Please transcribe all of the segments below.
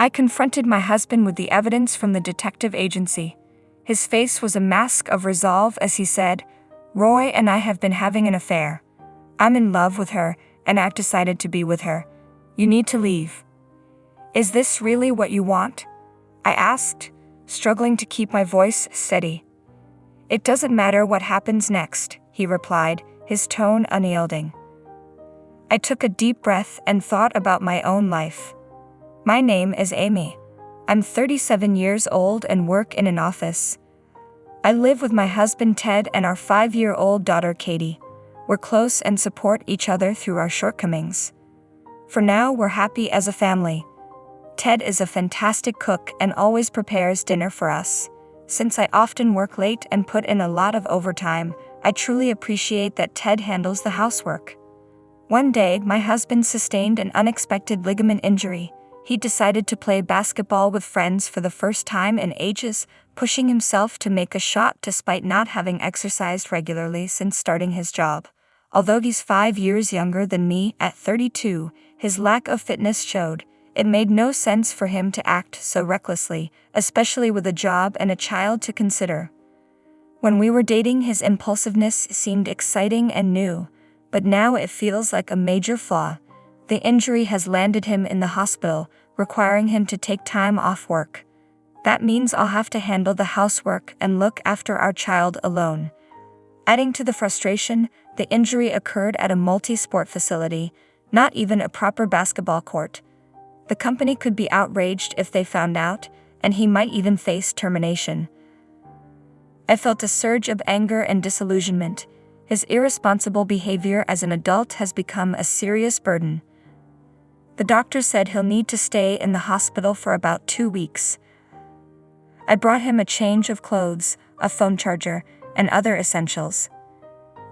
I confronted my husband with the evidence from the detective agency. His face was a mask of resolve as he said, "Roy and I have been having an affair. I'm in love with her, and I've decided to be with her. You need to leave." "Is this really what you want?" I asked, struggling to keep my voice steady. "It doesn't matter what happens next," he replied, his tone unyielding. I took a deep breath and thought about my own life. My name is Amy. I'm 37 years old and work in an office. I live with my husband Ted and our 5-year-old daughter Katie. We're close and support each other through our shortcomings. For now, we're happy as a family. Ted is a fantastic cook and always prepares dinner for us. Since I often work late and put in a lot of overtime, I truly appreciate that Ted handles the housework. One day, my husband sustained an unexpected ligament injury. He decided to play basketball with friends for the first time in ages, pushing himself to make a shot despite not having exercised regularly since starting his job. Although he's 5 years younger than me at 32, his lack of fitness showed. It made no sense for him to act so recklessly, especially with a job and a child to consider. When we were dating, his impulsiveness seemed exciting and new, but now it feels like a major flaw. The injury has landed him in the hospital, requiring him to take time off work. That means I'll have to handle the housework and look after our child alone. Adding to the frustration, the injury occurred at a multi-sport facility, not even a proper basketball court. The company could be outraged if they found out, and he might even face termination. I felt a surge of anger and disillusionment. His irresponsible behavior as an adult has become a serious burden. The doctor said he'll need to stay in the hospital for about 2 weeks. I brought him a change of clothes, a phone charger, and other essentials.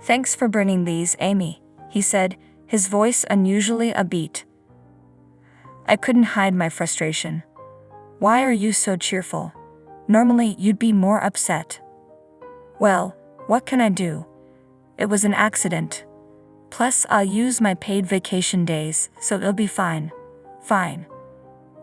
"Thanks for bringing these, Amy," he said, his voice unusually upbeat. I couldn't hide my frustration. "Why are you so cheerful? Normally you'd be more upset." "Well, what can I do? It was an accident. Plus, I'll use my paid vacation days, so it'll be fine." "Fine.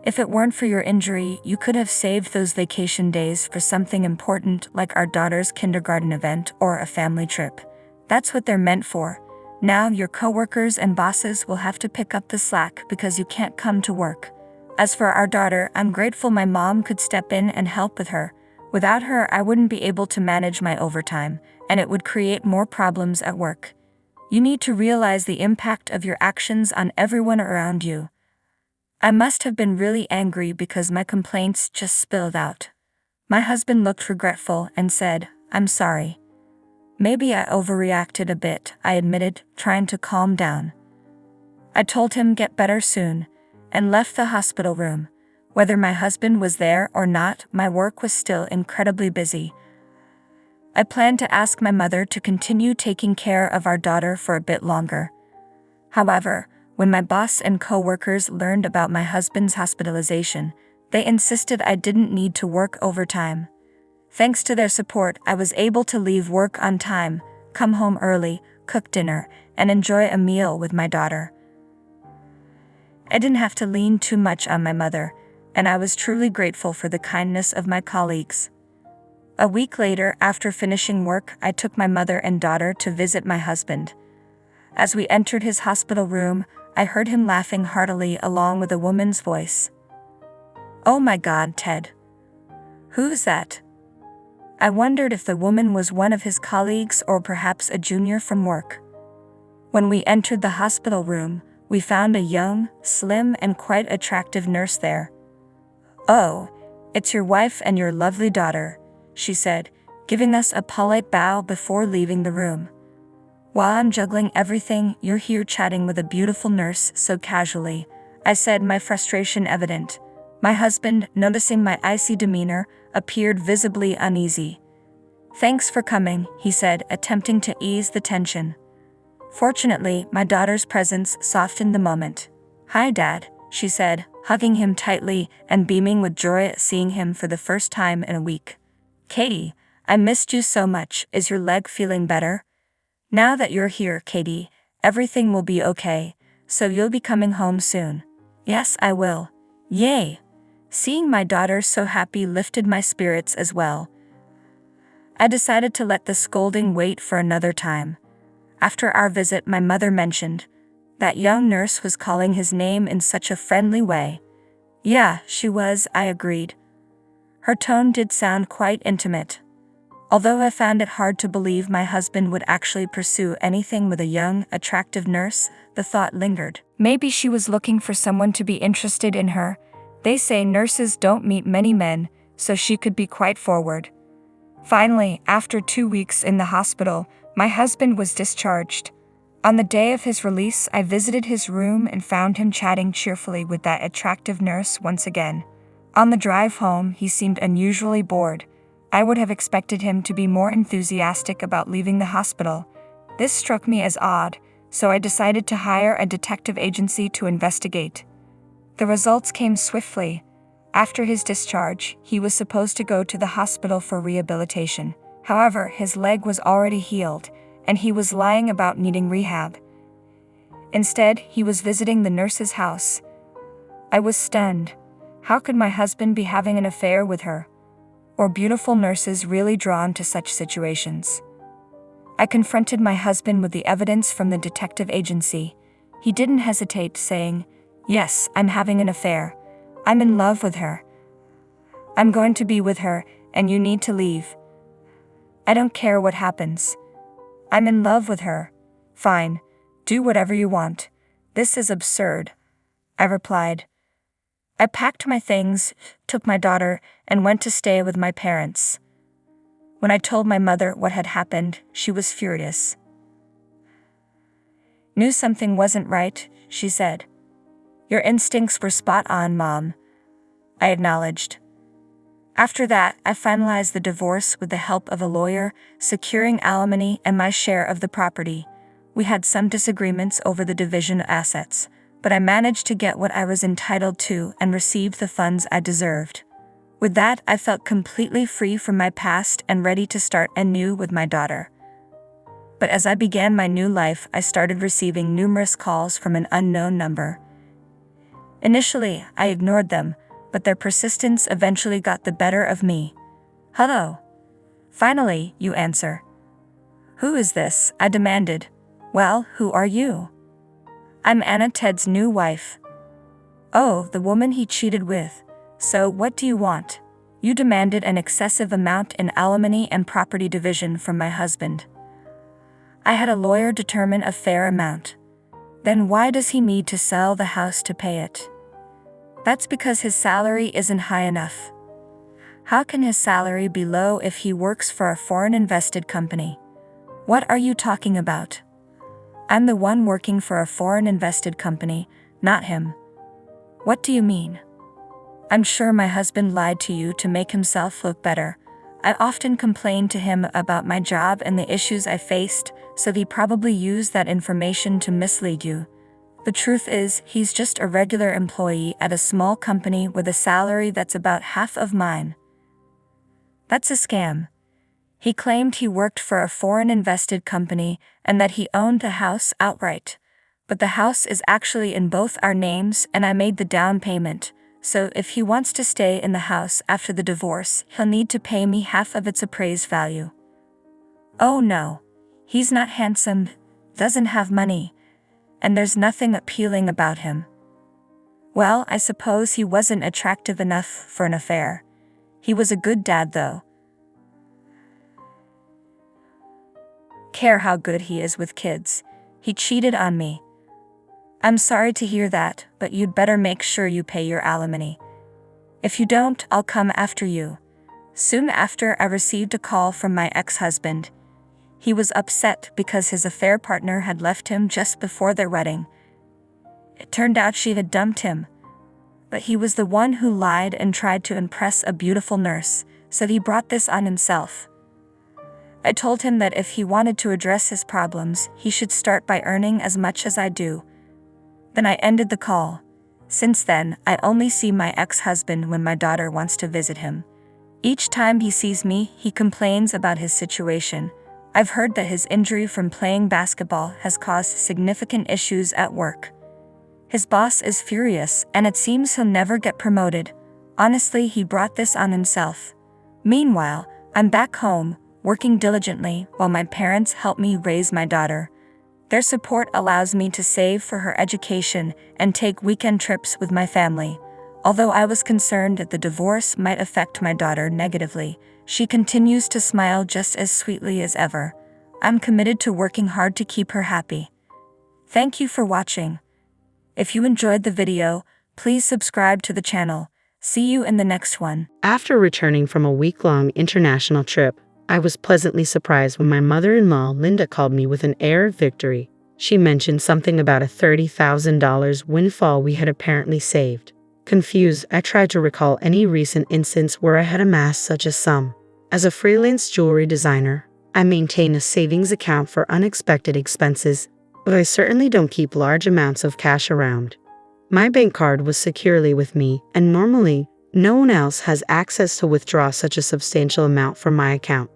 If it weren't for your injury, you could have saved those vacation days for something important like our daughter's kindergarten event or a family trip. That's what they're meant for. Now your coworkers and bosses will have to pick up the slack because you can't come to work. As for our daughter, I'm grateful my mom could step in and help with her. Without her, I wouldn't be able to manage my overtime, and it would create more problems at work. You need to realize the impact of your actions on everyone around you." I must have been really angry because my complaints just spilled out. My husband looked regretful and said, "I'm sorry." "Maybe I overreacted a bit," I admitted, trying to calm down. I told him get better soon, and left the hospital room. Whether my husband was there or not, my work was still incredibly busy. I planned to ask my mother to continue taking care of our daughter for a bit longer. However, when my boss and co-workers learned about my husband's hospitalization, they insisted I didn't need to work overtime. Thanks to their support, I was able to leave work on time, come home early, cook dinner, and enjoy a meal with my daughter. I didn't have to lean too much on my mother, and I was truly grateful for the kindness of my colleagues. A week later, after finishing work, I took my mother and daughter to visit my husband. As we entered his hospital room, I heard him laughing heartily along with a woman's voice. "Oh my God, Ted. Who's that?" I wondered if the woman was one of his colleagues or perhaps a junior from work. When we entered the hospital room, we found a young, slim, and quite attractive nurse there. "Oh, it's your wife and your lovely daughter," she said, giving us a polite bow before leaving the room. "While I'm juggling everything, you're here chatting with a beautiful nurse so casually," I said, my frustration evident. My husband, noticing my icy demeanor, appeared visibly uneasy. "Thanks for coming," he said, attempting to ease the tension. Fortunately, my daughter's presence softened the moment. "Hi, Dad," she said, hugging him tightly and beaming with joy at seeing him for the first time in a week. "Katie, I missed you so much. Is your leg feeling better?" "Now that you're here, Katie, everything will be okay, so you'll be coming home soon." "Yes, I will." "Yay! Seeing my daughter so happy lifted my spirits as well. I decided to let the scolding wait for another time. After our visit, my mother mentioned that young nurse was calling his name in such a friendly way. Yeah, she was, I agreed. Her tone did sound quite intimate. Although I found it hard to believe my husband would actually pursue anything with a young, attractive nurse, the thought lingered. Maybe she was looking for someone to be interested in her. They say nurses don't meet many men, so she could be quite forward. Finally, after 2 weeks in the hospital, my husband was discharged. On the day of his release, I visited his room and found him chatting cheerfully with that attractive nurse once again. On the drive home, he seemed unusually bored. I would have expected him to be more enthusiastic about leaving the hospital. This struck me as odd, so I decided to hire a detective agency to investigate. The results came swiftly. After his discharge, he was supposed to go to the hospital for rehabilitation. However, his leg was already healed, and he was lying about needing rehab. Instead, he was visiting the nurse's house. I was stunned. How could my husband be having an affair with her? Or beautiful nurses really drawn to such situations? I confronted my husband with the evidence from the detective agency. He didn't hesitate, saying, "Yes, I'm having an affair. I'm in love with her. I'm going to be with her, and you need to leave. I don't care what happens. I'm in love with her. Fine, do whatever you want. This is absurd," I replied. I packed my things, took my daughter, and went to stay with my parents. When I told my mother what had happened, she was furious. "Knew something wasn't right," she said. "Your instincts were spot on, Mom," I acknowledged. After that, I finalized the divorce with the help of a lawyer, securing alimony and my share of the property. We had some disagreements over the division of assets, but I managed to get what I was entitled to and received the funds I deserved. With that, I felt completely free from my past and ready to start anew with my daughter. But as I began my new life, I started receiving numerous calls from an unknown number. Initially, I ignored them, but their persistence eventually got the better of me. "Hello." Finally, you answer. "Who is this?" I demanded. "Well, who are you?" "I'm Anna, Ted's new wife." "Oh, the woman he cheated with. So, what do you want?" "You demanded an excessive amount in alimony and property division from my husband. I had a lawyer determine a fair amount." "Then why does he need to sell the house to pay it?" "That's because his salary isn't high enough." "How can his salary be low if he works for a foreign invested company?" "What are you talking about?" "I'm the one working for a foreign invested company, not him." "What do you mean?" "I'm sure my husband lied to you to make himself look better. I often complained to him about my job and the issues I faced, so he probably used that information to mislead you. The truth is, he's just a regular employee at a small company with a salary that's about half of mine." "That's a scam." He claimed he worked for a foreign invested company and that he owned the house outright. But the house is actually in both our names and I made the down payment, so if he wants to stay in the house after the divorce, he'll need to pay me half of its appraised value. "Oh no. He's not handsome, doesn't have money, and there's nothing appealing about him." "Well, I suppose he wasn't attractive enough for an affair. He was a good dad though." "Care how good he is with kids. He cheated on me." "I'm sorry to hear that, but you'd better make sure you pay your alimony. If you don't, I'll come after you." Soon after, I received a call from my ex-husband. He was upset because his affair partner had left him just before their wedding. It turned out she had dumped him. But he was the one who lied and tried to impress a beautiful nurse, so he brought this on himself. I told him that if he wanted to address his problems, he should start by earning as much as I do. Then I ended the call. Since then, I only see my ex-husband when my daughter wants to visit him. Each time he sees me, he complains about his situation. I've heard that his injury from playing basketball has caused significant issues at work. His boss is furious, and it seems he'll never get promoted. Honestly, he brought this on himself. Meanwhile, I'm back home, working diligently while my parents help me raise my daughter. Their support allows me to save for her education and take weekend trips with my family. Although I was concerned that the divorce might affect my daughter negatively, she continues to smile just as sweetly as ever. I'm committed to working hard to keep her happy. Thank you for watching. If you enjoyed the video, please subscribe to the channel. See you in the next one. After returning from a week-long international trip, I was pleasantly surprised when my mother-in-law Linda called me with an air of victory. She mentioned something about a $30,000 windfall we had apparently saved. Confused, I tried to recall any recent instance where I had amassed such a sum. As a freelance jewelry designer, I maintain a savings account for unexpected expenses, but I certainly don't keep large amounts of cash around. My bank card was securely with me, and normally, no one else has access to withdraw such a substantial amount from my account.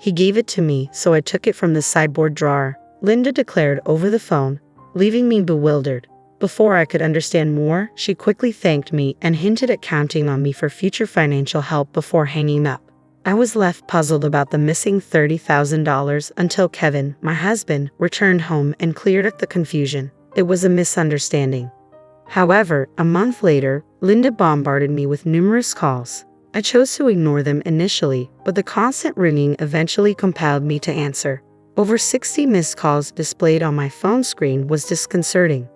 He gave it to me, so I took it from the sideboard drawer, Linda declared over the phone, leaving me bewildered. Before I could understand more, she quickly thanked me and hinted at counting on me for future financial help before hanging up. I was left puzzled about the missing $30,000 until Kevin, my husband, returned home and cleared up the confusion. It was a misunderstanding. However, a month later, Linda bombarded me with numerous calls. I chose to ignore them initially, but the constant ringing eventually compelled me to answer. Over 60 missed calls displayed on my phone screen was disconcerting.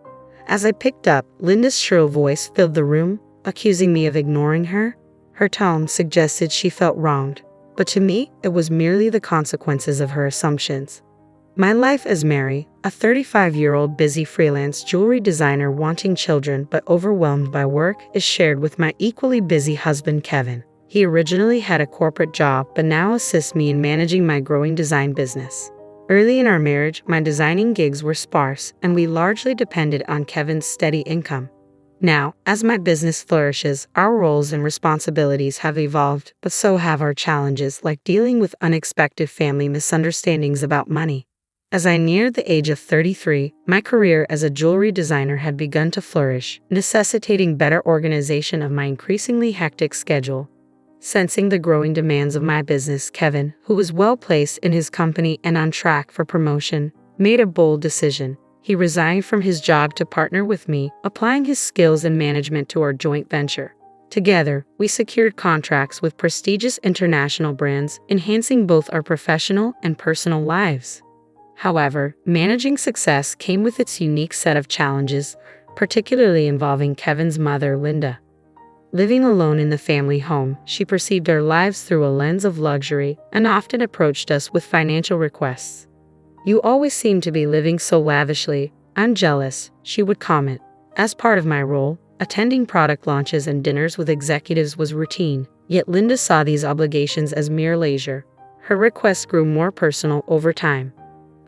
As I picked up, Linda's shrill voice filled the room, accusing me of ignoring her. Her tone suggested she felt wronged, but to me, it was merely the consequences of her assumptions. My life as Mary, a 35-year-old busy freelance jewelry designer wanting children but overwhelmed by work, is shared with my equally busy husband Kevin. He originally had a corporate job but now assists me in managing my growing design business. Early in our marriage, my designing gigs were sparse and we largely depended on Kevin's steady income. Now, as my business flourishes, our roles and responsibilities have evolved, but so have our challenges, like dealing with unexpected family misunderstandings about money. As I neared the age of 33, my career as a jewelry designer had begun to flourish, necessitating better organization of my increasingly hectic schedule. Sensing the growing demands of my business, Kevin, who was well-placed in his company and on track for promotion, made a bold decision. He resigned from his job to partner with me, applying his skills and management to our joint venture. Together, we secured contracts with prestigious international brands, enhancing both our professional and personal lives. However, managing success came with its unique set of challenges, particularly involving Kevin's mother, Linda. Living alone in the family home, she perceived our lives through a lens of luxury and often approached us with financial requests. "You always seem to be living so lavishly. I'm jealous," she would comment. As part of my role, attending product launches and dinners with executives was routine, yet Linda saw these obligations as mere leisure. Her requests grew more personal over time.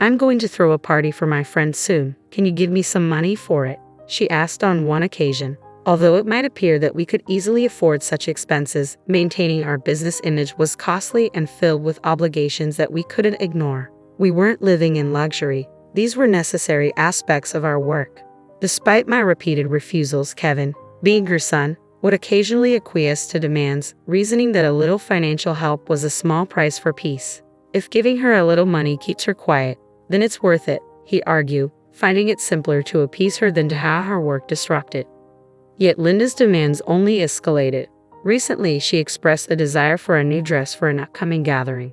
"I'm going to throw a party for my friends soon. Can you give me some money for it?" she asked on one occasion. Although it might appear that we could easily afford such expenses, maintaining our business image was costly and filled with obligations that we couldn't ignore. We weren't living in luxury. These were necessary aspects of our work. Despite my repeated refusals, Kevin, being her son, would occasionally acquiesce to demands, reasoning that a little financial help was a small price for peace. "If giving her a little money keeps her quiet, then it's worth it," he argued, finding it simpler to appease her than to have her work disrupted. Yet Linda's demands only escalated. Recently, she expressed a desire for a new dress for an upcoming gathering.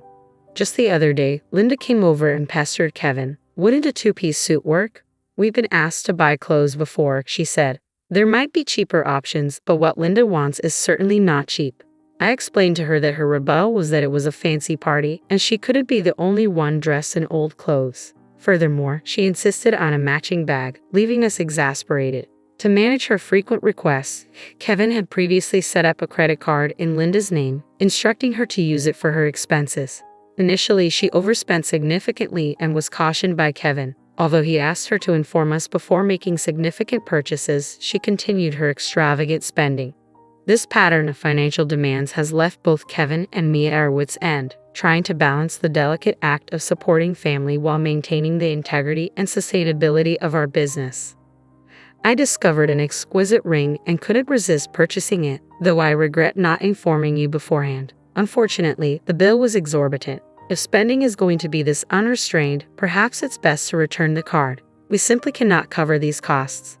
Just the other day, Linda came over and pestered Kevin. "Wouldn't a two-piece suit work? We've been asked to buy clothes before," she said. There might be cheaper options, but what Linda wants is certainly not cheap. I explained to her that her rebuttal was that it was a fancy party, and she couldn't be the only one dressed in old clothes. Furthermore, she insisted on a matching bag, leaving us exasperated. To manage her frequent requests, Kevin had previously set up a credit card in Linda's name, instructing her to use it for her expenses. Initially, she overspent significantly and was cautioned by Kevin. Although he asked her to inform us before making significant purchases, she continued her extravagant spending. This pattern of financial demands has left both Kevin and me at our wits' end, trying to balance the delicate act of supporting family while maintaining the integrity and sustainability of our business. I discovered an exquisite ring and couldn't resist purchasing it, though I regret not informing you beforehand. Unfortunately, the bill was exorbitant. If spending is going to be this unrestrained, perhaps it's best to return the card. We simply cannot cover these costs.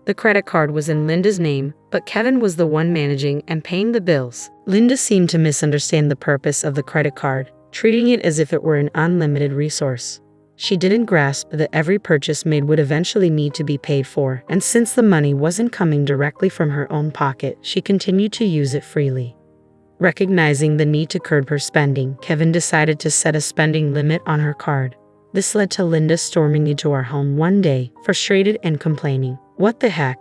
The credit card was in Linda's name, but Kevin was the one managing and paying the bills. Linda seemed to misunderstand the purpose of the credit card, treating it as if it were an unlimited resource. She didn't grasp that every purchase made would eventually need to be paid for, and since the money wasn't coming directly from her own pocket, she continued to use it freely. Recognizing the need to curb her spending, Kevin decided to set a spending limit on her card. This led to Linda storming into our home one day, frustrated and complaining. "What the heck?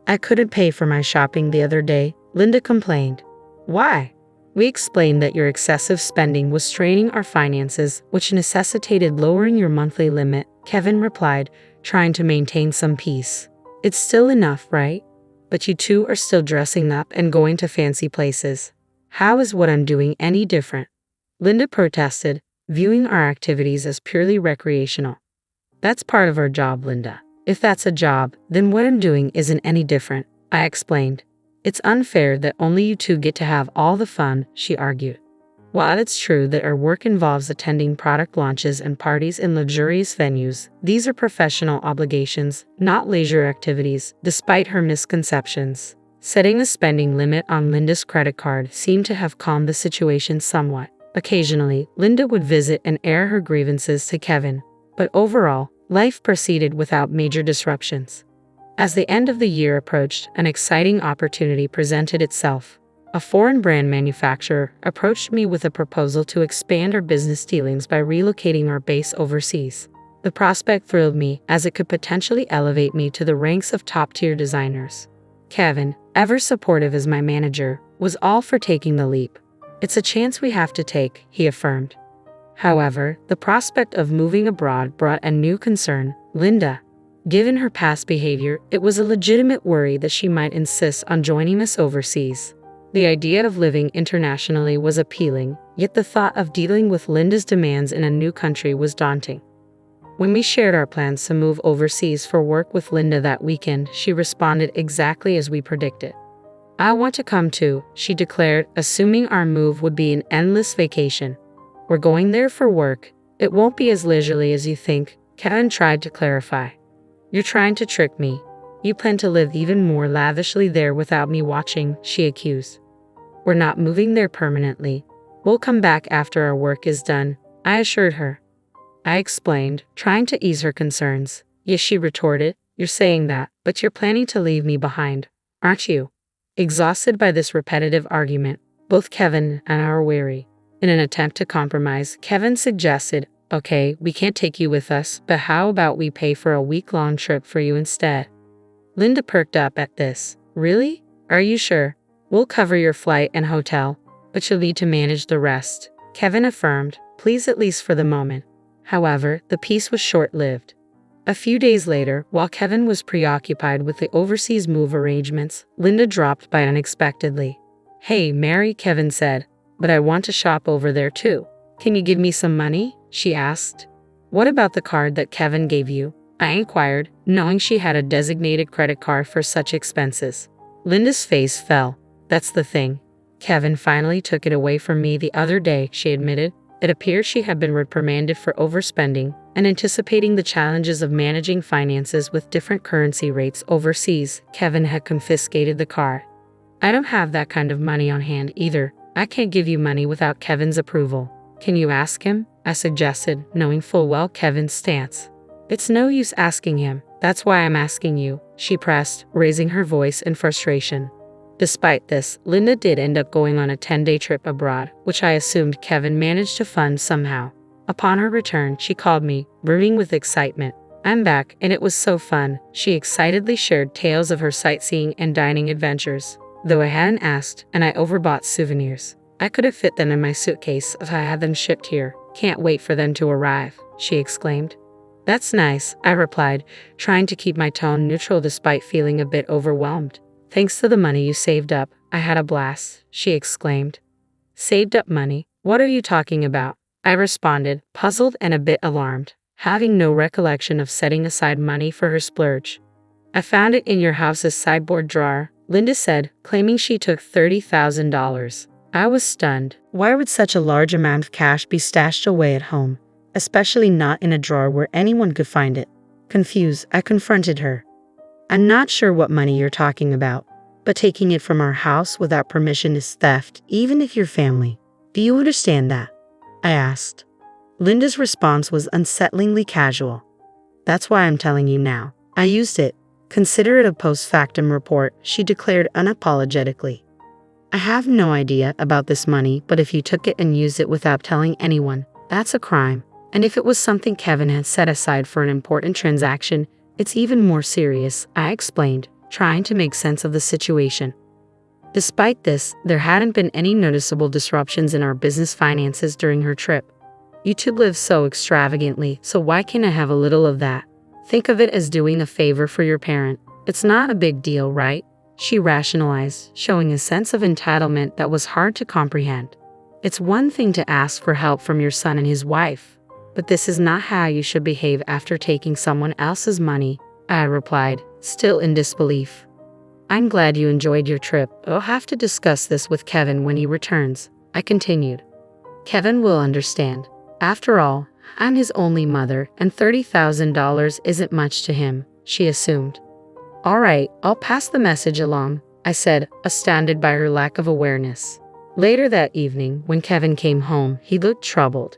I couldn't pay for my shopping the other day," Linda complained. "Why?" We explained that your excessive spending was straining our finances, which necessitated lowering your monthly limit, Kevin replied, trying to maintain some peace. "It's still enough, right? But you two are still dressing up and going to fancy places. How is what I'm doing any different?" Linda protested, viewing our activities as purely recreational. "That's part of our job, Linda. If that's a job, then what I'm doing isn't any different," I explained. "It's unfair that only you two get to have all the fun," she argued. While it's true that our work involves attending product launches and parties in luxurious venues, these are professional obligations, not leisure activities, despite her misconceptions. Setting a spending limit on Linda's credit card seemed to have calmed the situation somewhat. Occasionally, Linda would visit and air her grievances to Kevin, but overall, life proceeded without major disruptions. As the end of the year approached, an exciting opportunity presented itself. A foreign brand manufacturer approached me with a proposal to expand our business dealings by relocating our base overseas. The prospect thrilled me, as it could potentially elevate me to the ranks of top-tier designers. Kevin, ever supportive as my manager, was all for taking the leap. "It's a chance we have to take," he affirmed. However, the prospect of moving abroad brought a new concern. Linda. Given her past behavior, it was a legitimate worry that she might insist on joining us overseas. The idea of living internationally was appealing, yet the thought of dealing with Linda's demands in a new country was daunting. When we shared our plans to move overseas for work with Linda that weekend, she responded exactly as we predicted. "I want to come too," she declared, assuming our move would be an endless vacation. "We're going there for work. It won't be as leisurely as you think," Kevin tried to clarify. "You're trying to trick me. You plan to live even more lavishly there without me watching," she accused. "We're not moving there permanently. We'll come back after our work is done," I assured her. I explained, trying to ease her concerns. "Yes," she retorted, "you're saying that, but you're planning to leave me behind, aren't you?" Exhausted by this repetitive argument, both Kevin and I were weary. In an attempt to compromise, Kevin suggested, "Okay, we can't take you with us, but how about we pay for a week-long trip for you instead?" Linda perked up at this. "Really? Are you sure? We'll cover your flight and hotel, but you'll need to manage the rest," Kevin affirmed, pleased at least for the moment. However, the peace was short-lived. A few days later, while Kevin was preoccupied with the overseas move arrangements, Linda dropped by unexpectedly. "Hey, Mary," Kevin said, "but I want to shop over there too. Can you give me some money?" she asked. "What about the card that Kevin gave you?" I inquired, knowing she had a designated credit card for such expenses. Linda's face fell. "That's the thing. Kevin finally took it away from me the other day," she admitted. It appeared she had been reprimanded for overspending, and anticipating the challenges of managing finances with different currency rates overseas, Kevin had confiscated the card. "I don't have that kind of money on hand either. I can't give you money without Kevin's approval." "Can you ask him?" I suggested, knowing full well Kevin's stance. "It's no use asking him. That's why I'm asking you," she pressed, raising her voice in frustration. Despite this, Linda did end up going on a 10-day trip abroad, which I assumed Kevin managed to fund somehow. Upon her return, she called me, brimming with excitement. "I'm back, and it was so fun." She excitedly shared tales of her sightseeing and dining adventures. "Though I hadn't asked, and I overbought souvenirs. I could have fit them in my suitcase if I had them shipped here. Can't wait for them to arrive," she exclaimed. "That's nice," I replied, trying to keep my tone neutral despite feeling a bit overwhelmed. "Thanks to the money you saved up, I had a blast," she exclaimed. "Saved up money? What are you talking about?" I responded, puzzled and a bit alarmed, having no recollection of setting aside money for her splurge. I found it in your house's sideboard drawer, Linda said, claiming she took $30,000. I was stunned. Why would such a large amount of cash be stashed away at home, especially not in a drawer where anyone could find it? Confused, I confronted her. I'm not sure what money you're talking about, but taking it from our house without permission is theft, even if you're family. Do you understand that? I asked. Linda's response was unsettlingly casual. That's why I'm telling you now. I used it. Consider it a post-factum report, she declared unapologetically. I have no idea about this money, but if you took it and used it without telling anyone, that's a crime. And if it was something Kevin had set aside for an important transaction, it's even more serious, I explained, trying to make sense of the situation. Despite this, there hadn't been any noticeable disruptions in our business finances during her trip. You two live so extravagantly, so why can't I have a little of that? Think of it as doing a favor for your parent. It's not a big deal, right? She rationalized, showing a sense of entitlement that was hard to comprehend. It's one thing to ask for help from your son and his wife, but this is not how you should behave after taking someone else's money, I replied, still in disbelief. I'm glad you enjoyed your trip. I'll have to discuss this with Kevin when he returns, I continued. Kevin will understand. After all, I'm his only mother, and $30,000 isn't much to him, she assumed. All right, I'll pass the message along, I said, astounded by her lack of awareness. Later that evening, when Kevin came home, he looked troubled.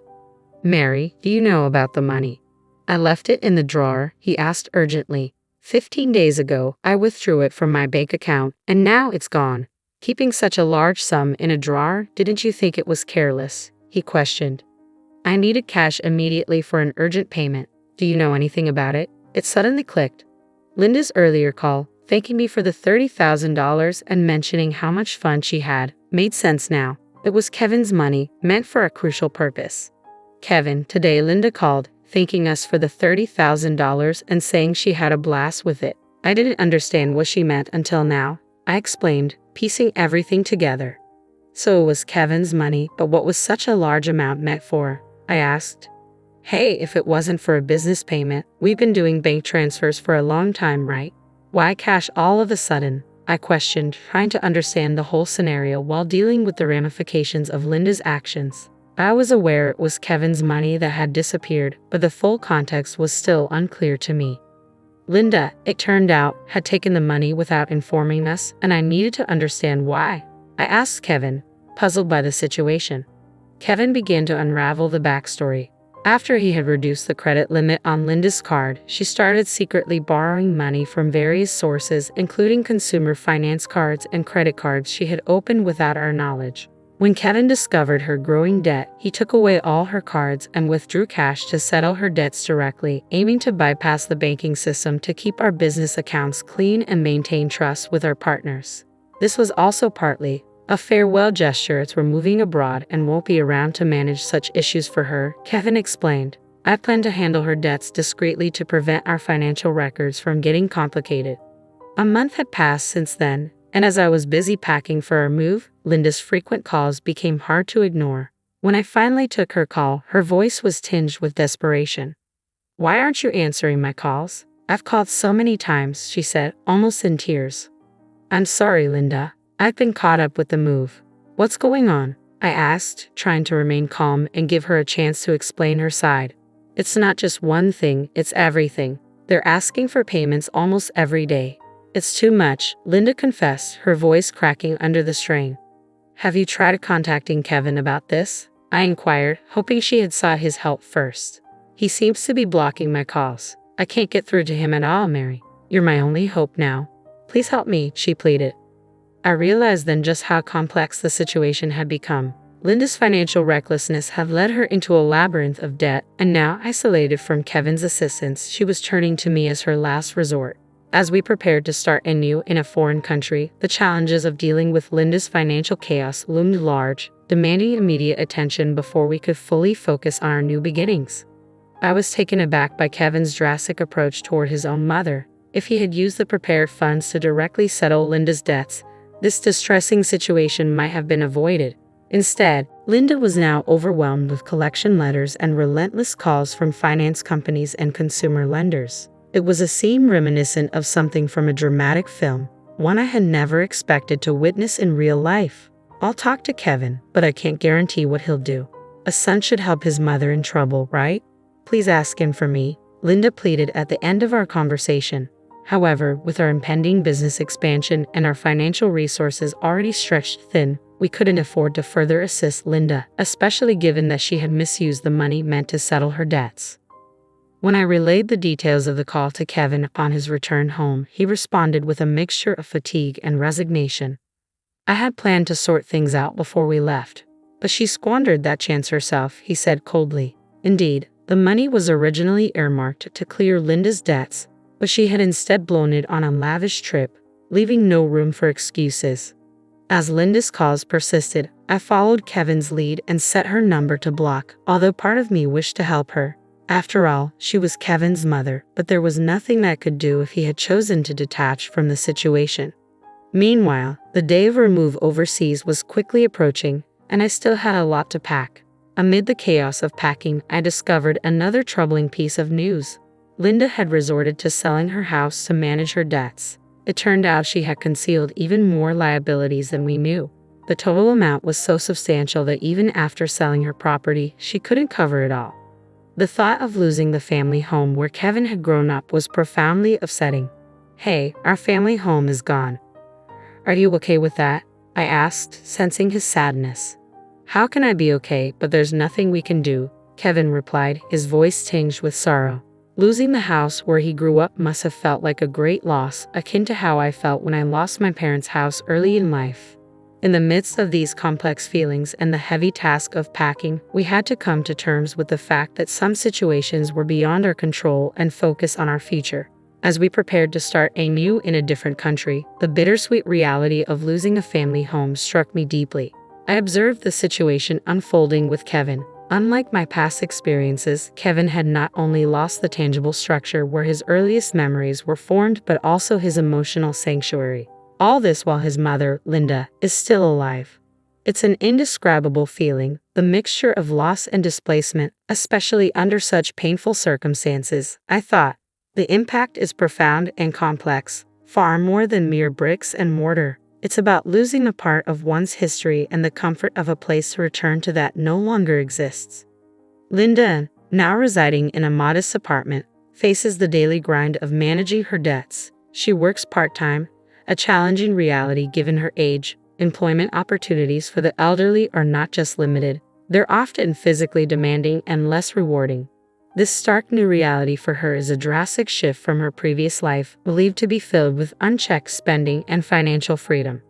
Mary, do you know about the money? I left it in the drawer, he asked urgently. 15 days ago, I withdrew it from my bank account, and now it's gone. Keeping such a large sum in a drawer, didn't you think it was careless? He questioned. I needed cash immediately for an urgent payment. Do you know anything about it? It suddenly clicked. Linda's earlier call, thanking me for the $30,000 and mentioning how much fun she had, made sense now. It was Kevin's money, meant for a crucial purpose. Kevin, today Linda called, thanking us for the $30,000 and saying she had a blast with it. I didn't understand what she meant until now, I explained, piecing everything together. So it was Kevin's money, but what was such a large amount meant for? I asked. Hey, if it wasn't for a business payment, we've been doing bank transfers for a long time, right? Why cash all of a sudden? I questioned, trying to understand the whole scenario while dealing with the ramifications of Linda's actions. I was aware it was Kevin's money that had disappeared, but the full context was still unclear to me. Linda, it turned out, had taken the money without informing us, and I needed to understand why. I asked Kevin, puzzled by the situation. Kevin began to unravel the backstory. After he had reduced the credit limit on Linda's card, she started secretly borrowing money from various sources, including consumer finance cards and credit cards she had opened without our knowledge. When Kevin discovered her growing debt, he took away all her cards and withdrew cash to settle her debts directly, aiming to bypass the banking system to keep our business accounts clean and maintain trust with our partners. This was also partly a farewell gesture as we're moving abroad and won't be around to manage such issues for her, Kevin explained. I plan to handle her debts discreetly to prevent our financial records from getting complicated. A month had passed since then, and as I was busy packing for our move, Linda's frequent calls became hard to ignore. When I finally took her call, her voice was tinged with desperation. Why aren't you answering my calls? I've called so many times, she said, almost in tears. I'm sorry, Linda. I've been caught up with the move. What's going on? I asked, trying to remain calm and give her a chance to explain her side. It's not just one thing, it's everything. They're asking for payments almost every day. It's too much, Linda confessed, her voice cracking under the strain. Have you tried contacting Kevin about this? I inquired, hoping she had sought his help first. He seems to be blocking my calls. I can't get through to him at all, Mary. You're my only hope now. Please help me, she pleaded. I realized then just how complex the situation had become. Linda's financial recklessness had led her into a labyrinth of debt, and now, isolated from Kevin's assistance, she was turning to me as her last resort. As we prepared to start anew in a foreign country, the challenges of dealing with Linda's financial chaos loomed large, demanding immediate attention before we could fully focus on our new beginnings. I was taken aback by Kevin's drastic approach toward his own mother. If he had used the prepared funds to directly settle Linda's debts, this distressing situation might have been avoided. Instead, Linda was now overwhelmed with collection letters and relentless calls from finance companies and consumer lenders. It was a scene reminiscent of something from a dramatic film, one I had never expected to witness in real life. I'll talk to Kevin, but I can't guarantee what he'll do. A son should help his mother in trouble, right? Please ask him for me, Linda pleaded at the end of our conversation. However, with our impending business expansion and our financial resources already stretched thin, we couldn't afford to further assist Linda, especially given that she had misused the money meant to settle her debts. When I relayed the details of the call to Kevin upon his return home, he responded with a mixture of fatigue and resignation. I had planned to sort things out before we left, but she squandered that chance herself, he said coldly. Indeed, the money was originally earmarked to clear Linda's debts, but she had instead blown it on a lavish trip, leaving no room for excuses. As Linda's calls persisted, I followed Kevin's lead and set her number to block, although part of me wished to help her. After all, she was Kevin's mother, but there was nothing I could do if he had chosen to detach from the situation. Meanwhile, the day of our move overseas was quickly approaching, and I still had a lot to pack. Amid the chaos of packing, I discovered another troubling piece of news. Linda had resorted to selling her house to manage her debts. It turned out she had concealed even more liabilities than we knew. The total amount was so substantial that even after selling her property, she couldn't cover it all. The thought of losing the family home where Kevin had grown up was profoundly upsetting. Hey, our family home is gone. Are you okay with that? I asked, sensing his sadness. How can I be okay, but there's nothing we can do, Kevin replied, his voice tinged with sorrow. Losing the house where he grew up must have felt like a great loss, akin to how I felt when I lost my parents' house early in life. In the midst of these complex feelings and the heavy task of packing, we had to come to terms with the fact that some situations were beyond our control and focus on our future. As we prepared to start anew in a different country, the bittersweet reality of losing a family home struck me deeply. I observed the situation unfolding with Kevin. Unlike my past experiences, Kevin had not only lost the tangible structure where his earliest memories were formed, but also his emotional sanctuary. All this while his mother, Linda, is still alive. It's an indescribable feeling, the mixture of loss and displacement, especially under such painful circumstances, I thought. The impact is profound and complex, far more than mere bricks and mortar. It's about losing a part of one's history and the comfort of a place to return to that no longer exists. Linda, now residing in a modest apartment, faces the daily grind of managing her debts. She works part-time, a challenging reality given her age. Employment opportunities for the elderly are not just limited, they're often physically demanding and less rewarding. This stark new reality for her is a drastic shift from her previous life, believed to be filled with unchecked spending and financial freedom.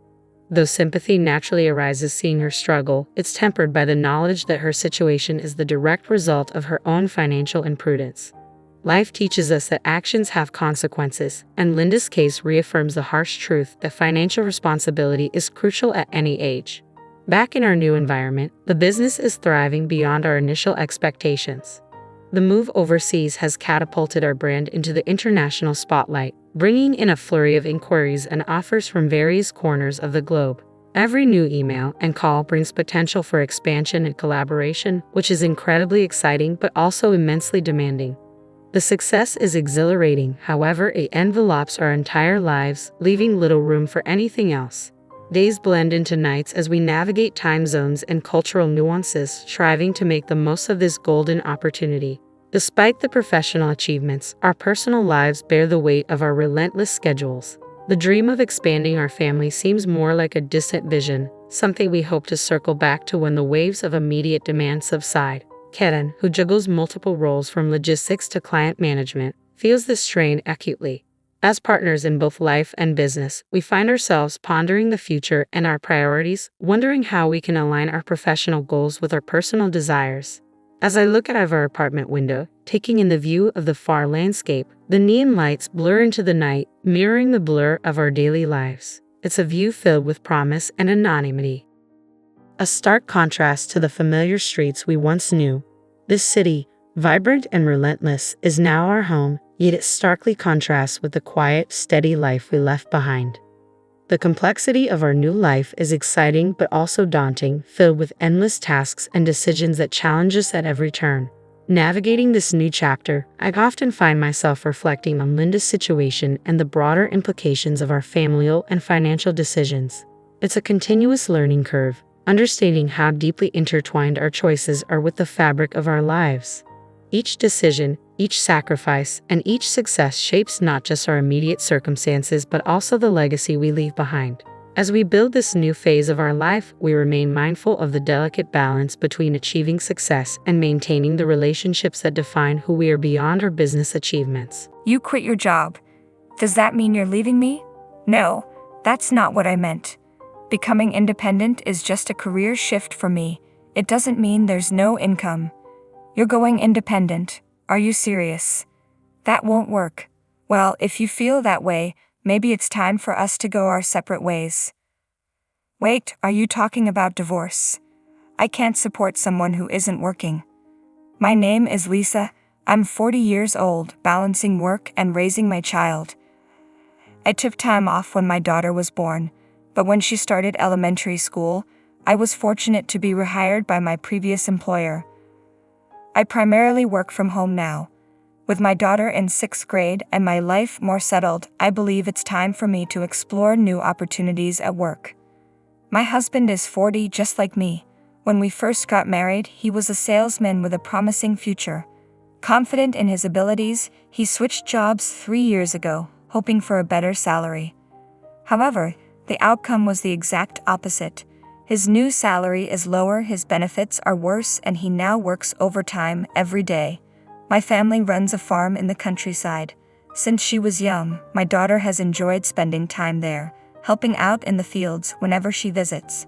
Though sympathy naturally arises seeing her struggle, it's tempered by the knowledge that her situation is the direct result of her own financial imprudence. Life teaches us that actions have consequences, and Linda's case reaffirms the harsh truth that financial responsibility is crucial at any age. Back in our new environment, the business is thriving beyond our initial expectations. The move overseas has catapulted our brand into the international spotlight, bringing in a flurry of inquiries and offers from various corners of the globe. Every new email and call brings potential for expansion and collaboration, which is incredibly exciting but also immensely demanding. The success is exhilarating, however, it envelopes our entire lives, leaving little room for anything else. Days blend into nights as we navigate time zones and cultural nuances, striving to make the most of this golden opportunity. Despite the professional achievements, our personal lives bear the weight of our relentless schedules. The dream of expanding our family seems more like a distant vision, something we hope to circle back to when the waves of immediate demand subside. Kevin, who juggles multiple roles from logistics to client management, feels this strain acutely. As partners in both life and business, we find ourselves pondering the future and our priorities, wondering how we can align our professional goals with our personal desires. As I look out of our apartment window, taking in the view of the far landscape, the neon lights blur into the night, mirroring the blur of our daily lives. It's a view filled with promise and anonymity. A stark contrast to the familiar streets we once knew. This city, vibrant and relentless, is now our home, yet it starkly contrasts with the quiet, steady life we left behind. The complexity of our new life is exciting but also daunting, filled with endless tasks and decisions that challenge us at every turn. Navigating this new chapter, I often find myself reflecting on Linda's situation and the broader implications of our familial and financial decisions. It's a continuous learning curve, understanding how deeply intertwined our choices are with the fabric of our lives. Each decision, each sacrifice, and each success shapes not just our immediate circumstances but also the legacy we leave behind. As we build this new phase of our life, we remain mindful of the delicate balance between achieving success and maintaining the relationships that define who we are beyond our business achievements. You quit your job. Does that mean you're leaving me? No, that's not what I meant. Becoming independent is just a career shift for me. It doesn't mean there's no income. You're going independent. Are you serious? That won't work. Well, if you feel that way, maybe it's time for us to go our separate ways. Wait, are you talking about divorce? I can't support someone who isn't working. My name is Lisa. I'm 40 years old, balancing work and raising my child. I took time off when my daughter was born, but when she started elementary school, I was fortunate to be rehired by my previous employer. I primarily work from home now. With my daughter in 6th grade and my life more settled, I believe it's time for me to explore new opportunities at work. My husband is 40 just like me. When we first got married, he was a salesman with a promising future. Confident in his abilities, he switched jobs 3 years ago, hoping for a better salary. However, the outcome was the exact opposite. His new salary is lower, his benefits are worse, and he now works overtime every day. My family runs a farm in the countryside. Since she was young, my daughter has enjoyed spending time there, helping out in the fields whenever she visits.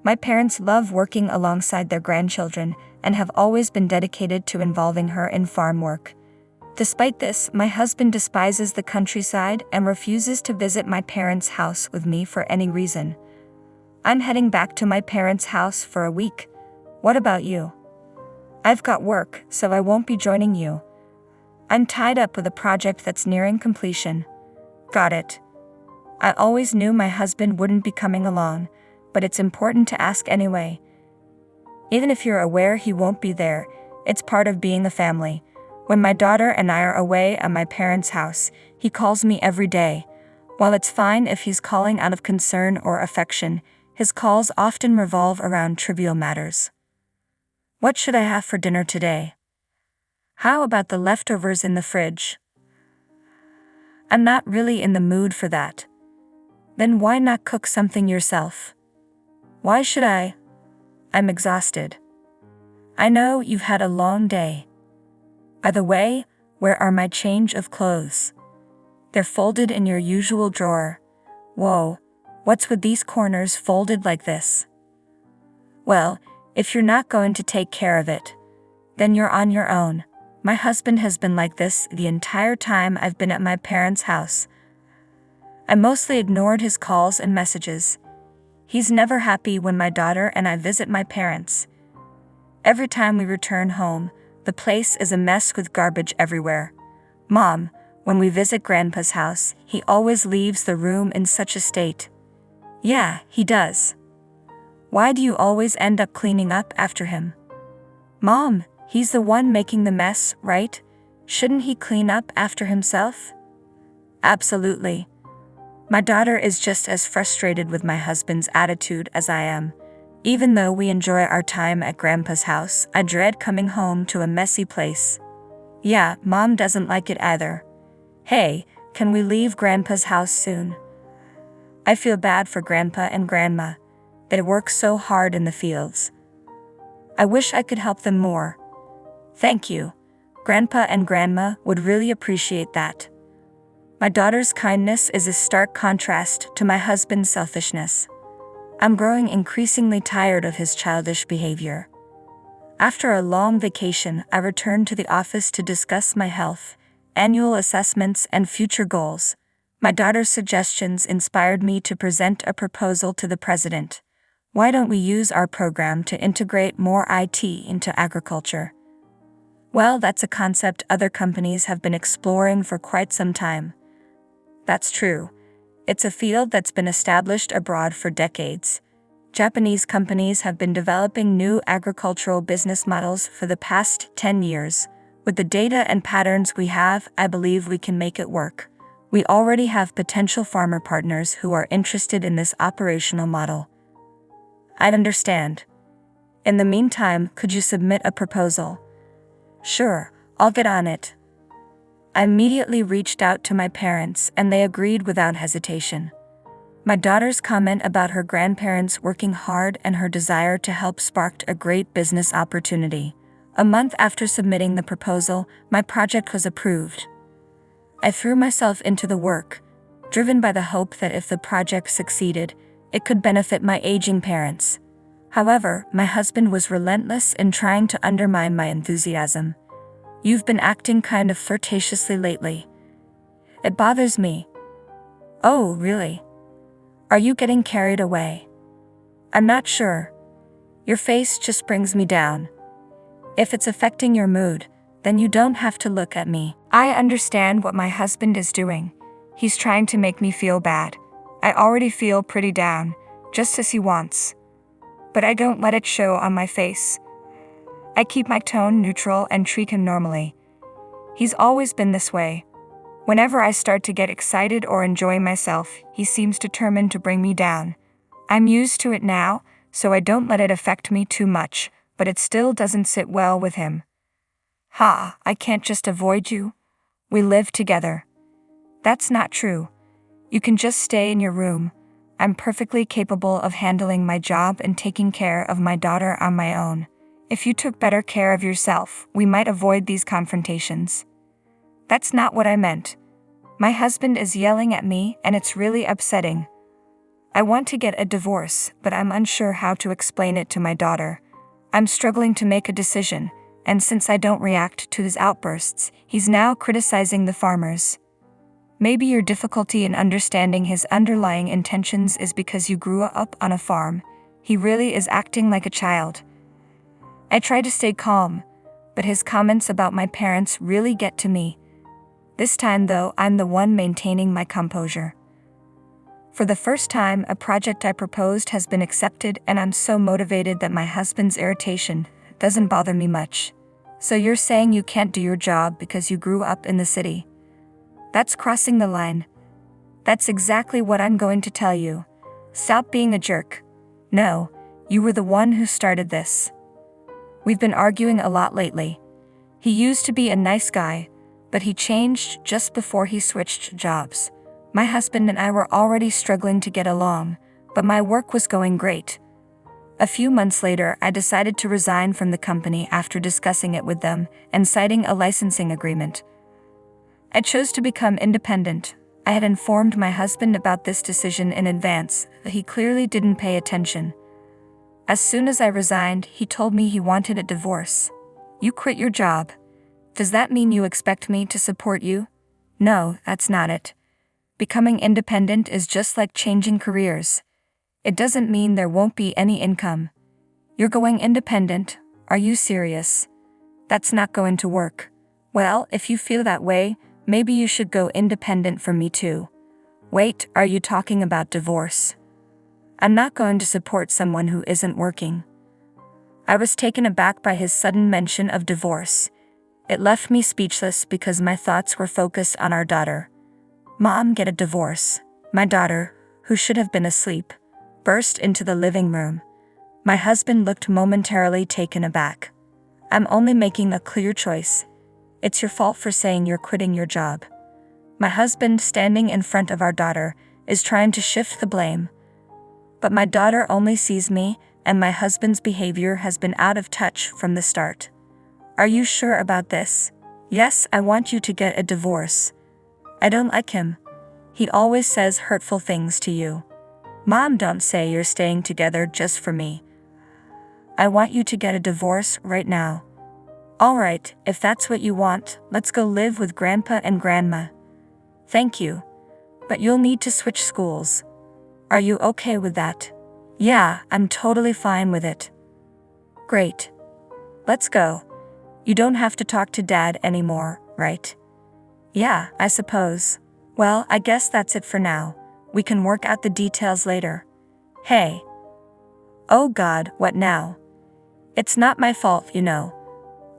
My parents love working alongside their grandchildren and have always been dedicated to involving her in farm work. Despite this, my husband despises the countryside and refuses to visit my parents' house with me for any reason. I'm heading back to my parents' house for a week. What about you? I've got work, so I won't be joining you. I'm tied up with a project that's nearing completion. Got it. I always knew my husband wouldn't be coming along, but it's important to ask anyway. Even if you're aware he won't be there, it's part of being a family. When my daughter and I are away at my parents' house, he calls me every day. While it's fine if he's calling out of concern or affection, his calls often revolve around trivial matters. What should I have for dinner today? How about the leftovers in the fridge? I'm not really in the mood for that. Then why not cook something yourself? Why should I? I'm exhausted. I know you've had a long day. By the way, where are my change of clothes? They're folded in your usual drawer. Whoa, what's with these corners folded like this? Well, if you're not going to take care of it, then you're on your own. My husband has been like this the entire time I've been at my parents' house. I mostly ignored his calls and messages. He's never happy when my daughter and I visit my parents. Every time we return home, the place is a mess with garbage everywhere. Mom, when we visit Grandpa's house, he always leaves the room in such a state. Yeah, he does. Why do you always end up cleaning up after him? Mom, he's the one making the mess, right? Shouldn't he clean up after himself? Absolutely. My daughter is just as frustrated with my husband's attitude as I am. Even though we enjoy our time at Grandpa's house, I dread coming home to a messy place. Yeah, Mom doesn't like it either. Hey, can we leave Grandpa's house soon? I feel bad for Grandpa and Grandma. They work so hard in the fields. I wish I could help them more. Thank you. Grandpa and Grandma would really appreciate that. My daughter's kindness is a stark contrast to my husband's selfishness. I'm growing increasingly tired of his childish behavior. After a long vacation, I returned to the office to discuss my health, annual assessments, and future goals. My daughter's suggestions inspired me to present a proposal to the president. Why don't we use our program to integrate more IT into agriculture? Well, that's a concept other companies have been exploring for quite some time. That's true. It's a field that's been established abroad for decades. Japanese companies have been developing new agricultural business models for the past 10 years. With the data and patterns we have, I believe we can make it work. We already have potential farmer partners who are interested in this operational model. I understand. In the meantime, could you submit a proposal? Sure, I'll get on it. I immediately reached out to my parents and they agreed without hesitation. My daughter's comment about her grandparents working hard and her desire to help sparked a great business opportunity. A month after submitting the proposal, my project was approved. I threw myself into the work, driven by the hope that if the project succeeded, it could benefit my aging parents. However, my husband was relentless in trying to undermine my enthusiasm. You've been acting kind of flirtatiously lately. It bothers me. Oh, really? Are you getting carried away? I'm not sure. Your face just brings me down. If it's affecting your mood, then you don't have to look at me. I understand what my husband is doing. He's trying to make me feel bad. I already feel pretty down, just as he wants. But I don't let it show on my face. I keep my tone neutral and treat him normally. He's always been this way. Whenever I start to get excited or enjoy myself, he seems determined to bring me down. I'm used to it now, so I don't let it affect me too much, but it still doesn't sit well with him. Ha, I can't just avoid you. We live together. That's not true. You can just stay in your room. I'm perfectly capable of handling my job and taking care of my daughter on my own. If you took better care of yourself, we might avoid these confrontations. That's not what I meant. My husband is yelling at me and it's really upsetting. I want to get a divorce, but I'm unsure how to explain it to my daughter. I'm struggling to make a decision, and since I don't react to his outbursts, he's now criticizing the farmers. Maybe your difficulty in understanding his underlying intentions is because you grew up on a farm. He really is acting like a child. I try to stay calm, but his comments about my parents really get to me. This time though, I'm the one maintaining my composure. For the first time, a project I proposed has been accepted and I'm so motivated that my husband's irritation doesn't bother me much. So you're saying you can't do your job because you grew up in the city? That's crossing the line. That's exactly what I'm going to tell you. Stop being a jerk. No, you were the one who started this. We've been arguing a lot lately. He used to be a nice guy, but he changed just before he switched jobs. My husband and I were already struggling to get along, but my work was going great. A few months later, I decided to resign from the company after discussing it with them and citing a licensing agreement. I chose to become independent. I had informed my husband about this decision in advance, but he clearly didn't pay attention. As soon as I resigned, he told me he wanted a divorce. You quit your job. Does that mean you expect me to support you? No, that's not it. Becoming independent is just like changing careers. It doesn't mean there won't be any income. You're going independent, are you serious? That's not going to work. Well, if you feel that way, maybe you should go independent for me too. Wait, are you talking about divorce? I'm not going to support someone who isn't working. I was taken aback by his sudden mention of divorce. It left me speechless because my thoughts were focused on our daughter. Mom, get a divorce. My daughter, who should have been asleep, burst into the living room. My husband looked momentarily taken aback. I'm only making a clear choice. It's your fault for saying you're quitting your job. My husband, standing in front of our daughter, is trying to shift the blame. But my daughter only sees me, and my husband's behavior has been out of touch from the start. Are you sure about this? Yes, I want you to get a divorce. I don't like him. He always says hurtful things to you. Mom, don't say you're staying together just for me. I want you to get a divorce right now. All right, if that's what you want, let's go live with Grandpa and Grandma. Thank you. But you'll need to switch schools. Are you okay with that? Yeah, I'm totally fine with it. Great. Let's go. You don't have to talk to Dad anymore, right? Yeah, I suppose. Well, I guess that's it for now. We can work out the details later. Hey. Oh God, what now? It's not my fault, you know.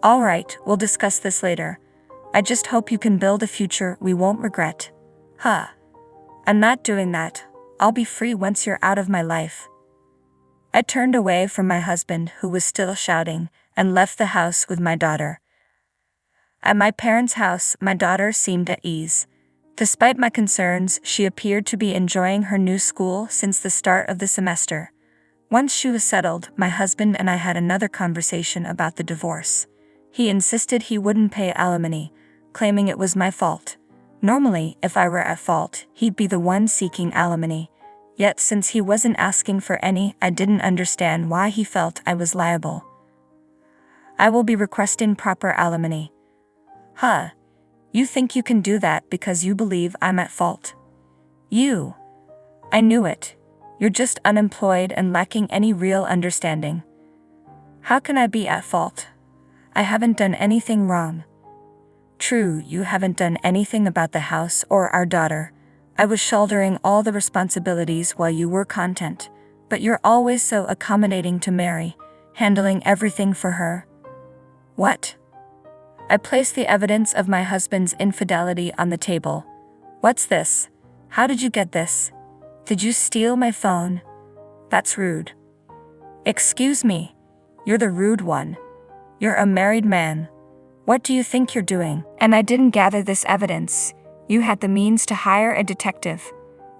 All right, we'll discuss this later. I just hope you can build a future we won't regret. Huh. I'm not doing that. I'll be free once you're out of my life. I turned away from my husband, who was still shouting, and left the house with my daughter. At my parents' house, my daughter seemed at ease. Despite my concerns, she appeared to be enjoying her new school since the start of the semester. Once she was settled, my husband and I had another conversation about the divorce. He insisted he wouldn't pay alimony, claiming it was my fault. Normally, if I were at fault, he'd be the one seeking alimony. Yet since he wasn't asking for any, I didn't understand why he felt I was liable. I will be requesting proper alimony. Huh. You think you can do that because you believe I'm at fault? You. I knew it. You're just unemployed and lacking any real understanding. How can I be at fault? I haven't done anything wrong. True, you haven't done anything about the house or our daughter. I was shouldering all the responsibilities while you were content, but you're always so accommodating to Mary, handling everything for her. What? I placed the evidence of my husband's infidelity on the table. What's this? How did you get this? Did you steal my phone? That's rude. Excuse me. You're the rude one. You're a married man. What do you think you're doing? And I didn't gather this evidence. You had the means to hire a detective.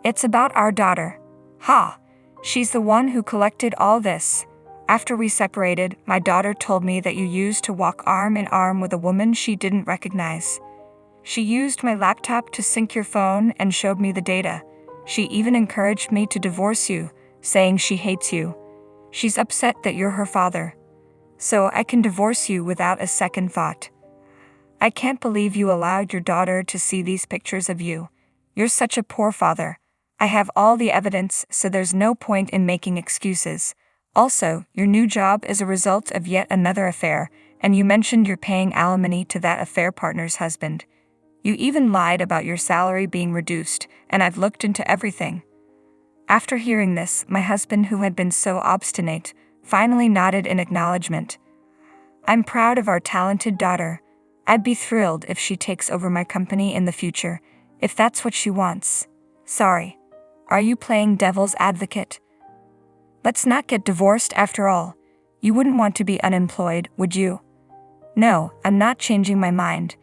It's about our daughter. Ha! She's the one who collected all this. After we separated, my daughter told me that you used to walk arm in arm with a woman she didn't recognize. She used my laptop to sync your phone and showed me the data. She even encouraged me to divorce you, saying she hates you. She's upset that you're her father. So I can divorce you without a second thought. I can't believe you allowed your daughter to see these pictures of you. You're such a poor father. I have all the evidence, so there's no point in making excuses. Also, your new job is a result of yet another affair, and you mentioned you're paying alimony to that affair partner's husband. You even lied about your salary being reduced, and I've looked into everything. After hearing this, my husband, who had been so obstinate, finally nodded in acknowledgement. I'm proud of our talented daughter. I'd be thrilled if she takes over my company in the future, if that's what she wants. Sorry. Are you playing devil's advocate? Let's not get divorced after all. You wouldn't want to be unemployed, would you? No, I'm not changing my mind.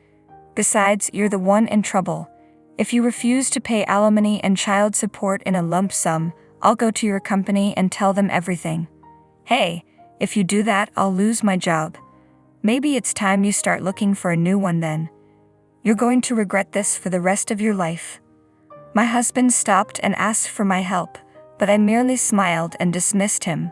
Besides, you're the one in trouble. If you refuse to pay alimony and child support in a lump sum, I'll go to your company and tell them everything. Hey, if you do that, I'll lose my job. Maybe it's time you start looking for a new one then. You're going to regret this for the rest of your life. My husband stopped and asked for my help, but I merely smiled and dismissed him.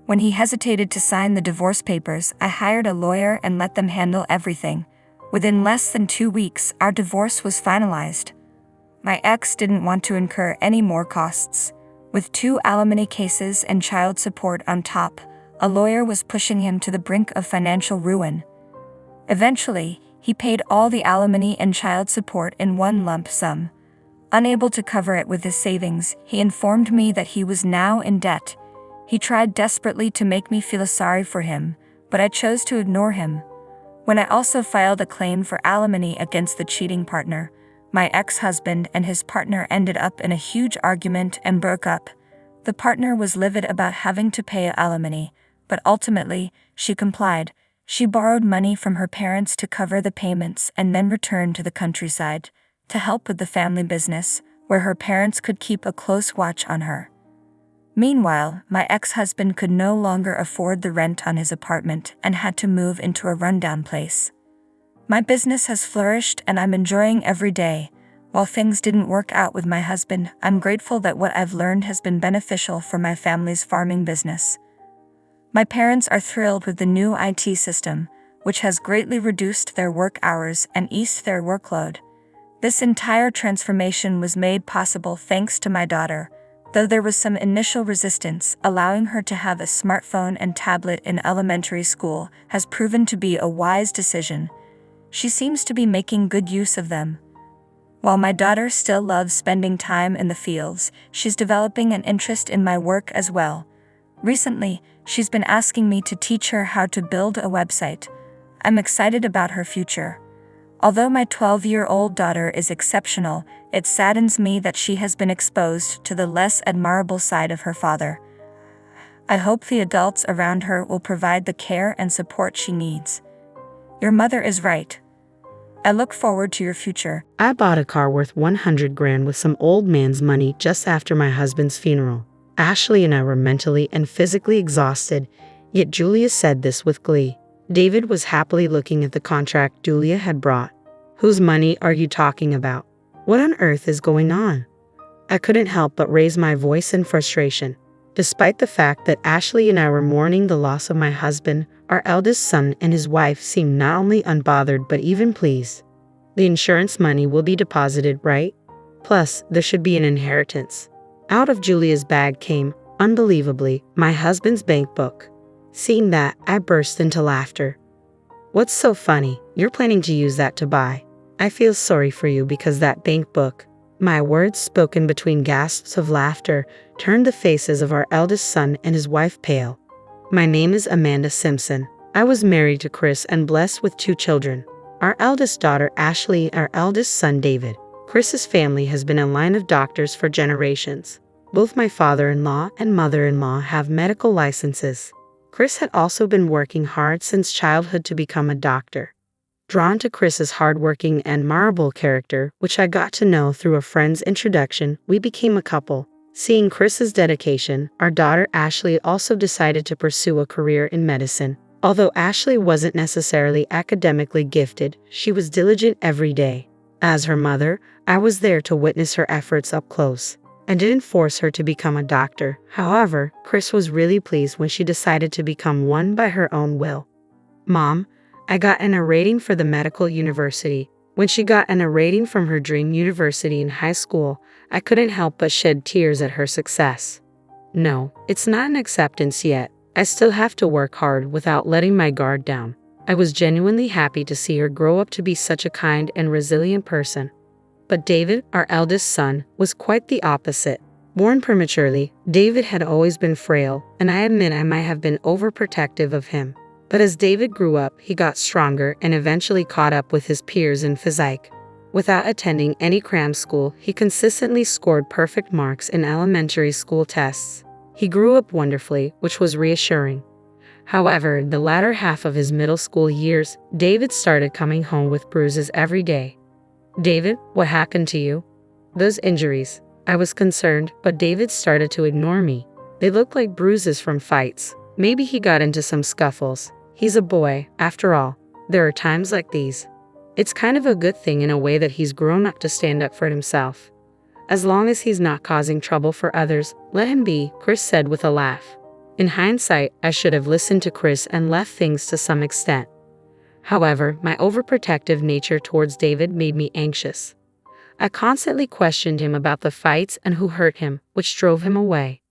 When he hesitated to sign the divorce papers, I hired a lawyer and let them handle everything. Within less than 2 weeks, our divorce was finalized. My ex didn't want to incur any more costs. With 2 alimony cases and child support on top, a lawyer was pushing him to the brink of financial ruin. Eventually, he paid all the alimony and child support in one lump sum. Unable to cover it with his savings, he informed me that he was now in debt. He tried desperately to make me feel sorry for him, but I chose to ignore him. When I also filed a claim for alimony against the cheating partner, my ex-husband and his partner ended up in a huge argument and broke up. The partner was livid about having to pay alimony, but ultimately, she complied. She borrowed money from her parents to cover the payments and then returned to the countryside to help with the family business, where her parents could keep a close watch on her. Meanwhile, my ex-husband could no longer afford the rent on his apartment and had to move into a rundown place. My business has flourished and I'm enjoying every day. While things didn't work out with my husband, I'm grateful that what I've learned has been beneficial for my family's farming business. My parents are thrilled with the new IT system, which has greatly reduced their work hours and eased their workload. This entire transformation was made possible thanks to my daughter, though there was some initial resistance. Allowing her to have a smartphone and tablet in elementary school has proven to be a wise decision. She seems to be making good use of them. While my daughter still loves spending time in the fields, she's developing an interest in my work as well. Recently, she's been asking me to teach her how to build a website. I'm excited about her future. Although my 12-year-old daughter is exceptional, it saddens me that she has been exposed to the less admirable side of her father. I hope the adults around her will provide the care and support she needs. Your mother is right. I look forward to your future. I bought a car worth 100 grand with some old man's money just after my husband's funeral. Ashley and I were mentally and physically exhausted, yet Julia said this with glee. David was happily looking at the contract Julia had brought. Whose money are you talking about? What on earth is going on? I couldn't help but raise my voice in frustration. Despite the fact that Ashley and I were mourning the loss of my husband, our eldest son and his wife seemed not only unbothered but even pleased. The insurance money will be deposited, right? Plus, there should be an inheritance. Out of Julia's bag came, unbelievably, my husband's bank book. Seeing that, I burst into laughter. What's so funny? You're planning to use that to buy. I feel sorry for you because that bank book. My words, spoken between gasps of laughter, turned the faces of our eldest son and his wife pale. My name is Amanda Simpson. I was married to Chris and blessed with 2 children. Our eldest daughter Ashley, our eldest son David. Chris's family has been a line of doctors for generations. Both my father-in-law and mother-in-law have medical licenses. Chris had also been working hard since childhood to become a doctor. Drawn to Chris's hardworking and admirable character, which I got to know through a friend's introduction, we became a couple. Seeing Chris's dedication, our daughter Ashley also decided to pursue a career in medicine. Although Ashley wasn't necessarily academically gifted, she was diligent every day. As her mother, I was there to witness her efforts up close. I didn't force her to become a doctor. However, Chris was really pleased when she decided to become one by her own will. Mom, I got an A rating for the medical university. When she got an A rating from her dream university in high school, I couldn't help but shed tears at her success. No, it's not an acceptance yet. I still have to work hard without letting my guard down. I was genuinely happy to see her grow up to be such a kind and resilient person. But David, our eldest son, was quite the opposite. Born prematurely, David had always been frail, and I admit I might have been overprotective of him. But as David grew up, he got stronger and eventually caught up with his peers in physique. Without attending any cram school, he consistently scored perfect marks in elementary school tests. He grew up wonderfully, which was reassuring. However, the latter half of his middle school years, David started coming home with bruises every day. David, what happened to you? Those injuries. I was concerned, but David started to ignore me. They looked like bruises from fights. Maybe he got into some scuffles. He's a boy, after all. There are times like these. It's kind of a good thing in a way that he's grown up to stand up for himself. As long as he's not causing trouble for others, let him be, Chris said with a laugh. In hindsight, I should have listened to Chris and left things to some extent. However, my overprotective nature towards David made me anxious. I constantly questioned him about the fights and who hurt him, which drove him away.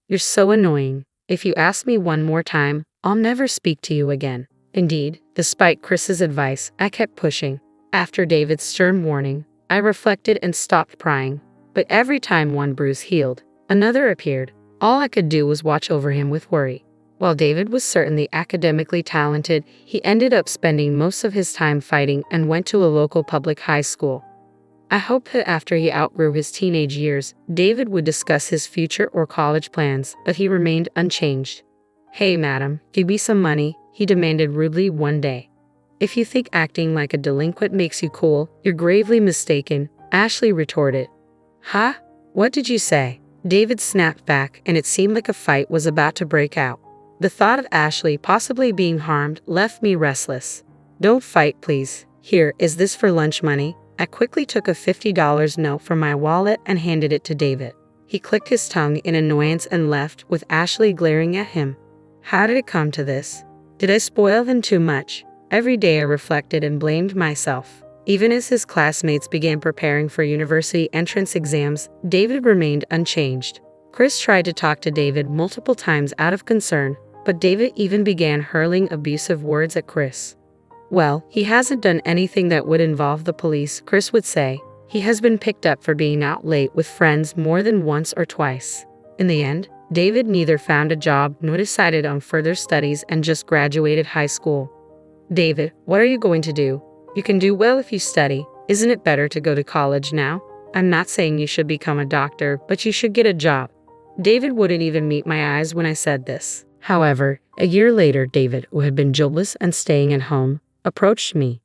You're so annoying. If you ask me one more time, I'll never speak to you again. Indeed, despite Chris's advice, I kept pushing. After David's stern warning, I reflected and stopped prying. But every time one bruise healed, another appeared. All I could do was watch over him with worry. While David was certainly academically talented, he ended up spending most of his time fighting and went to a local public high school. I hoped that after he outgrew his teenage years, David would discuss his future or college plans, but he remained unchanged. Hey madam, give me some money, he demanded rudely one day. If you think acting like a delinquent makes you cool, you're gravely mistaken, Ashley retorted. Huh? What did you say? David snapped back, and it seemed like a fight was about to break out. The thought of Ashley possibly being harmed left me restless. Don't fight, please. Here, is this for lunch money? I quickly took a $50 note from my wallet and handed it to David. He clicked his tongue in annoyance and left, with Ashley glaring at him. How did it come to this? Did I spoil him too much? Every day I reflected and blamed myself. Even as his classmates began preparing for university entrance exams, David remained unchanged. Chris tried to talk to David multiple times out of concern, but David even began hurling abusive words at Chris. Well, he hasn't done anything that would involve the police, Chris would say. He has been picked up for being out late with friends more than once or twice. In the end, David neither found a job nor decided on further studies and just graduated high school. David, what are you going to do? You can do well if you study. Isn't it better to go to college now? I'm not saying you should become a doctor, but you should get a job. David wouldn't even meet my eyes when I said this. However, a year later, David, who had been jobless and staying at home, approached me.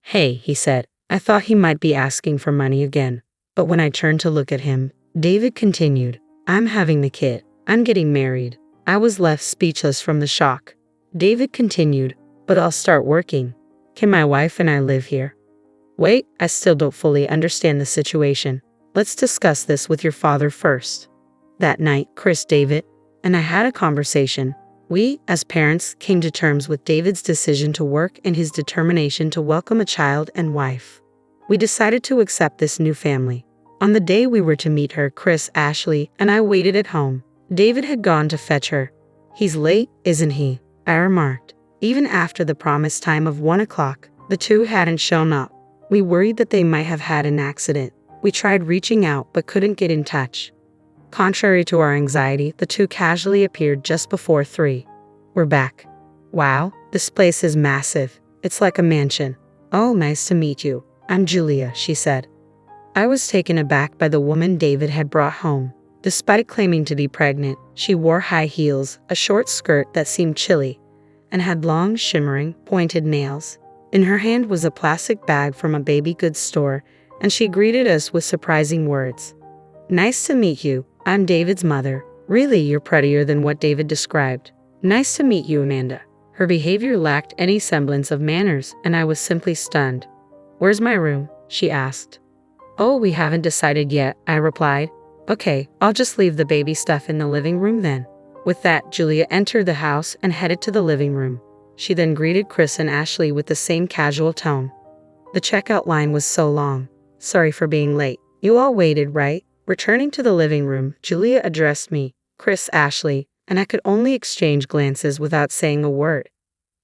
Hey, he said. I thought he might be asking for money again. But when I turned to look at him, David continued, I'm having the kid. I'm getting married. I was left speechless from the shock. David continued, but I'll start working. Can my wife and I live here? Wait, I still don't fully understand the situation. Let's discuss this with your father first. That night, Chris, David, and I had a conversation. We, as parents, came to terms with David's decision to work and his determination to welcome a child and wife. We decided to accept this new family. On the day we were to meet her, Chris, Ashley, and I waited at home. David had gone to fetch her. He's late, isn't he? I remarked. Even after the promised time of 1 o'clock, the two hadn't shown up. We worried that they might have had an accident. We tried reaching out but couldn't get in touch. Contrary to our anxiety, the two casually appeared just before 3. We're back. Wow, this place is massive. It's like a mansion. Oh, nice to meet you. I'm Julia, she said. I was taken aback by the woman David had brought home. Despite claiming to be pregnant, she wore high heels, a short skirt that seemed chilly, and had long, shimmering, pointed nails. In her hand was a plastic bag from a baby goods store, and she greeted us with surprising words. Nice to meet you. I'm David's mother. Really, you're prettier than what David described. Nice to meet you, Amanda. Her behavior lacked any semblance of manners, and I was simply stunned. Where's my room? She asked. Oh, we haven't decided yet, I replied. Okay, I'll just leave the baby stuff in the living room then. With that, Julia entered the house and headed to the living room. She then greeted Chris and Ashley with the same casual tone. The checkout line was so long. Sorry for being late. You all waited, right? Returning to the living room, Julia addressed me, Chris, Ashley, and I could only exchange glances without saying a word.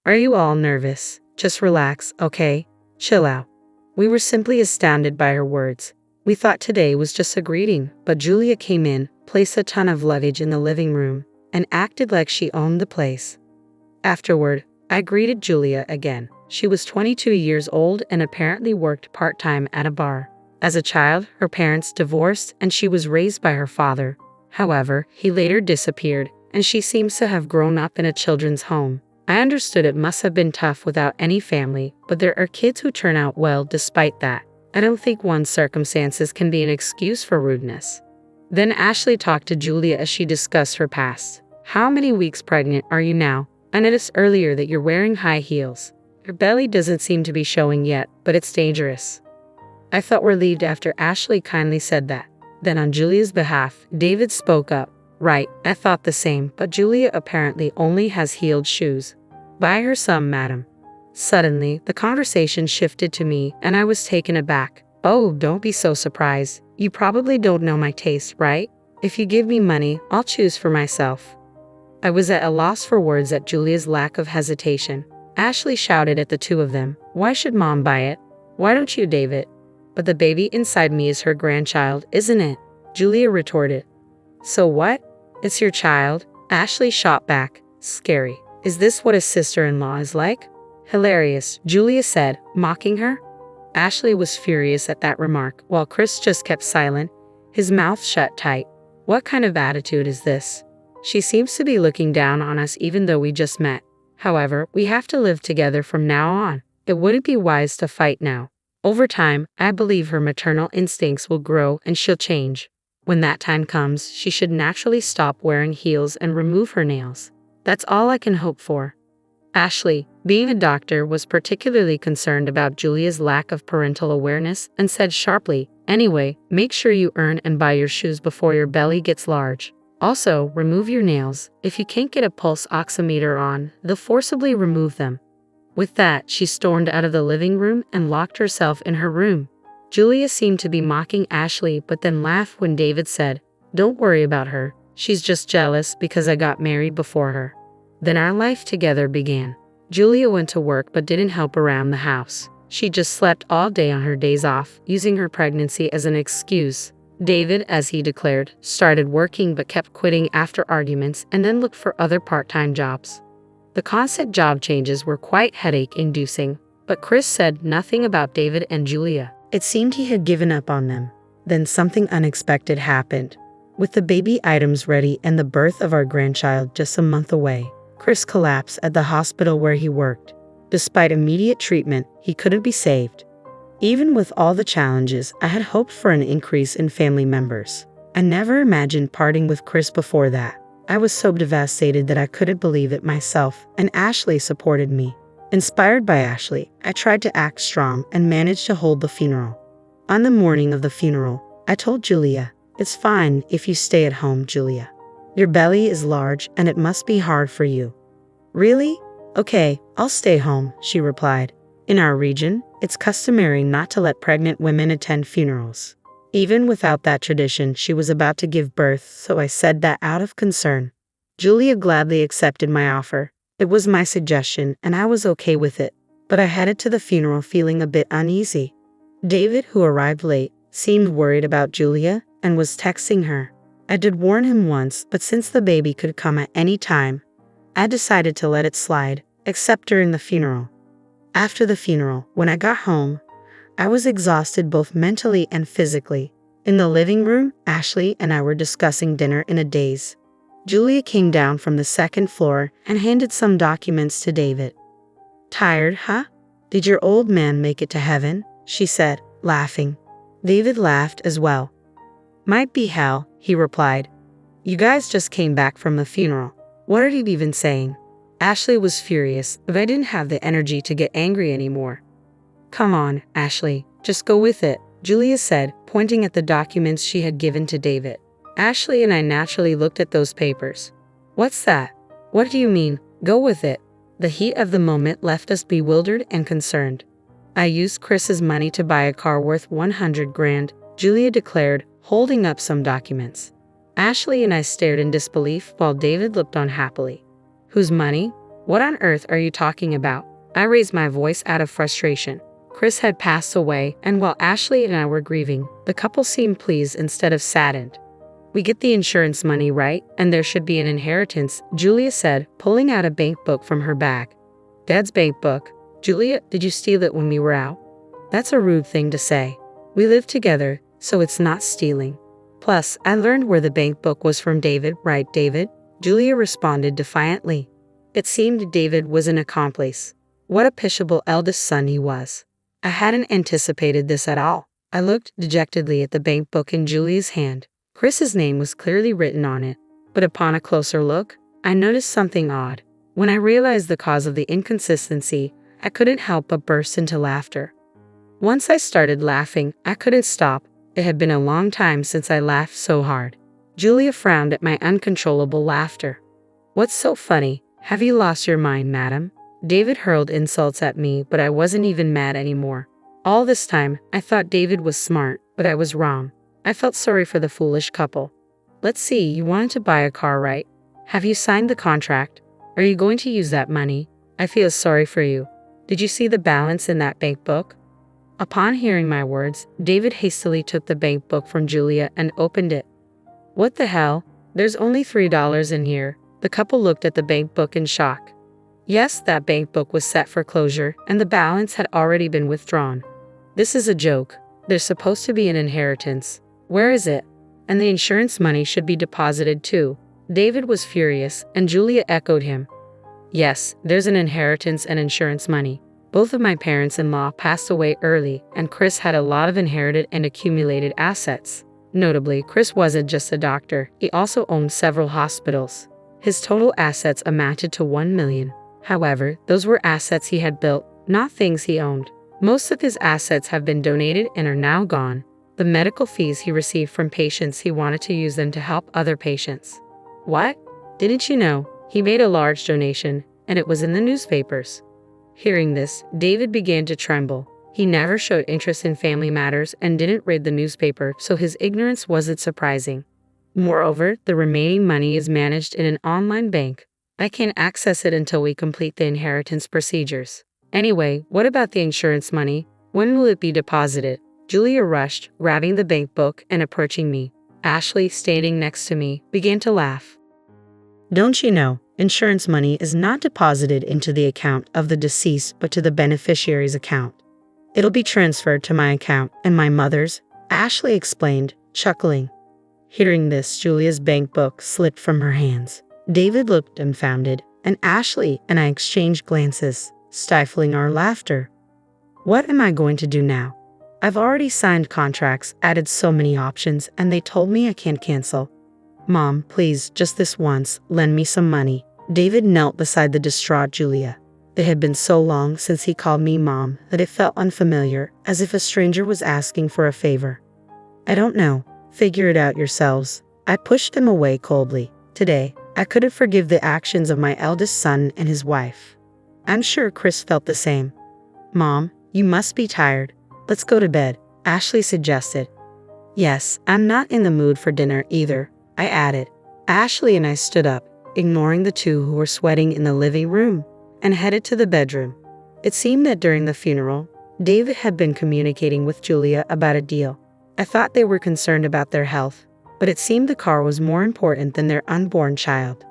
Are you all nervous? Just relax, okay? Chill out. We were simply astounded by her words. We thought today was just a greeting, but Julia came in, placed a ton of luggage in the living room, and acted like she owned the place. Afterward, I greeted Julia again. She was 22 years old and apparently worked part-time at a bar. As a child, her parents divorced and she was raised by her father. However, he later disappeared, and she seems to have grown up in a children's home. I understood it must have been tough without any family, but there are kids who turn out well despite that. I don't think one's circumstances can be an excuse for rudeness. Then Ashley talked to Julia as she discussed her past. How many weeks pregnant are you now? I noticed earlier that you're wearing high heels. Your belly doesn't seem to be showing yet, but it's dangerous. I felt relieved after Ashley kindly said that. Then on Julia's behalf, David spoke up. Right, I thought the same, but Julia apparently only has heeled shoes. Buy her some, madam. Suddenly, the conversation shifted to me, and I was taken aback. Oh, don't be so surprised. You probably don't know my taste, right? If you give me money, I'll choose for myself. I was at a loss for words at Julia's lack of hesitation. Ashley shouted at the two of them. Why should Mom buy it? Why don't you, David? But the baby inside me is her grandchild, isn't it? Julia retorted. So what? It's your child? Ashley shot back. Scary. Is this what a sister-in-law is like? Hilarious, Julia said, mocking her. Ashley was furious at that remark, while Chris just kept silent, his mouth shut tight. What kind of attitude is this? She seems to be looking down on us even though we just met. However, we have to live together from now on. It wouldn't be wise to fight now. Over time, I believe her maternal instincts will grow and she'll change. When that time comes, she should naturally stop wearing heels and remove her nails. That's all I can hope for. Ashley, being a doctor, was particularly concerned about Julia's lack of parental awareness and said sharply, Anyway, make sure you earn and buy your shoes before your belly gets large. Also, remove your nails. If you can't get a pulse oximeter on, they'll forcibly remove them. With that, she stormed out of the living room and locked herself in her room. Julia seemed to be mocking Ashley, but then laughed when David said, Don't worry about her. She's just jealous because I got married before her. Then our life together began. Julia went to work but didn't help around the house. She just slept all day on her days off, using her pregnancy as an excuse. David, as he declared, started working but kept quitting after arguments and then looked for other part-time jobs. The constant job changes were quite headache-inducing, but Chris said nothing about David and Julia. It seemed he had given up on them. Then something unexpected happened. With the baby items ready and the birth of our grandchild just a month away, Chris collapsed at the hospital where he worked. Despite immediate treatment, he couldn't be saved. Even with all the challenges, I had hoped for an increase in family members. I never imagined parting with Chris before that. I was so devastated that I couldn't believe it myself, and Ashley supported me. Inspired by Ashley, I tried to act strong and managed to hold the funeral. On the morning of the funeral, I told Julia, "It's fine if you stay at home, Julia. Your belly is large and it must be hard for you." "Really? Okay, I'll stay home," she replied. In our region, it's customary not to let pregnant women attend funerals. Even without that tradition, she was about to give birth, so I said that out of concern. Julia gladly accepted my offer. It was my suggestion, and I was okay with it, but I headed to the funeral feeling a bit uneasy. David, who arrived late, seemed worried about Julia and was texting her. I did warn him once, but since the baby could come at any time, I decided to let it slide, except during the funeral. After the funeral, when I got home, I was exhausted both mentally and physically. In the living room, Ashley and I were discussing dinner in a daze. Julia came down from the second floor and handed some documents to David. "Tired, huh? Did your old man make it to heaven?" she said, laughing. David laughed as well. "Might be hell," he replied. "You guys just came back from the funeral. What are you even saying?" Ashley was furious, but I didn't have the energy to get angry anymore. "Come on, Ashley, just go with it," Julia said, pointing at the documents she had given to David. Ashley and I naturally looked at those papers. "What's that? What do you mean, go with it?" The heat of the moment left us bewildered and concerned. "I used Chris's money to buy a car worth 100 grand, Julia declared, holding up some documents. Ashley and I stared in disbelief while David looked on happily. "Whose money? What on earth are you talking about?" I raised my voice out of frustration. Chris had passed away, and while Ashley and I were grieving, the couple seemed pleased instead of saddened. "We get the insurance money, right? And there should be an inheritance," Julia said, pulling out a bank book from her bag. "Dad's bank book? Julia, did you steal it when we were out?" "That's a rude thing to say. We live together, so it's not stealing. Plus, I learned where the bank book was from David, right, David?" Julia responded defiantly. It seemed David was an accomplice. What a pitiable eldest son he was. I hadn't anticipated this at all. I looked dejectedly at the bank book in Julia's hand. Chris's name was clearly written on it, but upon a closer look, I noticed something odd. When I realized the cause of the inconsistency, I couldn't help but burst into laughter. Once I started laughing, I couldn't stop. It had been a long time since I laughed so hard. Julia frowned at my uncontrollable laughter. "What's so funny? Have you lost your mind, madam?" David hurled insults at me, but I wasn't even mad anymore. All this time, I thought David was smart, but I was wrong. I felt sorry for the foolish couple. "Let's see, you wanted to buy a car, right? Have you signed the contract? Are you going to use that money? I feel sorry for you. Did you see the balance in that bank book?" Upon hearing my words, David hastily took the bank book from Julia and opened it. "What the hell? There's only $3 in here." The couple looked at the bank book in shock. Yes, that bank book was set for closure, and the balance had already been withdrawn. "This is a joke. There's supposed to be an inheritance. Where is it? And the insurance money should be deposited too." David was furious, and Julia echoed him. "Yes, there's an inheritance and insurance money. Both of my parents-in-law passed away early, and Chris had a lot of inherited and accumulated assets. Notably, Chris wasn't just a doctor, he also owned several hospitals. His total assets amounted to $1 million. However, those were assets he had built, not things he owned. Most of his assets have been donated and are now gone. The medical fees he received from patients, he wanted to use them to help other patients." "What? Didn't you know? He made a large donation, and it was in the newspapers." Hearing this, David began to tremble. He never showed interest in family matters and didn't read the newspaper, so his ignorance wasn't surprising. Moreover, the remaining money is managed in an online bank. I can't access it until we complete the inheritance procedures. Anyway, what about the insurance money? When will it be deposited? Julia rushed, grabbing the bank book and approaching me. Ashley, standing next to me, began to laugh. Don't you know, insurance money is not deposited into the account of the deceased but to the beneficiary's account. It'll be transferred to my account and my mother's, Ashley explained, chuckling. Hearing this, Julia's bank book slipped from her hands. David looked dumbfounded, and Ashley and I exchanged glances, stifling our laughter. What am I going to do now? I've already signed contracts, added so many options, and they told me I can't cancel. Mom, please, just this once, lend me some money. David knelt beside the distraught Julia. It had been so long since he called me Mom that it felt unfamiliar, as if a stranger was asking for a favor. I don't know. Figure it out yourselves. I pushed him away coldly. Today, I couldn't forgive the actions of my eldest son and his wife. I'm sure Chris felt the same. Mom, you must be tired. Let's go to bed, Ashley suggested. Yes, I'm not in the mood for dinner either, I added. Ashley and I stood up, ignoring the two who were sweating in the living room, and headed to the bedroom. It seemed that during the funeral, David had been communicating with Julia about a deal. I thought they were concerned about their health, but it seemed the car was more important than their unborn child.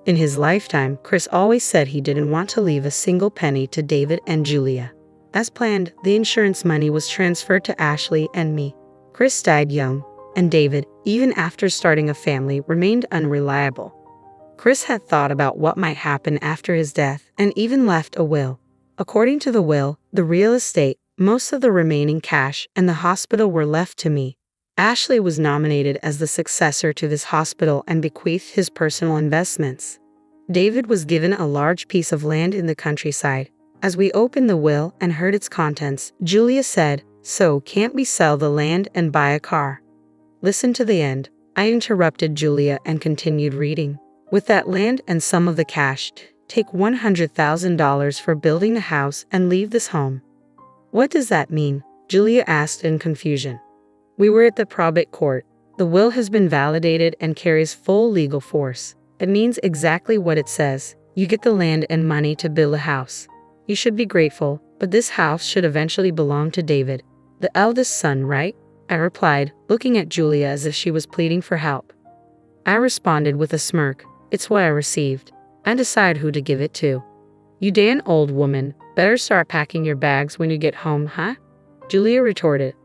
In his lifetime, Chris always said he didn't want to leave a single penny to David and Julia. As planned, the insurance money was transferred to Ashley and me. Chris died young, and David, even after starting a family, remained unreliable. Chris had thought about what might happen after his death and even left a will. According to the will, the real estate, most of the remaining cash, and the hospital were left to me. Ashley was nominated as the successor to this hospital and bequeathed his personal investments. David was given a large piece of land in the countryside. As we opened the will and heard its contents, Julia said, "So, can't we sell the land and buy a car?" Listen to the end. I interrupted Julia and continued reading. With that land and some of the cash, take $100,000 for building a house and leave this home. What does that mean? Julia asked in confusion. We were at the probate court. The will has been validated and carries full legal force. It means exactly what it says. You get the land and money to build a house. You should be grateful, but this house should eventually belong to David, the eldest son, right? I replied, looking at Julia as if she was pleading for help. I responded with a smirk. It's what I received. I decide who to give it to. You damn old woman, better start packing your bags when you get home, huh? Julia retorted.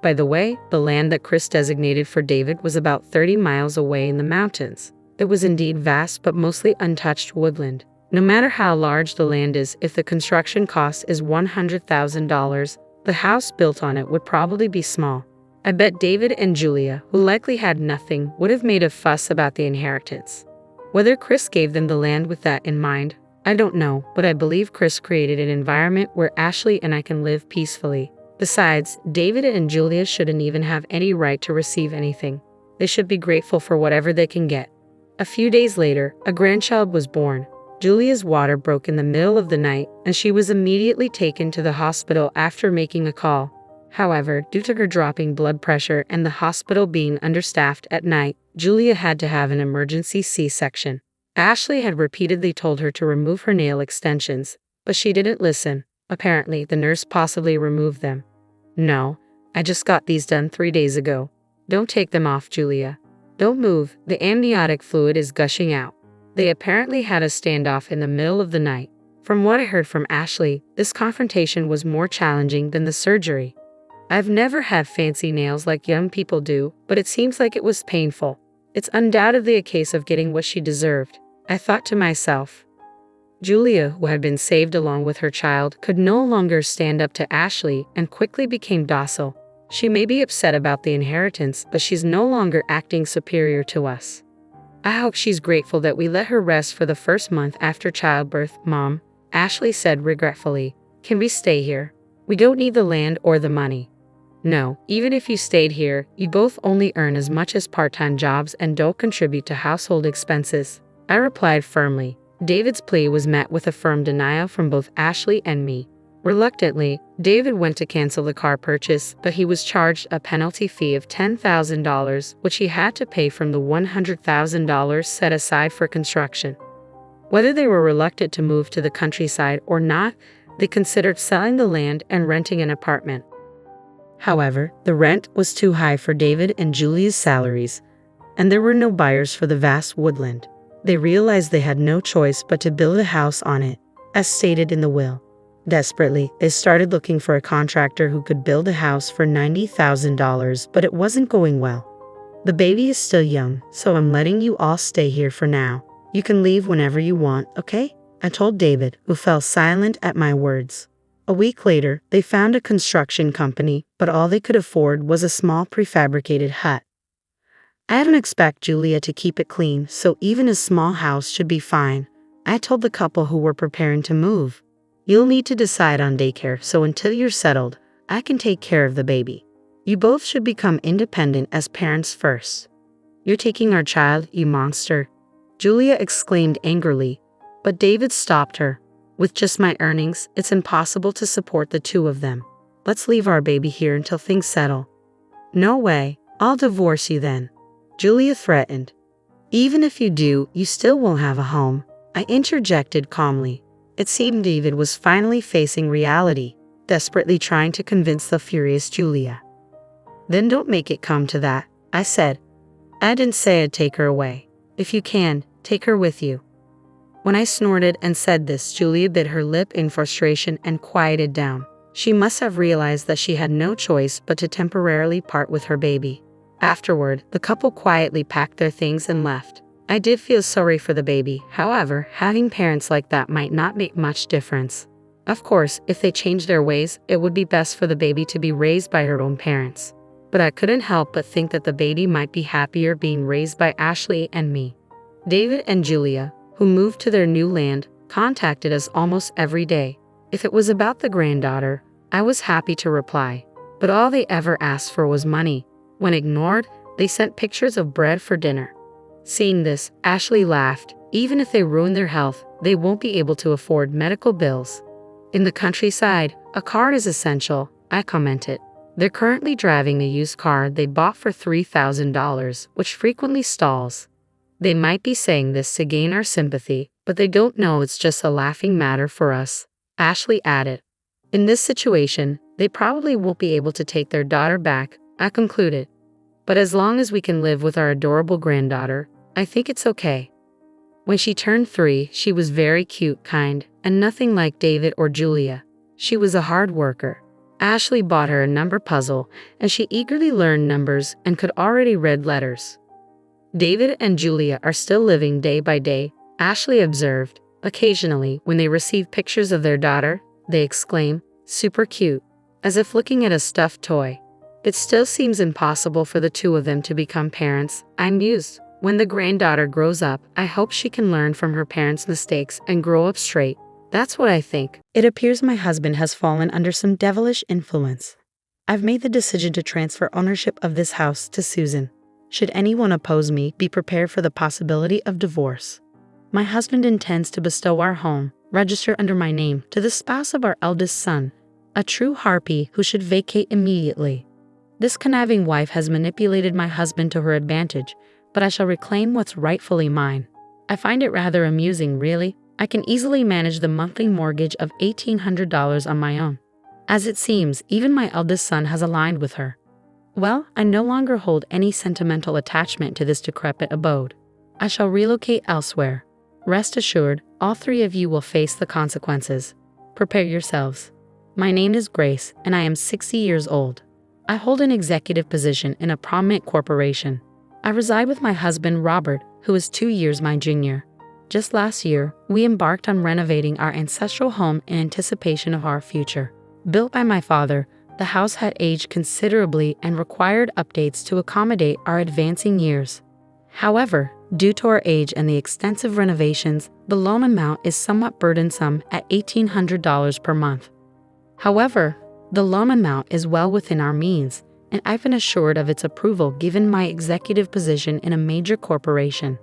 By the way, the land that Chris designated for David was about 30 miles away in the mountains. It was indeed vast but mostly untouched woodland. No matter how large the land is, if the construction cost is $100,000, the house built on it would probably be small. I bet David and Julia, who likely had nothing, would have made a fuss about the inheritance. Whether Chris gave them the land with that in mind, I don't know, but I believe Chris created an environment where Ashley and I can live peacefully. Besides, David and Julia shouldn't even have any right to receive anything. They should be grateful for whatever they can get. A few days later, a grandchild was born. Julia's water broke in the middle of the night, and she was immediately taken to the hospital after making a call. However, due to her dropping blood pressure and the hospital being understaffed at night, Julia had to have an emergency C-section. Ashley had repeatedly told her to remove her nail extensions, but she didn't listen. Apparently, the nurse possibly removed them. No, I just got these done 3 days ago. Don't take them off, Julia. Don't move, the amniotic fluid is gushing out. They apparently had a standoff in the middle of the night. From what I heard from Ashley, this confrontation was more challenging than the surgery. I've never had fancy nails like young people do, but it seems like it was painful. It's undoubtedly a case of getting what she deserved, I thought to myself. Julia, who had been saved along with her child, could no longer stand up to Ashley and quickly became docile. She may be upset about the inheritance, but she's no longer acting superior to us. I hope she's grateful that we let her rest for the first month after childbirth, Mom, Ashley said regretfully. Can we stay here? We don't need the land or the money. No, even if you stayed here, you both only earn as much as part-time jobs and don't contribute to household expenses. I replied firmly. David's plea was met with a firm denial from both Ashley and me. Reluctantly, David went to cancel the car purchase, but he was charged a penalty fee of $10,000, which he had to pay from the $100,000 set aside for construction. Whether they were reluctant to move to the countryside or not, they considered selling the land and renting an apartment. However, the rent was too high for David and Julia's salaries, and there were no buyers for the vast woodland. They realized they had no choice but to build a house on it, as stated in the will. Desperately, they started looking for a contractor who could build a house for $90,000, but it wasn't going well. The baby is still young, so I'm letting you all stay here for now. You can leave whenever you want, okay? I told David, who fell silent at my words. A week later, they found a construction company, but all they could afford was a small prefabricated hut. I don't expect Julia to keep it clean, so even a small house should be fine. I told the couple who were preparing to move. You'll need to decide on daycare, so until you're settled, I can take care of the baby. You both should become independent as parents first. You're taking our child, you monster, Julia exclaimed angrily, but David stopped her. With just my earnings, it's impossible to support the two of them. Let's leave our baby here until things settle. No way, I'll divorce you then, Julia threatened. Even if you do, you still won't have a home, I interjected calmly. It seemed David was finally facing reality, desperately trying to convince the furious Julia. Then don't make it come to that, I said. I didn't say I'd take her away. If you can, take her with you. When I snorted and said this, Julia bit her lip in frustration and quieted down. She must have realized that she had no choice but to temporarily part with her baby. Afterward, the couple quietly packed their things and left. I did feel sorry for the baby, however, having parents like that might not make much difference. Of course, if they changed their ways, it would be best for the baby to be raised by her own parents. But I couldn't help but think that the baby might be happier being raised by Ashley and me. David and Julia, who moved to their new land, contacted us almost every day. If it was about the granddaughter, I was happy to reply. But all they ever asked for was money. When ignored, they sent pictures of bread for dinner. Seeing this, Ashley laughed. Even if they ruin their health, they won't be able to afford medical bills. In the countryside, a car is essential, I commented. They're currently driving a used car they bought for $3,000, which frequently stalls. They might be saying this to gain our sympathy, but they don't know it's just a laughing matter for us, Ashley added. In this situation, they probably won't be able to take their daughter back, I concluded. But as long as we can live with our adorable granddaughter, I think it's okay. When she turned 3, she was very cute, kind, and nothing like David or Julia. She was a hard worker. Ashley bought her a number puzzle, and she eagerly learned numbers and could already read letters. David and Julia are still living day by day, Ashley observed. Occasionally, when they receive pictures of their daughter, they exclaim, "Super cute," as if looking at a stuffed toy. It still seems impossible for the two of them to become parents, I mused. When the granddaughter grows up, I hope she can learn from her parents' mistakes and grow up straight. That's what I think. It appears my husband has fallen under some devilish influence. I've made the decision to transfer ownership of this house to Susan. Should anyone oppose me, be prepared for the possibility of divorce. My husband intends to bestow our home, registered under my name, to the spouse of our eldest son, a true harpy who should vacate immediately. This conniving wife has manipulated my husband to her advantage, but I shall reclaim what's rightfully mine. I find it rather amusing, really. I can easily manage the monthly mortgage of $1,800 on my own. As it seems, even my eldest son has aligned with her. Well, I no longer hold any sentimental attachment to this decrepit abode. I shall relocate elsewhere. Rest assured, all three of you will face the consequences. Prepare yourselves. My name is Grace, and I am 60 years old. I hold an executive position in a prominent corporation. I reside with my husband, Robert, who is 2 years my junior. Just last year, we embarked on renovating our ancestral home in anticipation of our future. Built by my father, the house had aged considerably and required updates to accommodate our advancing years. However, due to our age and the extensive renovations, the loan amount is somewhat burdensome at $1,800 per month. However, the loan amount is well within our means, and I've been assured of its approval given my executive position in a major corporation.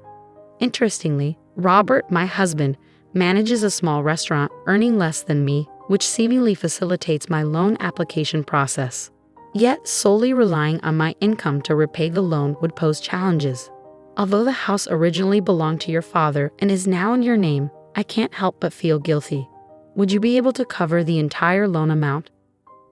Interestingly, Robert, my husband, manages a small restaurant earning less than me, which seemingly facilitates my loan application process. Yet, solely relying on my income to repay the loan would pose challenges. Although the house originally belonged to your father and is now in your name, I can't help but feel guilty. Would you be able to cover the entire loan amount?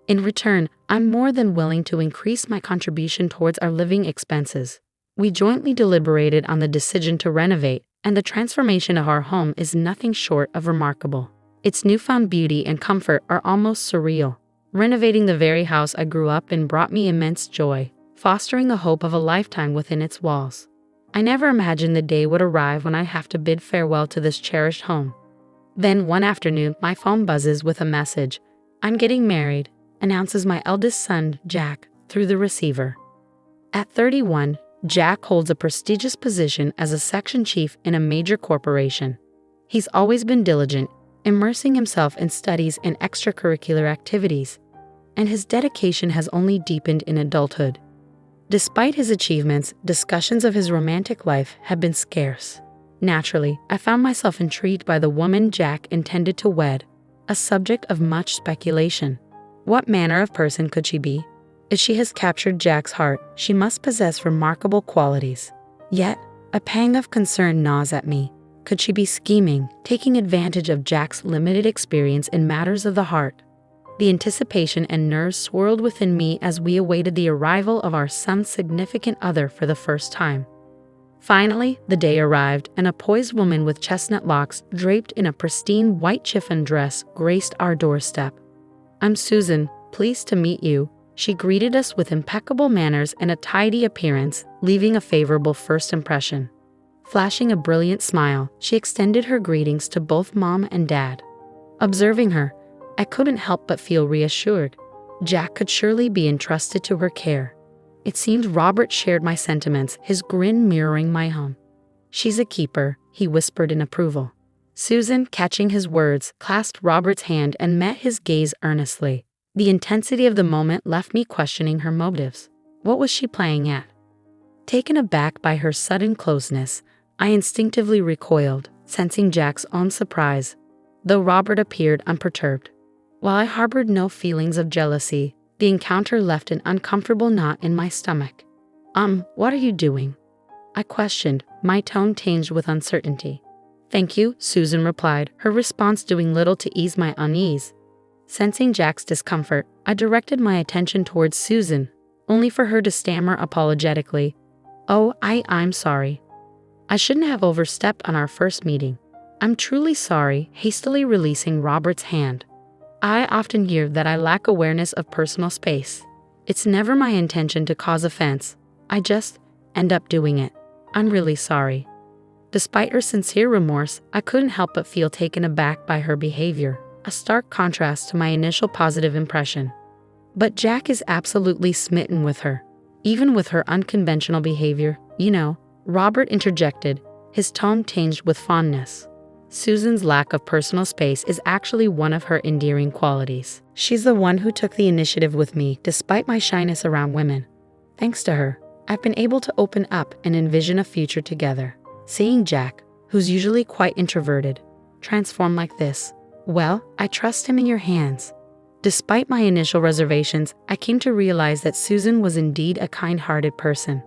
In return, I'm more than willing to increase my contribution towards our living expenses. We jointly deliberated on the decision to renovate, and the transformation of our home is nothing short of remarkable. Its newfound beauty and comfort are almost surreal. Renovating the very house I grew up in brought me immense joy, fostering the hope of a lifetime within its walls. I never imagined the day would arrive when I have to bid farewell to this cherished home. Then one afternoon, my phone buzzes with a message. "I'm getting married," announces my eldest son, Jack, through the receiver. At 31, Jack holds a prestigious position as a section chief in a major corporation. He's always been diligent, immersing himself in studies and extracurricular activities, and his dedication has only deepened in adulthood. Despite his achievements, discussions of his romantic life have been scarce. Naturally, I found myself intrigued by the woman Jack intended to wed, a subject of much speculation. What manner of person could she be? If she has captured Jack's heart, she must possess remarkable qualities. Yet, a pang of concern gnaws at me. Could she be scheming, taking advantage of Jack's limited experience in matters of the heart? The anticipation and nerves swirled within me as we awaited the arrival of our son's significant other for the first time. Finally, the day arrived, and a poised woman with chestnut locks draped in a pristine white chiffon dress graced our doorstep. "I'm Susan, pleased to meet you." She greeted us with impeccable manners and a tidy appearance, leaving a favorable first impression. Flashing a brilliant smile, she extended her greetings to both Mom and Dad. Observing her, I couldn't help but feel reassured. Jack could surely be entrusted to her care. It seemed Robert shared my sentiments, his grin mirroring my own. "She's a keeper," he whispered in approval. Susan, catching his words, clasped Robert's hand and met his gaze earnestly. The intensity of the moment left me questioning her motives. What was she playing at? Taken aback by her sudden closeness, I instinctively recoiled, sensing Jack's own surprise, though Robert appeared unperturbed. While I harbored no feelings of jealousy, the encounter left an uncomfortable knot in my stomach. What are you doing?" I questioned, my tone tinged with uncertainty. "Thank you," Susan replied, her response doing little to ease my unease. Sensing Jack's discomfort, I directed my attention towards Susan, only for her to stammer apologetically, "Oh, I'm sorry. I shouldn't have overstepped on our first meeting. I'm truly sorry," hastily releasing Robert's hand. I often hear that I lack awareness of personal space. It's never my intention to cause offense. I just end up doing it. I'm really sorry. Despite her sincere remorse, I couldn't help but feel taken aback by her behavior, a stark contrast to my initial positive impression. But Jack is absolutely smitten with her, even with her unconventional behavior. Robert interjected, his tone tinged with fondness. Susan's lack of personal space is actually one of her endearing qualities. She's the one who took the initiative with me, despite my shyness around women. Thanks to her, I've been able to open up and envision a future together. Seeing Jack, who's usually quite introverted, transform like this, well, I trust him in your hands. Despite my initial reservations, I came to realize that Susan was indeed a kind-hearted person.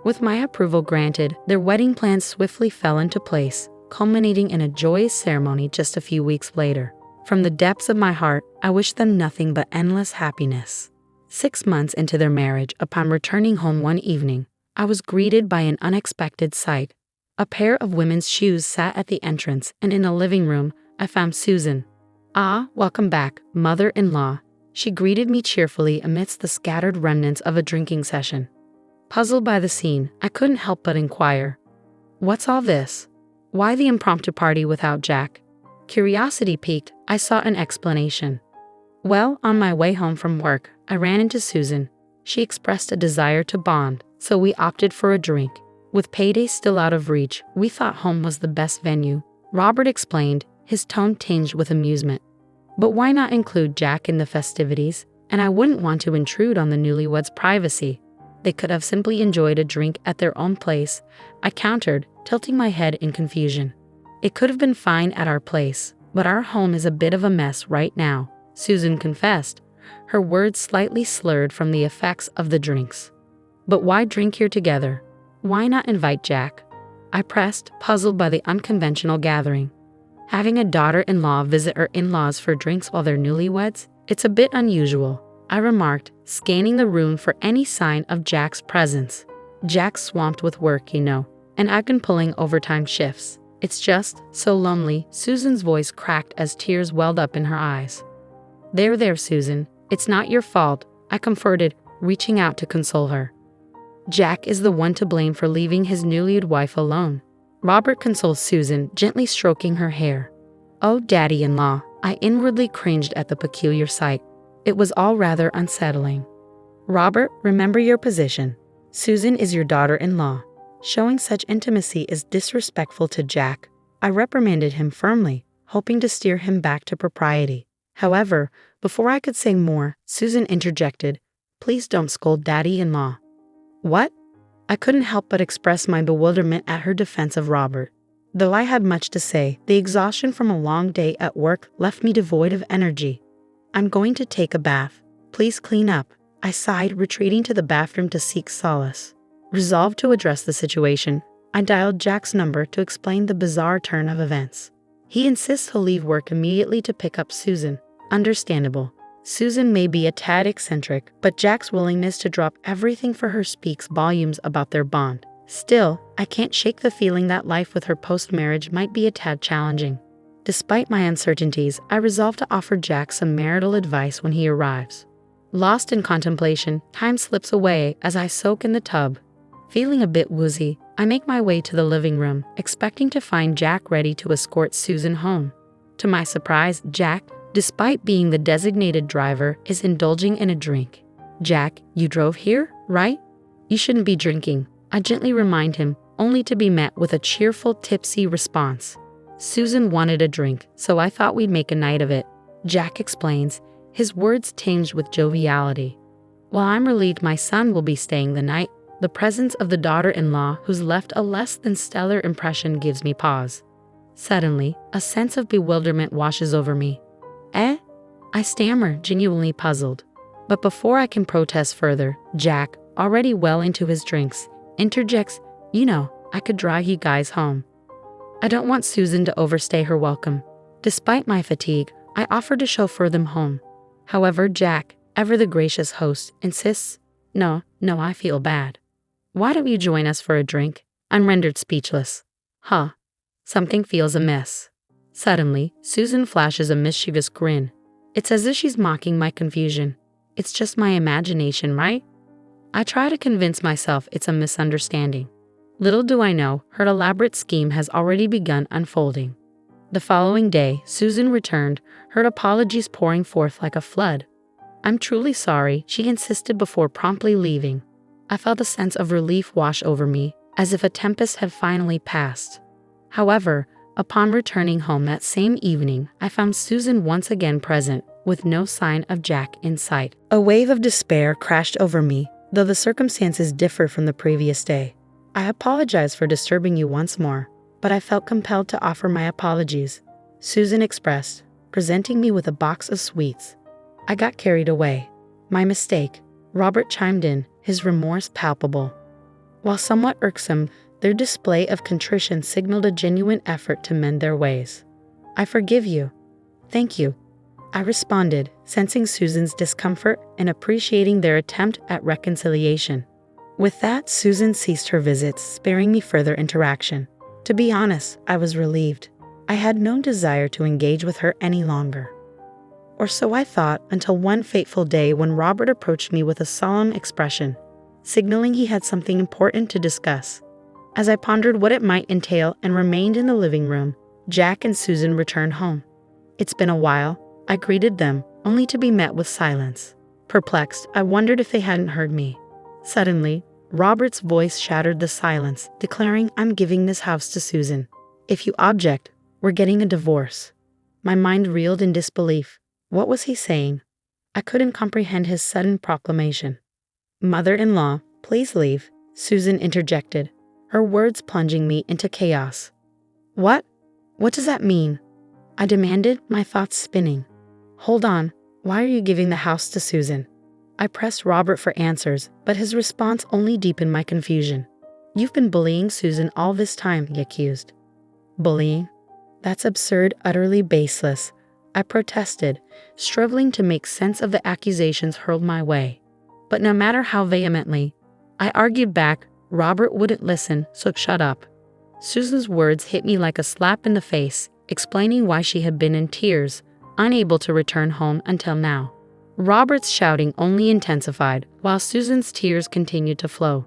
With my approval granted, their wedding plans swiftly fell into place, culminating in a joyous ceremony just a few weeks later. From the depths of my heart, I wish them nothing but endless happiness. 6 months into their marriage, upon returning home one evening, I was greeted by an unexpected sight. A pair of women's shoes sat at the entrance, and in the living room, I found Susan. "Ah, welcome back, mother-in-law," she greeted me cheerfully amidst the scattered remnants of a drinking session. Puzzled by the scene, I couldn't help but inquire, "What's all this? Why the impromptu party without Jack?" Curiosity piqued, I sought an explanation. "Well, on my way home from work, I ran into Susan. She expressed a desire to bond, so we opted for a drink. With payday still out of reach, we thought home was the best venue," Robert explained, his tone tinged with amusement. But why not include Jack in the festivities? And I wouldn't want to intrude on the newlyweds' privacy. They could have simply enjoyed a drink at their own place, I countered, tilting my head in confusion. "It could have been fine at our place, but our home is a bit of a mess right now," Susan confessed, her words slightly slurred from the effects of the drinks. "But why drink here together? Why not invite Jack?" I pressed, puzzled by the unconventional gathering. Having a daughter-in-law visit her in-laws for drinks while they're newlyweds? It's a bit unusual. I remarked, scanning the room for any sign of Jack's presence. Jack's swamped with work, and I've been pulling overtime shifts. It's just so lonely. Susan's voice cracked as tears welled up in her eyes. There, Susan. It's not your fault, I comforted, reaching out to console her. Jack is the one to blame for leaving his newlywed wife alone. Robert consoles Susan, gently stroking her hair. Oh, daddy-in-law, I inwardly cringed at the peculiar sight. It was all rather unsettling. Robert, remember your position. Susan is your daughter-in-law. Showing such intimacy is disrespectful to Jack. I reprimanded him firmly, hoping to steer him back to propriety. However, before I could say more, Susan interjected, "Please don't scold daddy-in-law." What? I couldn't help but express my bewilderment at her defense of Robert. Though I had much to say, the exhaustion from a long day at work left me devoid of energy. I'm going to take a bath. Please clean up, I sighed, retreating to the bathroom to seek solace. Resolved to address the situation, I dialed Jack's number to explain the bizarre turn of events. He insists he'll leave work immediately to pick up Susan. Understandable. Susan may be a tad eccentric, but Jack's willingness to drop everything for her speaks volumes about their bond. Still, I can't shake the feeling that life with her post-marriage might be a tad challenging. Despite my uncertainties, I resolve to offer Jack some marital advice when he arrives. Lost in contemplation, time slips away as I soak in the tub. Feeling a bit woozy, I make my way to the living room, expecting to find Jack ready to escort Susan home. To my surprise, Jack, despite being the designated driver, is indulging in a drink. Jack, you drove here, right? You shouldn't be drinking, I gently remind him, only to be met with a cheerful, tipsy response. Susan wanted a drink, so I thought we'd make a night of it, Jack explains, his words tinged with joviality. While I'm relieved my son will be staying the night, the presence of the daughter-in-law who's left a less than stellar impression gives me pause. Suddenly, a sense of bewilderment washes over me. I stammer, genuinely puzzled. But before I can protest further, Jack, already well into his drinks, interjects, I could drive you guys home. I don't want Susan to overstay her welcome. Despite my fatigue, I offer to chauffeur them home. However, Jack, ever the gracious host, insists, No, I feel bad. Why don't you join us for a drink? I'm rendered speechless. Something feels amiss. Suddenly, Susan flashes a mischievous grin. It's as if she's mocking my confusion. It's just my imagination, right? I try to convince myself it's a misunderstanding. Little do I know, her elaborate scheme has already begun unfolding. The following day, Susan returned, her apologies pouring forth like a flood. I'm truly sorry, she insisted before promptly leaving. I felt a sense of relief wash over me, as if a tempest had finally passed. However, upon returning home that same evening, I found Susan once again present, with no sign of Jack in sight. A wave of despair crashed over me, though the circumstances differ from the previous day. I apologize for disturbing you once more, but I felt compelled to offer my apologies, Susan expressed, presenting me with a box of sweets. I got carried away. My mistake, Robert chimed in, his remorse palpable. While somewhat irksome, their display of contrition signaled a genuine effort to mend their ways. I forgive you. Thank you, I responded, sensing Susan's discomfort and appreciating their attempt at reconciliation. With that, Susan ceased her visits, sparing me further interaction. To be honest, I was relieved. I had no desire to engage with her any longer. Or so I thought, until one fateful day when Robert approached me with a solemn expression, signaling he had something important to discuss. As I pondered what it might entail and remained in the living room, Jack and Susan returned home. It's been a while, I greeted them, only to be met with silence. Perplexed, I wondered if they hadn't heard me. Suddenly, Robert's voice shattered the silence, declaring, I'm giving this house to Susan. If you object, we're getting a divorce. My mind reeled in disbelief. What was he saying? I couldn't comprehend his sudden proclamation. Mother-in-law, please leave, Susan interjected, her words plunging me into chaos. What? What does that mean? I demanded, my thoughts spinning. Hold on, why are you giving the house to Susan? I pressed Robert for answers, but his response only deepened my confusion. You've been bullying Susan all this time, he accused. Bullying? That's absurd, utterly baseless. I protested, struggling to make sense of the accusations hurled my way. But no matter how vehemently I argued back, Robert wouldn't listen, so shut up. Susan's words hit me like a slap in the face, explaining why she had been in tears, unable to return home until now. Robert's shouting only intensified, while Susan's tears continued to flow.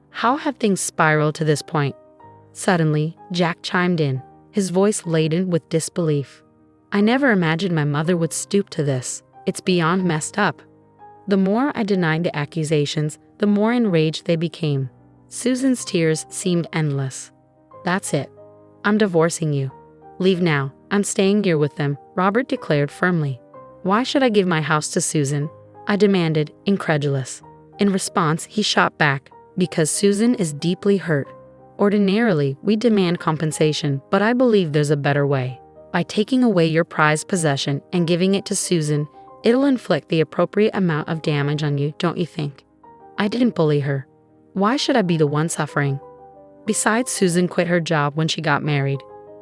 How had things spiraled to this point? Suddenly, Jack chimed in, his voice laden with disbelief. I never imagined my mother would stoop to this. It's beyond messed up. The more I denied the accusations, the more enraged they became. Susan's tears seemed endless. That's it. I'm divorcing you. Leave now. I'm staying here with them, Robert declared firmly. Why should I give my house to Susan? I demanded, incredulous. In response, he shot back, because Susan is deeply hurt. Ordinarily, we demand compensation, but I believe there's a better way. By taking away your prized possession and giving it to Susan, it'll inflict the appropriate amount of damage on you, don't you think? I didn't bully her. Why should I be the one suffering? Besides, Susan quit her job when she got married.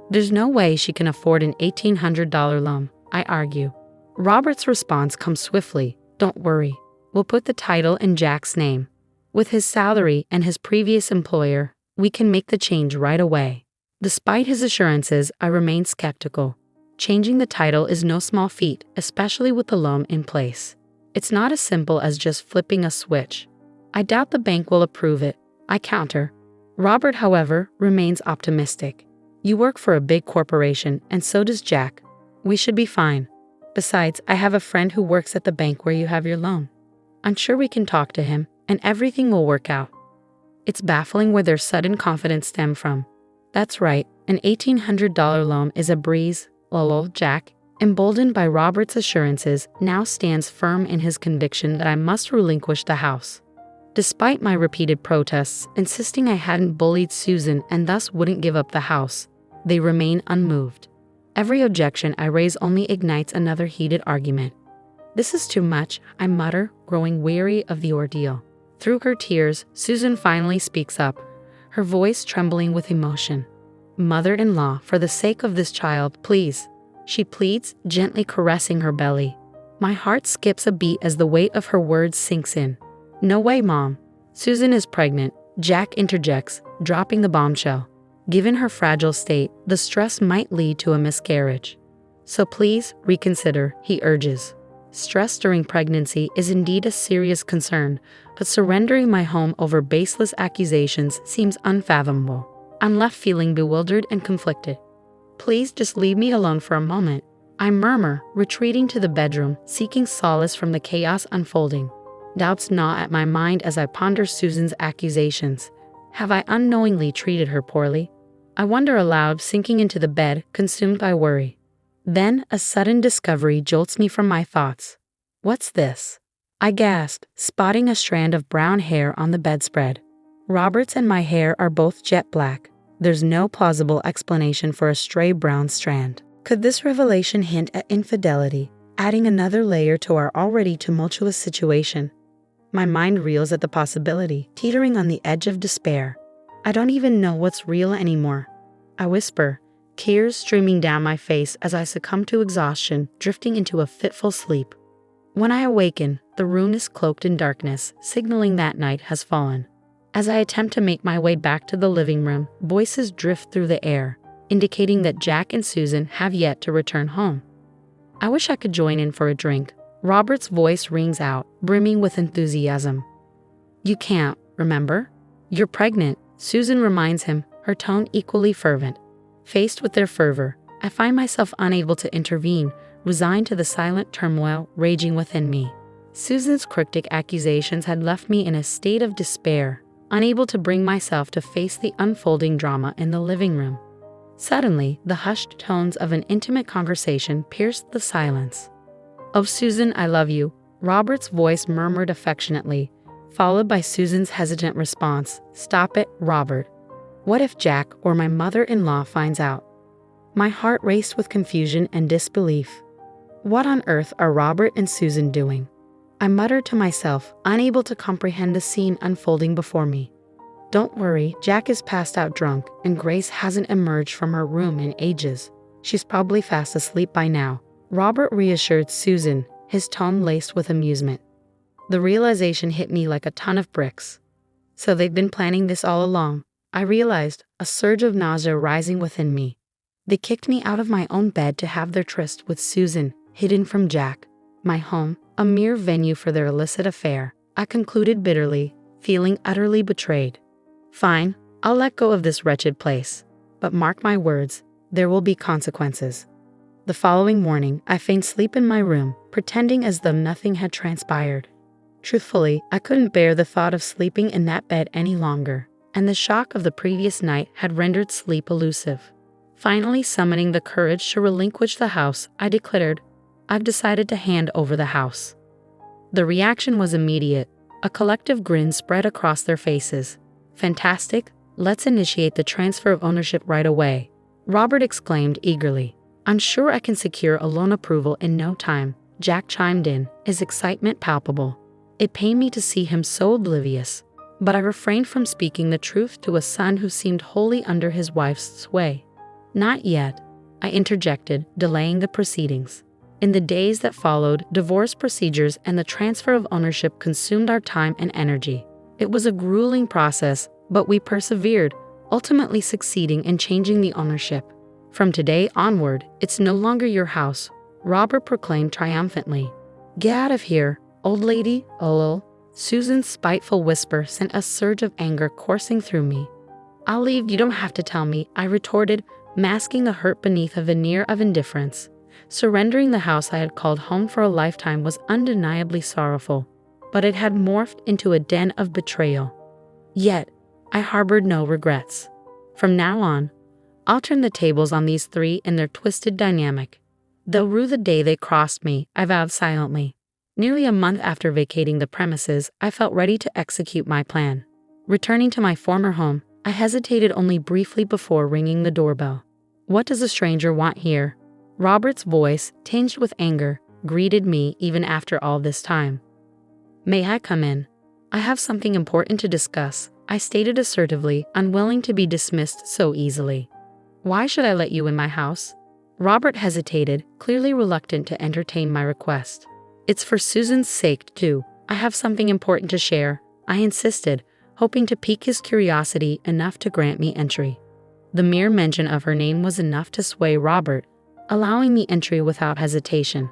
There's no way she can afford an $1,800 loan, I argue. Robert's response comes swiftly. Don't worry. We'll put the title in Jack's name. With his salary and his previous employer, we can make the change right away. Despite his assurances, I remained skeptical. Changing the title is no small feat, especially with the loan in place. It's not as simple as just flipping a switch. I doubt the bank will approve it, I counter. Robert, however, remains optimistic. You work for a big corporation, and so does Jack. We should be fine. Besides, I have a friend who works at the bank where you have your loan. I'm sure we can talk to him, and everything will work out. It's baffling where their sudden confidence stemmed from. That's right, an $1,800 loan is a breeze. Lol. Jack, emboldened by Robert's assurances, now stands firm in his conviction that I must relinquish the house. Despite my repeated protests, insisting I hadn't bullied Susan and thus wouldn't give up the house, they remain unmoved. Every objection I raise only ignites another heated argument. This is too much, I mutter, growing weary of the ordeal. Through her tears, Susan finally speaks up, her voice trembling with emotion. Mother-in-law, for the sake of this child, please, she pleads, gently caressing her belly. My heart skips a beat as the weight of her words sinks in. No way, Mom. Susan is pregnant, Jack interjects, dropping the bombshell. Given her fragile state, the stress might lead to a miscarriage. So please, reconsider, he urges. Stress during pregnancy is indeed a serious concern, but surrendering my home over baseless accusations seems unfathomable. I'm left feeling bewildered and conflicted. Please just leave me alone for a moment, I murmur, retreating to the bedroom, seeking solace from the chaos unfolding. Doubts gnaw at my mind as I ponder Susan's accusations. Have I unknowingly treated her poorly? I wonder aloud, sinking into the bed, consumed by worry. Then, a sudden discovery jolts me from my thoughts. What's this? I gasped, spotting a strand of brown hair on the bedspread. Robert's and my hair are both jet black. There's no plausible explanation for a stray brown strand. Could this revelation hint at infidelity, adding another layer to our already tumultuous situation? My mind reels at the possibility, teetering on the edge of despair. I don't even know what's real anymore. I whisper, tears streaming down my face as I succumb to exhaustion, drifting into a fitful sleep. When I awaken, the room is cloaked in darkness, signaling that night has fallen. As I attempt to make my way back to the living room, voices drift through the air, indicating that Jack and Susan have yet to return home. I wish I could join in for a drink. Robert's voice rings out, brimming with enthusiasm. You can't, remember? You're pregnant, Susan reminds him, her tone equally fervent. Faced with their fervor, I find myself unable to intervene, resigned to the silent turmoil raging within me. Susan's cryptic accusations had left me in a state of despair, unable to bring myself to face the unfolding drama in the living room. Suddenly, the hushed tones of an intimate conversation pierced the silence. "Oh, Susan, I love you," Robert's voice murmured affectionately, followed by Susan's hesitant response, "Stop it, Robert. What if Jack or my mother-in-law finds out?" My heart raced with confusion and disbelief. What on earth are Robert and Susan doing? I muttered to myself, unable to comprehend the scene unfolding before me. Don't worry, Jack is passed out drunk, and Grace hasn't emerged from her room in ages. She's probably fast asleep by now, Robert reassured Susan, his tone laced with amusement. The realization hit me like a ton of bricks. So they've been planning this all along, I realized, a surge of nausea rising within me. They kicked me out of my own bed to have their tryst with Susan, hidden from Jack. My home, a mere venue for their illicit affair, I concluded bitterly, feeling utterly betrayed. Fine, I'll let go of this wretched place. But mark my words, there will be consequences. The following morning, I feigned sleep in my room, pretending as though nothing had transpired. Truthfully, I couldn't bear the thought of sleeping in that bed any longer, and the shock of the previous night had rendered sleep elusive. Finally summoning the courage to relinquish the house, I declared, "I've decided to hand over the house." The reaction was immediate. A collective grin spread across their faces. "Fantastic, let's initiate the transfer of ownership right away," Robert exclaimed eagerly. "I'm sure I can secure a loan approval in no time," Jack chimed in, his excitement palpable. It pained me to see him so oblivious, but I refrained from speaking the truth to a son who seemed wholly under his wife's sway. "Not yet," I interjected, delaying the proceedings. In the days that followed, divorce procedures and the transfer of ownership consumed our time and energy. It was a grueling process, but we persevered, ultimately succeeding in changing the ownership. "From today onward, it's no longer your house," Robert proclaimed triumphantly. "Get out of here, old lady, lol." Susan's spiteful whisper sent a surge of anger coursing through me. "I'll leave, you don't have to tell me," I retorted, masking the hurt beneath a veneer of indifference. Surrendering the house I had called home for a lifetime was undeniably sorrowful, but it had morphed into a den of betrayal. Yet, I harbored no regrets. From now on, I'll turn the tables on these three in their twisted dynamic. They'll rue the day they crossed me, I vowed silently. Nearly a month after vacating the premises, I felt ready to execute my plan. Returning to my former home, I hesitated only briefly before ringing the doorbell. "What does a stranger want here?" Robert's voice, tinged with anger, greeted me even after all this time. "May I come in? I have something important to discuss," I stated assertively, unwilling to be dismissed so easily. "Why should I let you in my house?" Robert hesitated, clearly reluctant to entertain my request. "It's for Susan's sake, too. I have something important to share," I insisted, hoping to pique his curiosity enough to grant me entry. The mere mention of her name was enough to sway Robert, allowing me entry without hesitation.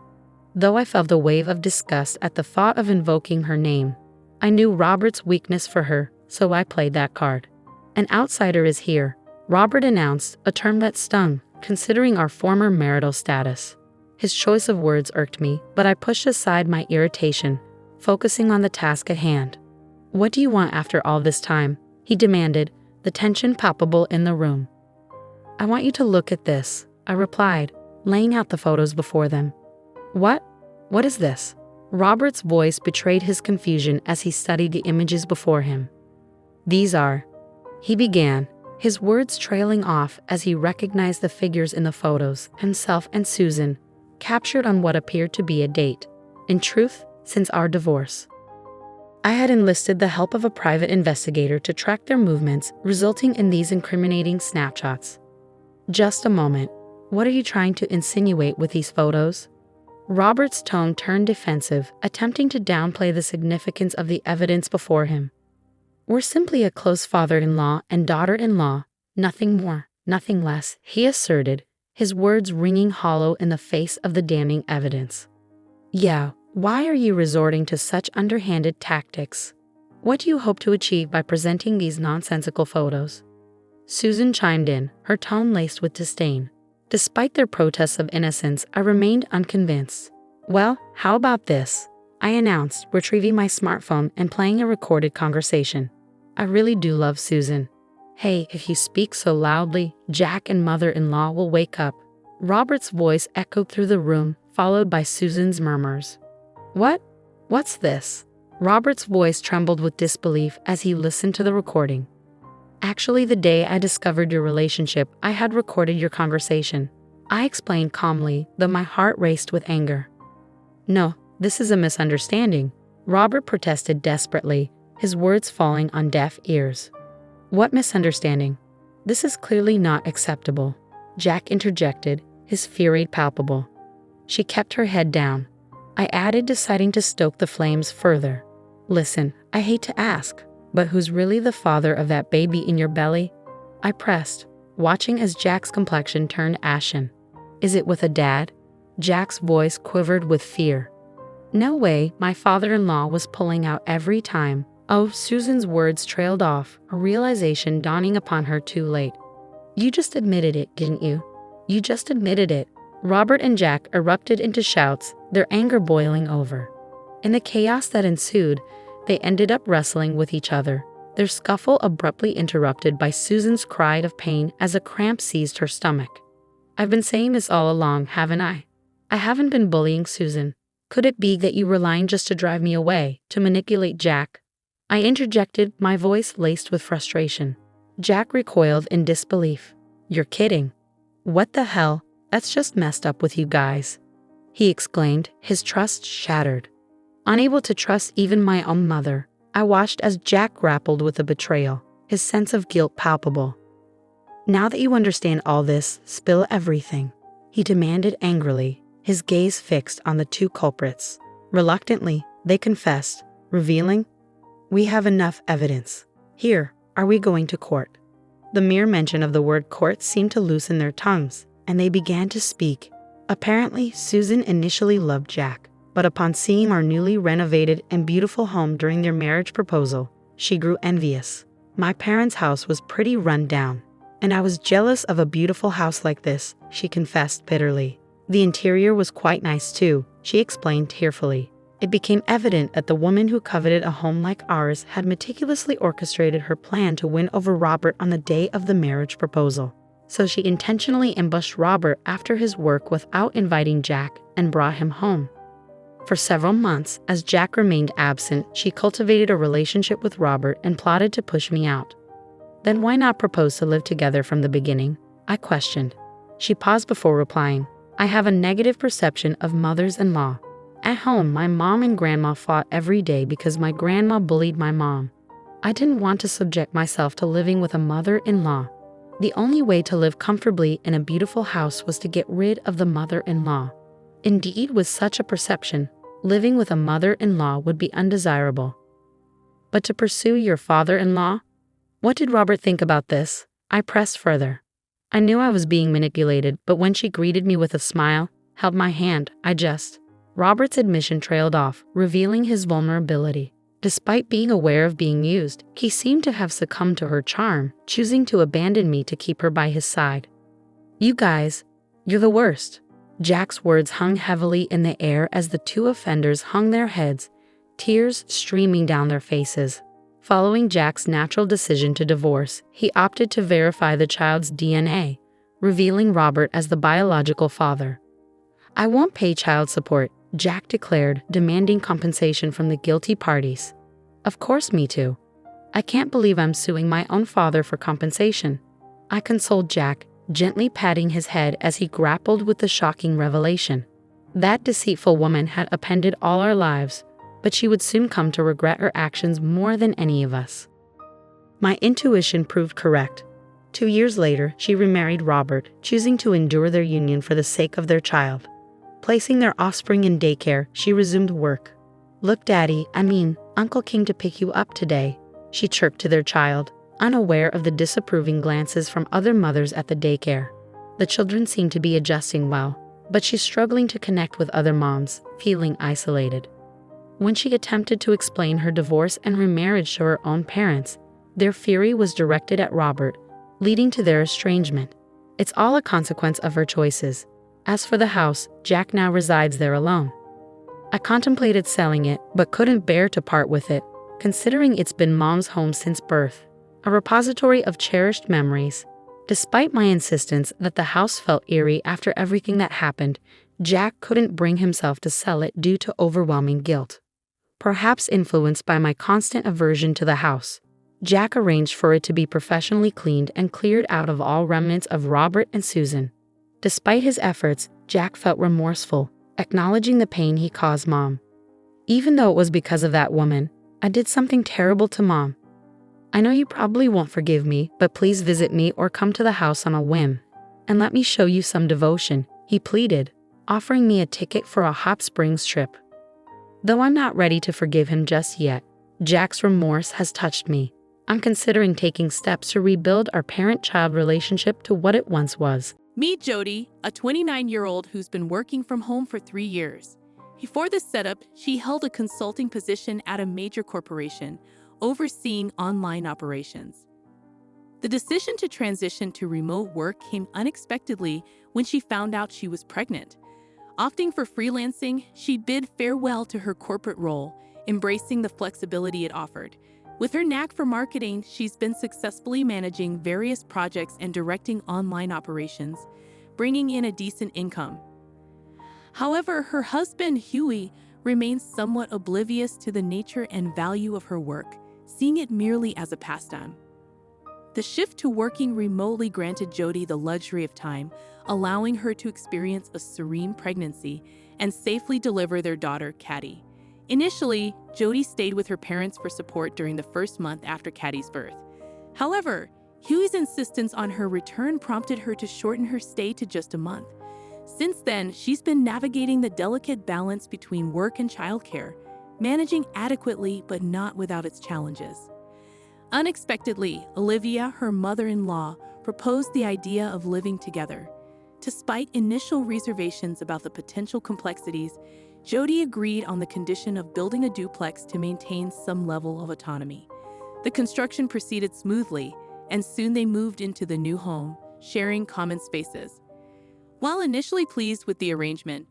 Though I felt a wave of disgust at the thought of invoking her name, I knew Robert's weakness for her, so I played that card. "An outsider is here," Robert announced, a term that stung, considering our former marital status. His choice of words irked me, but I pushed aside my irritation, focusing on the task at hand. "What do you want after all this time?" he demanded, the tension palpable in the room. "I want you to look at this," I replied, laying out the photos before them. "What? What is this?" Robert's voice betrayed his confusion as he studied the images before him. "These are," he began, his words trailing off as he recognized the figures in the photos, himself and Susan, captured on what appeared to be a date. In truth, since our divorce. I had enlisted the help of a private investigator to track their movements, resulting in these incriminating snapshots. "Just a moment. What are you trying to insinuate with these photos?" Robert's tone turned defensive, attempting to downplay the significance of the evidence before him. "We're simply a close father-in-law and daughter-in-law, nothing more, nothing less," he asserted, his words ringing hollow in the face of the damning evidence. "Yeah, why are you resorting to such underhanded tactics? What do you hope to achieve by presenting these nonsensical photos?" Susan chimed in, her tone laced with disdain. Despite their protests of innocence, I remained unconvinced. "Well, how about this?" I announced, retrieving my smartphone and playing a recorded conversation. "I really do love Susan. Hey, if you speak so loudly, Jack and mother-in-law will wake up." Robert's voice echoed through the room, followed by Susan's murmurs. "What? What's this?" Robert's voice trembled with disbelief as he listened to the recording. "Actually, the day I discovered your relationship, I had recorded your conversation," I explained calmly, though my heart raced with anger. "No, this is a misunderstanding," Robert protested desperately, his words falling on deaf ears. "What misunderstanding? This is clearly not acceptable," Jack interjected, his fury palpable. She kept her head down. I added, deciding to stoke the flames further. Listen, I hate to ask, but who's really the father of that baby in your belly? I pressed, watching as Jack's complexion turned ashen. Is it with a dad? Jack's voice quivered with fear. No way, my father-in-law was pulling out every time. Oh, Susan's words trailed off, a realization dawning upon her too late. You just admitted it, didn't you? You just admitted it. Robert and Jack erupted into shouts, their anger boiling over. In the chaos that ensued, they ended up wrestling with each other, their scuffle abruptly interrupted by Susan's cry of pain as a cramp seized her stomach. I've been saying this all along, haven't I? I haven't been bullying Susan. Could it be that you were lying just to drive me away, to manipulate Jack? I interjected, my voice laced with frustration. Jack recoiled in disbelief. You're kidding. What the hell? That's just messed up with you guys, he exclaimed, his trust shattered. Unable to trust even my own mother, I watched as Jack grappled with the betrayal, his sense of guilt palpable. Now that you understand all this, spill everything, he demanded angrily, his gaze fixed on the two culprits. Reluctantly, they confessed, revealing, we have enough evidence. Here, are we going to court? The mere mention of the word court seemed to loosen their tongues, and they began to speak. Apparently, Susan initially loved Jack, but upon seeing our newly renovated and beautiful home during their marriage proposal, she grew envious. My parents' house was pretty run down, and I was jealous of a beautiful house like this, she confessed bitterly. The interior was quite nice too, she explained tearfully. It became evident that the woman who coveted a home like ours had meticulously orchestrated her plan to win over Robert on the day of the marriage proposal. So she intentionally ambushed Robert after his work without inviting Jack and brought him home. For several months, as Jack remained absent, she cultivated a relationship with Robert and plotted to push me out. Then why not propose to live together from the beginning? I questioned. She paused before replying. I have a negative perception of mothers-in-law. At home, my mom and grandma fought every day because my grandma bullied my mom. I didn't want to subject myself to living with a mother-in-law. The only way to live comfortably in a beautiful house was to get rid of the mother-in-law. Indeed, with such a perception, living with a mother-in-law would be undesirable. But to pursue your father-in-law? What did Robert think about this? I pressed further. I knew I was being manipulated, but when she greeted me with a smile, held my hand, Robert's admission trailed off, revealing his vulnerability. Despite being aware of being used, he seemed to have succumbed to her charm, choosing to abandon me to keep her by his side. You guys, you're the worst. Jack's words hung heavily in the air as the two offenders hung their heads, tears streaming down their faces. Following Jack's natural decision to divorce, he opted to verify the child's DNA, revealing Robert as the biological father. I won't pay child support, Jack declared, demanding compensation from the guilty parties. Of course, me too. I can't believe I'm suing my own father for compensation. I consoled Jack, gently patting his head as he grappled with the shocking revelation. That deceitful woman had upended all our lives, but she would soon come to regret her actions more than any of us. My intuition proved correct. 2 years later, she remarried Robert, choosing to endure their union for the sake of their child. Placing their offspring in daycare, she resumed work. Look, Daddy, Uncle came to pick you up today, she chirped to their child, unaware of the disapproving glances from other mothers at the daycare. The children seemed to be adjusting well, but she's struggling to connect with other moms, feeling isolated. When she attempted to explain her divorce and remarriage to her own parents, their fury was directed at Robert, leading to their estrangement. It's all a consequence of her choices. As for the house, Jack now resides there alone. I contemplated selling it, but couldn't bear to part with it, considering it's been Mom's home since birth, a repository of cherished memories. Despite my insistence that the house felt eerie after everything that happened, Jack couldn't bring himself to sell it due to overwhelming guilt. Perhaps influenced by my constant aversion to the house, Jack arranged for it to be professionally cleaned and cleared out of all remnants of Robert and Susan. Despite his efforts, Jack felt remorseful, acknowledging the pain he caused Mom. Even though it was because of that woman, I did something terrible to Mom. I know you probably won't forgive me, but please visit me or come to the house on a whim, and let me show you some devotion, he pleaded, offering me a ticket for a hot springs trip. Though I'm not ready to forgive him just yet, Jack's remorse has touched me. I'm considering taking steps to rebuild our parent-child relationship to what it once was. Meet Jody, a 29-year-old who's been working from home for 3 years. Before this setup, she held a consulting position at a major corporation, overseeing online operations. The decision to transition to remote work came unexpectedly when she found out she was pregnant. Opting for freelancing, she bid farewell to her corporate role, embracing the flexibility it offered. With her knack for marketing, she's been successfully managing various projects and directing online operations, bringing in a decent income. However, her husband, Huey, remains somewhat oblivious to the nature and value of her work, seeing it merely as a pastime. The shift to working remotely granted Jody the luxury of time, allowing her to experience a serene pregnancy and safely deliver their daughter, Caddy. Initially, Jody stayed with her parents for support during the first month after Caddy's birth. However, Huey's insistence on her return prompted her to shorten her stay to just a month. Since then, she's been navigating the delicate balance between work and childcare, managing adequately but not without its challenges. Unexpectedly, Olivia, her mother-in-law, proposed the idea of living together. Despite initial reservations about the potential complexities, Jody agreed on the condition of building a duplex to maintain some level of autonomy. The construction proceeded smoothly, and soon they moved into the new home, sharing common spaces. While initially pleased with the arrangement,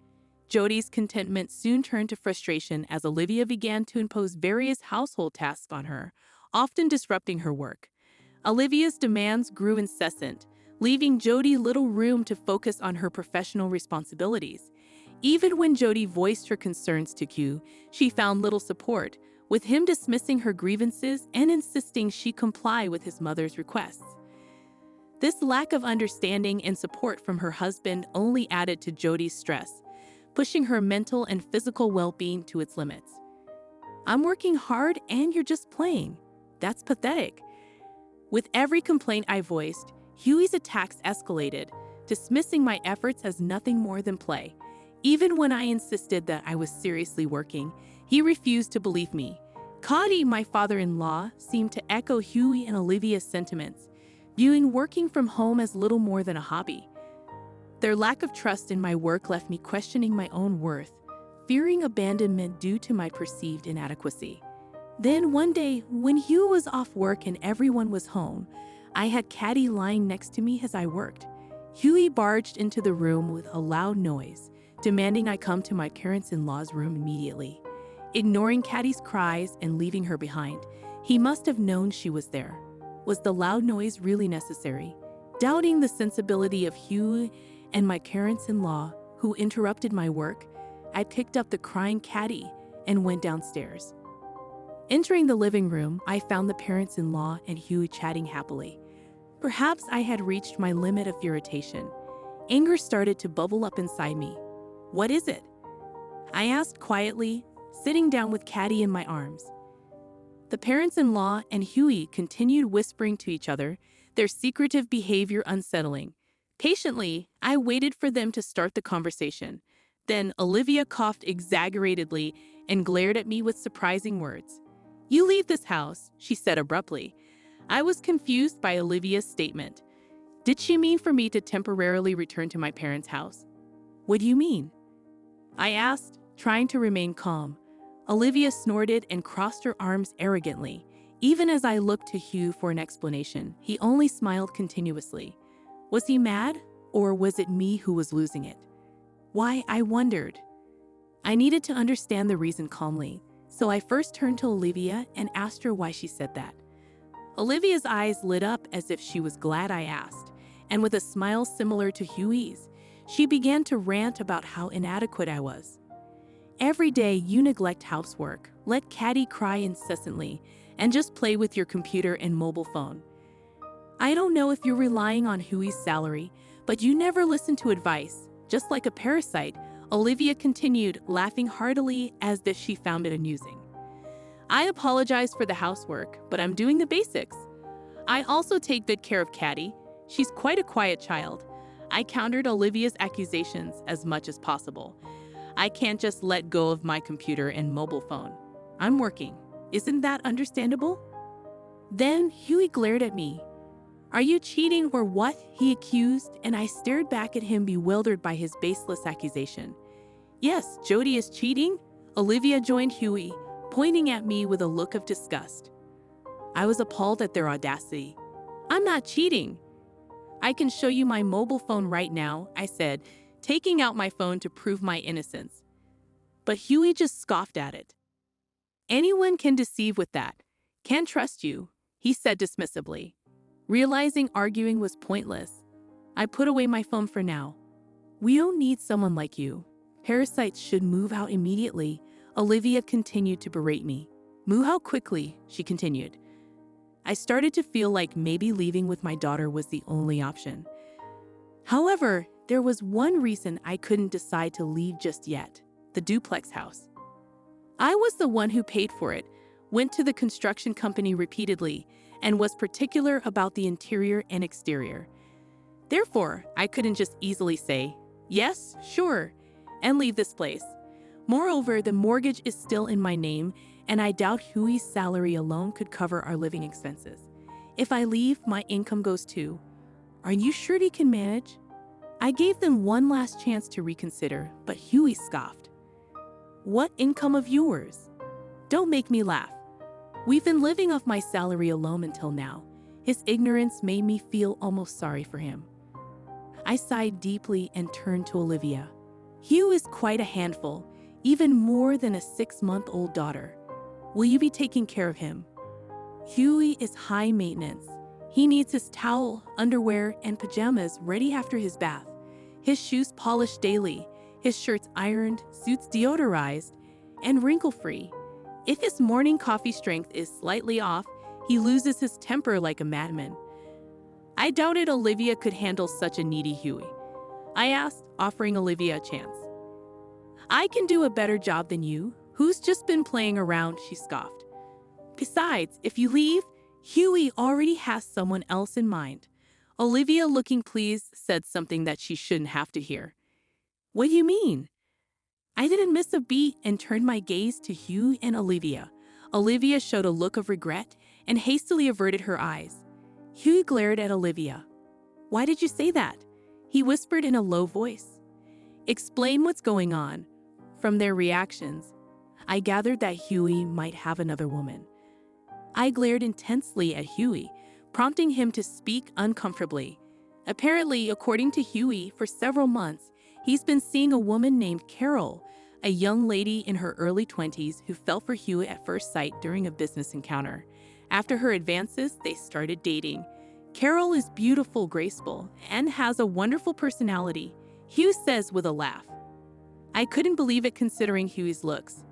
Jody's contentment soon turned to frustration as Olivia began to impose various household tasks on her, often disrupting her work. Olivia's demands grew incessant, leaving Jody little room to focus on her professional responsibilities. Even when Jody voiced her concerns to Q, she found little support, with him dismissing her grievances and insisting she comply with his mother's requests. This lack of understanding and support from her husband only added to Jody's stress, pushing her mental and physical well-being to its limits. "I'm working hard and you're just playing. That's pathetic." With every complaint I voiced, Huey's attacks escalated, dismissing my efforts as nothing more than play. Even when I insisted that I was seriously working, he refused to believe me. Cody, my father-in-law, seemed to echo Huey and Olivia's sentiments, viewing working from home as little more than a hobby. Their lack of trust in my work left me questioning my own worth, fearing abandonment due to my perceived inadequacy. Then one day, when Hugh was off work and everyone was home, I had Caddy lying next to me as I worked. Huey barged into the room with a loud noise, demanding I come to my parents-in-law's room immediately. Ignoring Caddy's cries and leaving her behind, he must have known she was there. Was the loud noise really necessary? Doubting the sensibility of Hugh and my parents-in-law, who interrupted my work, I picked up the crying Caddy and went downstairs. Entering the living room, I found the parents-in-law and Huey chatting happily. Perhaps I had reached my limit of irritation. Anger started to bubble up inside me. "What is it?" I asked quietly, sitting down with Caddy in my arms. The parents-in-law and Huey continued whispering to each other, their secretive behavior unsettling. Patiently, I waited for them to start the conversation. Then Olivia coughed exaggeratedly and glared at me with surprising words. "You leave this house," she said abruptly. I was confused by Olivia's statement. Did she mean for me to temporarily return to my parents' house? "What do you mean?" I asked, trying to remain calm. Olivia snorted and crossed her arms arrogantly. Even as I looked to Hugh for an explanation, he only smiled continuously. Was he mad, or was it me who was losing it? Why, I wondered. I needed to understand the reason calmly, so I first turned to Olivia and asked her why she said that. Olivia's eyes lit up as if she was glad I asked, and with a smile similar to Hughie's, she began to rant about how inadequate I was. "Every day you neglect housework, let Caddy cry incessantly, and just play with your computer and mobile phone. I don't know if you're relying on Huey's salary, but you never listen to advice, just like a parasite," Olivia continued, laughing heartily as if she found it amusing. I apologized for the housework, but I'm doing the basics. I also take good care of Caddy. She's quite a quiet child. I countered Olivia's accusations as much as possible. I can't just let go of my computer and mobile phone. I'm working. Isn't that understandable? Then Huey glared at me. Are you cheating or what? He accused, and I stared back at him, bewildered by his baseless accusation. Yes, Jody is cheating. Olivia joined Huey, pointing at me with a look of disgust. I was appalled at their audacity. I'm not cheating. I can show you my mobile phone right now, I said, taking out my phone to prove my innocence. But Huey just scoffed at it. Anyone can deceive with that. Can't trust you, he said dismissively. Realizing arguing was pointless, I put away my phone for now. We don't need someone like you. Parasites should move out immediately. Olivia continued to berate me. Move out quickly, she continued. I started to feel like maybe leaving with my daughter was the only option. However, there was one reason I couldn't decide to leave just yet: the duplex house. I was the one who paid for it, went to the construction company repeatedly, and was particular about the interior and exterior. Therefore, I couldn't just easily say, yes, sure, and leave this place. Moreover, the mortgage is still in my name, and I doubt Huey's salary alone could cover our living expenses. If I leave, my income goes too. Are you sure he can manage? I gave them one last chance to reconsider, but Huey scoffed. What income of yours? Don't make me laugh. We've been living off my salary alone until now. His ignorance made me feel almost sorry for him. I sighed deeply and turned to Olivia. Hugh is quite a handful, even more than a 6-month-old daughter. Will you be taking care of him? Huey is high maintenance. He needs his towel, underwear, and pajamas ready after his bath, his shoes polished daily, his shirts ironed, suits deodorized, and wrinkle-free. If his morning coffee strength is slightly off, he loses his temper like a madman. I doubted Olivia could handle such a needy Huey. I asked, offering Olivia a chance. I can do a better job than you. Who's just been playing around, she scoffed. Besides, if you leave, Huey already has someone else in mind. Olivia, looking pleased, said something that she shouldn't have to hear. What do you mean? I didn't miss a beat and turned my gaze to Hugh and Olivia. Olivia showed a look of regret and hastily averted her eyes. Hugh glared at Olivia. Why did you say that? He whispered in a low voice. Explain what's going on. From their reactions, I gathered that Huey might have another woman. I glared intensely at Huey, prompting him to speak uncomfortably. Apparently, according to Huey, for several months, he's been seeing a woman named Carol, a young lady in her early 20s who fell for Huey at first sight during a business encounter. After her advances, they started dating. Carol is beautiful, graceful, and has a wonderful personality, Hugh says with a laugh. I couldn't believe it considering Huey's looks.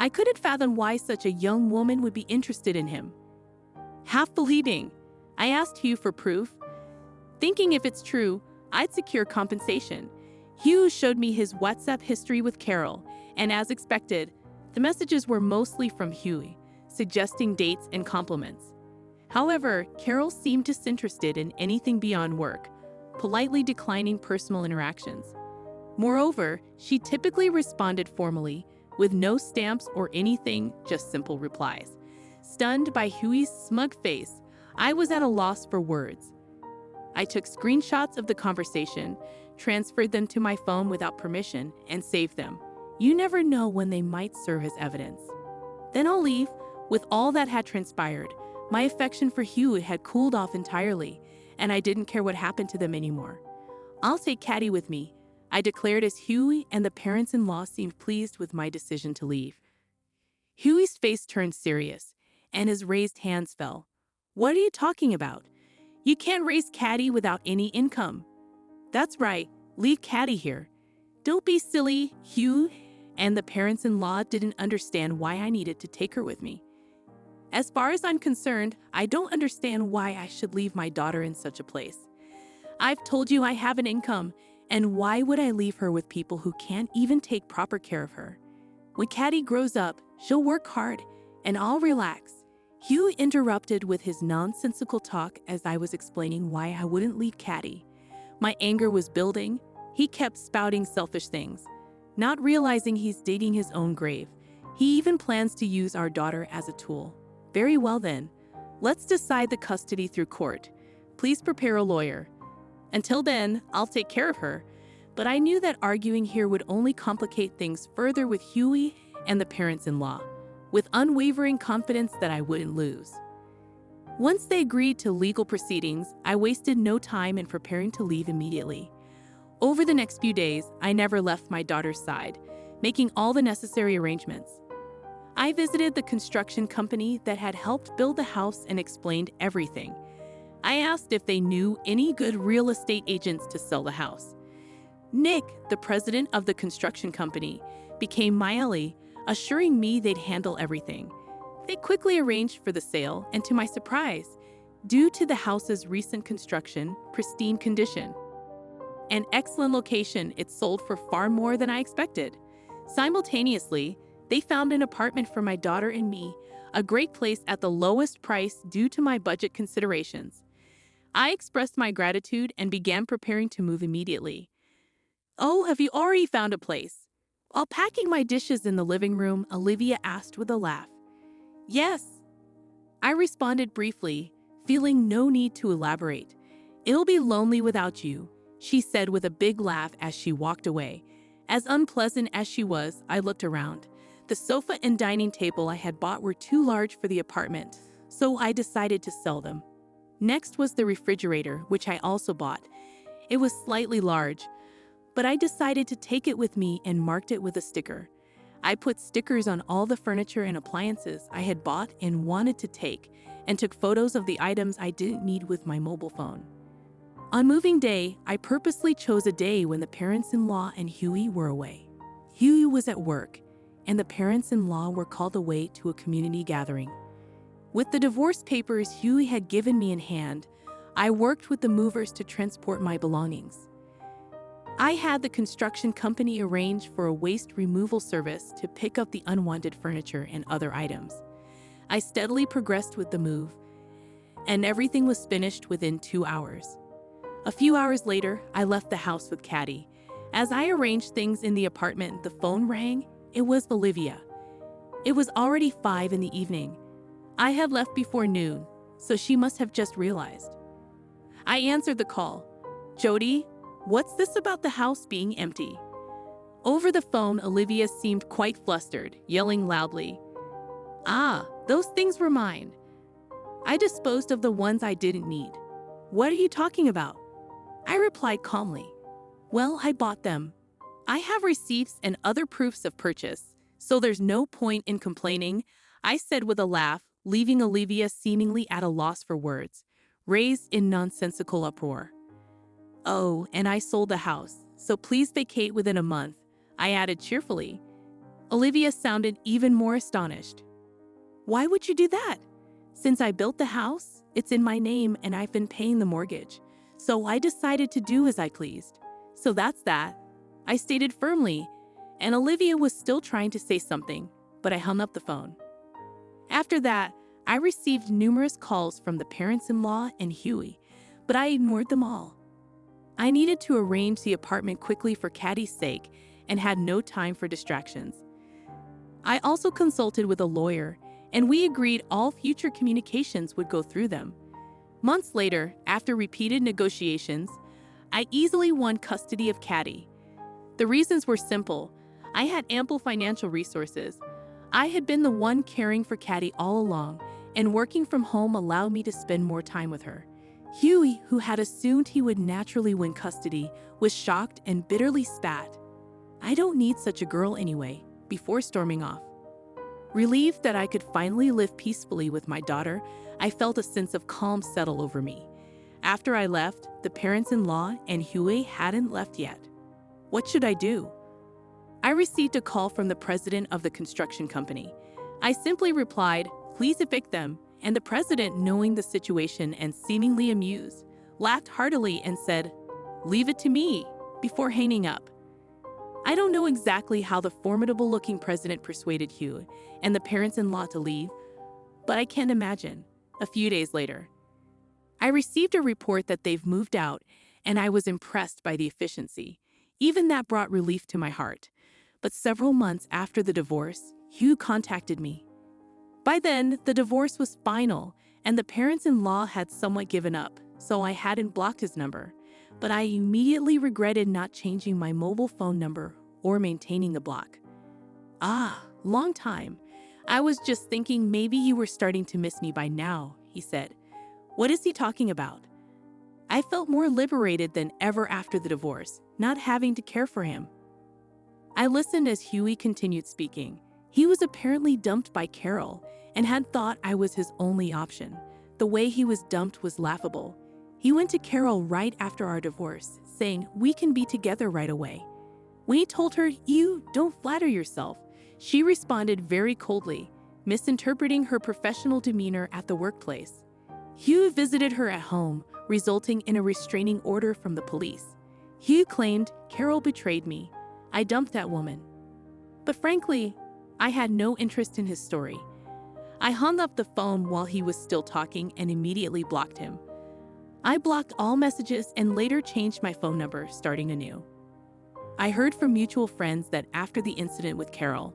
I couldn't fathom why such a young woman would be interested in him. Half believing, I asked Hugh for proof, thinking if it's true, I'd secure compensation. Hugh showed me his WhatsApp history with Carol, and as expected, the messages were mostly from Huey, suggesting dates and compliments. However, Carol seemed disinterested in anything beyond work, politely declining personal interactions. Moreover, she typically responded formally, with no stamps or anything, just simple replies. Stunned by Huey's smug face, I was at a loss for words. I took screenshots of the conversation, transferred them to my phone without permission, and saved them. You never know when they might serve as evidence. Then I'll leave. With all that had transpired, my affection for Hugh had cooled off entirely, and I didn't care what happened to them anymore. I'll take Caddy with me, I declared as Huey and the parents-in-law seemed pleased with my decision to leave. Huey's face turned serious, and his raised hands fell. What are you talking about? You can't raise Caddy without any income. That's right, leave Caddy here. Don't be silly, Hugh, and the parents-in-law didn't understand why I needed to take her with me. As far as I'm concerned, I don't understand why I should leave my daughter in such a place. I've told you I have an income, and why would I leave her with people who can't even take proper care of her? When Caddy grows up, she'll work hard, and I'll relax. Hugh interrupted with his nonsensical talk as I was explaining why I wouldn't leave Caddy. My anger was building. He kept spouting selfish things, not realizing he's digging his own grave. He even plans to use our daughter as a tool. Very well then. Let's decide the custody through court. Please prepare a lawyer. Until then, I'll take care of her. But I knew that arguing here would only complicate things further with Huey and the parents-in-law, with unwavering confidence that I wouldn't lose. Once they agreed to legal proceedings, I wasted no time in preparing to leave immediately. Over the next few days, I never left my daughter's side, making all the necessary arrangements. I visited the construction company that had helped build the house and explained everything. I asked if they knew any good real estate agents to sell the house. Nick, the president of the construction company, became my ally, assuring me they'd handle everything. They quickly arranged for the sale, and to my surprise, due to the house's recent construction, pristine condition, an excellent location, it sold for far more than I expected. Simultaneously, they found an apartment for my daughter and me, a great place at the lowest price due to my budget considerations. I expressed my gratitude and began preparing to move immediately. "Oh, have you already found a place?" While packing my dishes in the living room, Olivia asked with a laugh. "Yes." I responded briefly, feeling no need to elaborate. "It'll be lonely without you," she said with a big laugh as she walked away. As unpleasant as she was, I looked around. The sofa and dining table I had bought were too large for the apartment, so I decided to sell them. Next was the refrigerator, which I also bought. It was slightly large, but I decided to take it with me and marked it with a sticker. I put stickers on all the furniture and appliances I had bought and wanted to take, and took photos of the items I didn't need with my mobile phone. On moving day, I purposely chose a day when the parents-in-law and Huey were away. Huey was at work, and the parents-in-law were called away to a community gathering. With the divorce papers Huey had given me in hand, I worked with the movers to transport my belongings. I had the construction company arrange for a waste removal service to pick up the unwanted furniture and other items. I steadily progressed with the move, and everything was finished within 2 hours. A few hours later, I left the house with Caddy. As I arranged things in the apartment, the phone rang. It was Olivia. It was already 5 in the evening. I had left before noon, so she must have just realized. I answered the call. "Jody, what's this about the house being empty?" Over the phone, Olivia seemed quite flustered, yelling loudly. "Ah, those things were mine. I disposed of the ones I didn't need. What are you talking about?" I replied calmly. "Well, I bought them. I have receipts and other proofs of purchase, so there's no point in complaining," I said with a laugh, leaving Olivia seemingly at a loss for words, raised in nonsensical uproar. "Oh, and I sold the house, so please vacate within a month," I added cheerfully. Olivia sounded even more astonished. "Why would you do that? Since I built the house, it's in my name and I've been paying the mortgage, so I decided to do as I pleased. So that's that," I stated firmly, and Olivia was still trying to say something, but I hung up the phone. After that, I received numerous calls from the parents-in-law and Huey, but I ignored them all. I needed to arrange the apartment quickly for Caddy's sake and had no time for distractions. I also consulted with a lawyer, and we agreed all future communications would go through them. Months later, after repeated negotiations, I easily won custody of Caddy. The reasons were simple. I had ample financial resources. I had been the one caring for Caddy all along, and working from home allowed me to spend more time with her. Huey, who had assumed he would naturally win custody, was shocked and bitterly spat. "I don't need such a girl anyway," before storming off. Relieved that I could finally live peacefully with my daughter, I felt a sense of calm settle over me. After I left, the parents-in-law and Huey hadn't left yet. What should I do? I received a call from the president of the construction company. I simply replied, "Please evict them," and the president, knowing the situation and seemingly amused, laughed heartily and said, "Leave it to me," before hanging up. I don't know exactly how the formidable-looking president persuaded Hugh and the parents-in-law to leave, but I can't imagine. A few days later, I received a report that they've moved out and I was impressed by the efficiency. Even that brought relief to my heart. But several months after the divorce, Hugh contacted me. By then, the divorce was final, and the parents-in-law had somewhat given up, so I hadn't blocked his number. But I immediately regretted not changing my mobile phone number or maintaining the block. "Ah, long time. I was just thinking maybe you were starting to miss me by now," he said. "What is he talking about?" I felt more liberated than ever after the divorce, not having to care for him. I listened as Huey continued speaking. He was apparently dumped by Carol and had thought I was his only option. The way he was dumped was laughable. He went to Carol right after our divorce, saying, "We can be together right away." When he told her, "You don't flatter yourself," she responded very coldly, misinterpreting her professional demeanor at the workplace. Hugh visited her at home, resulting in a restraining order from the police. Hugh claimed, "Carol betrayed me. I dumped that woman." But frankly, I had no interest in his story. I hung up the phone while he was still talking and immediately blocked him. I blocked all messages and later changed my phone number, starting anew. I heard from mutual friends that after the incident with Carol,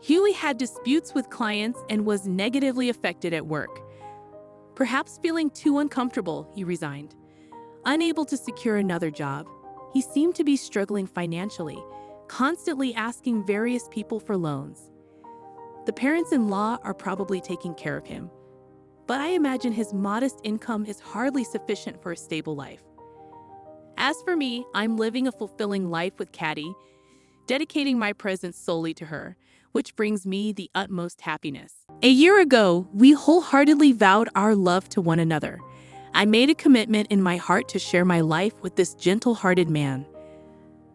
Huey had disputes with clients and was negatively affected at work. Perhaps feeling too uncomfortable, he resigned. Unable to secure another job, he seemed to be struggling financially, constantly asking various people for loans. The parents-in-law are probably taking care of him, but I imagine his modest income is hardly sufficient for a stable life. As for me, I'm living a fulfilling life with Caddy, dedicating my presence solely to her, which brings me the utmost happiness. A year ago, we wholeheartedly vowed our love to one another. I made a commitment in my heart to share my life with this gentle-hearted man.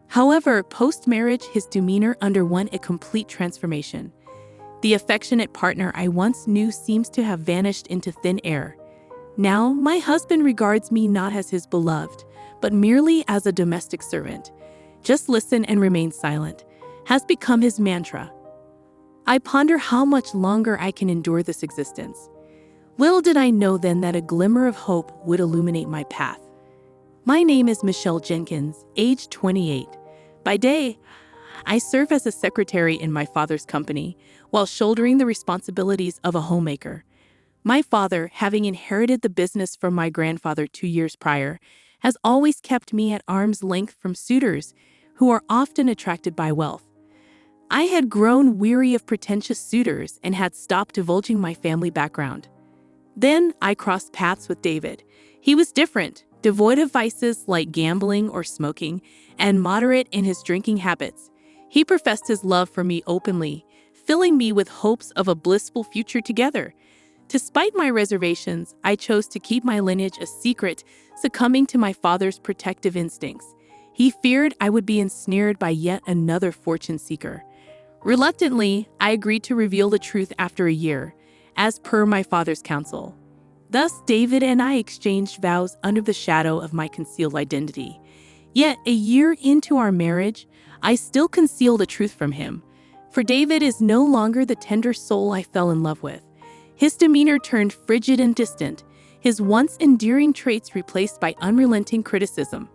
However, post-marriage, his demeanor underwent a complete transformation. The affectionate partner I once knew seems to have vanished into thin air. Now, my husband regards me not as his beloved, but merely as a domestic servant. "Just listen and remain silent" has become his mantra. I ponder how much longer I can endure this existence. Little did I know then that a glimmer of hope would illuminate my path. My name is Michelle Jenkins, age 28. By day, I serve as a secretary in my father's company, while shouldering the responsibilities of a homemaker. My father, having inherited the business from my grandfather 2 years prior, has always kept me at arm's length from suitors who are often attracted by wealth. I had grown weary of pretentious suitors and had stopped divulging my family background. Then I crossed paths with David. He was different, devoid of vices like gambling or smoking, and moderate in his drinking habits. He professed his love for me openly, filling me with hopes of a blissful future together. Despite my reservations, I chose to keep my lineage a secret, succumbing to my father's protective instincts. He feared I would be ensnared by yet another fortune seeker. Reluctantly, I agreed to reveal the truth after a year, as per my father's counsel. Thus, David and I exchanged vows under the shadow of my concealed identity. Yet, a year into our marriage, I still conceal the truth from him. For David is no longer the tender soul I fell in love with. His demeanor turned frigid and distant, his once endearing traits replaced by unrelenting criticism.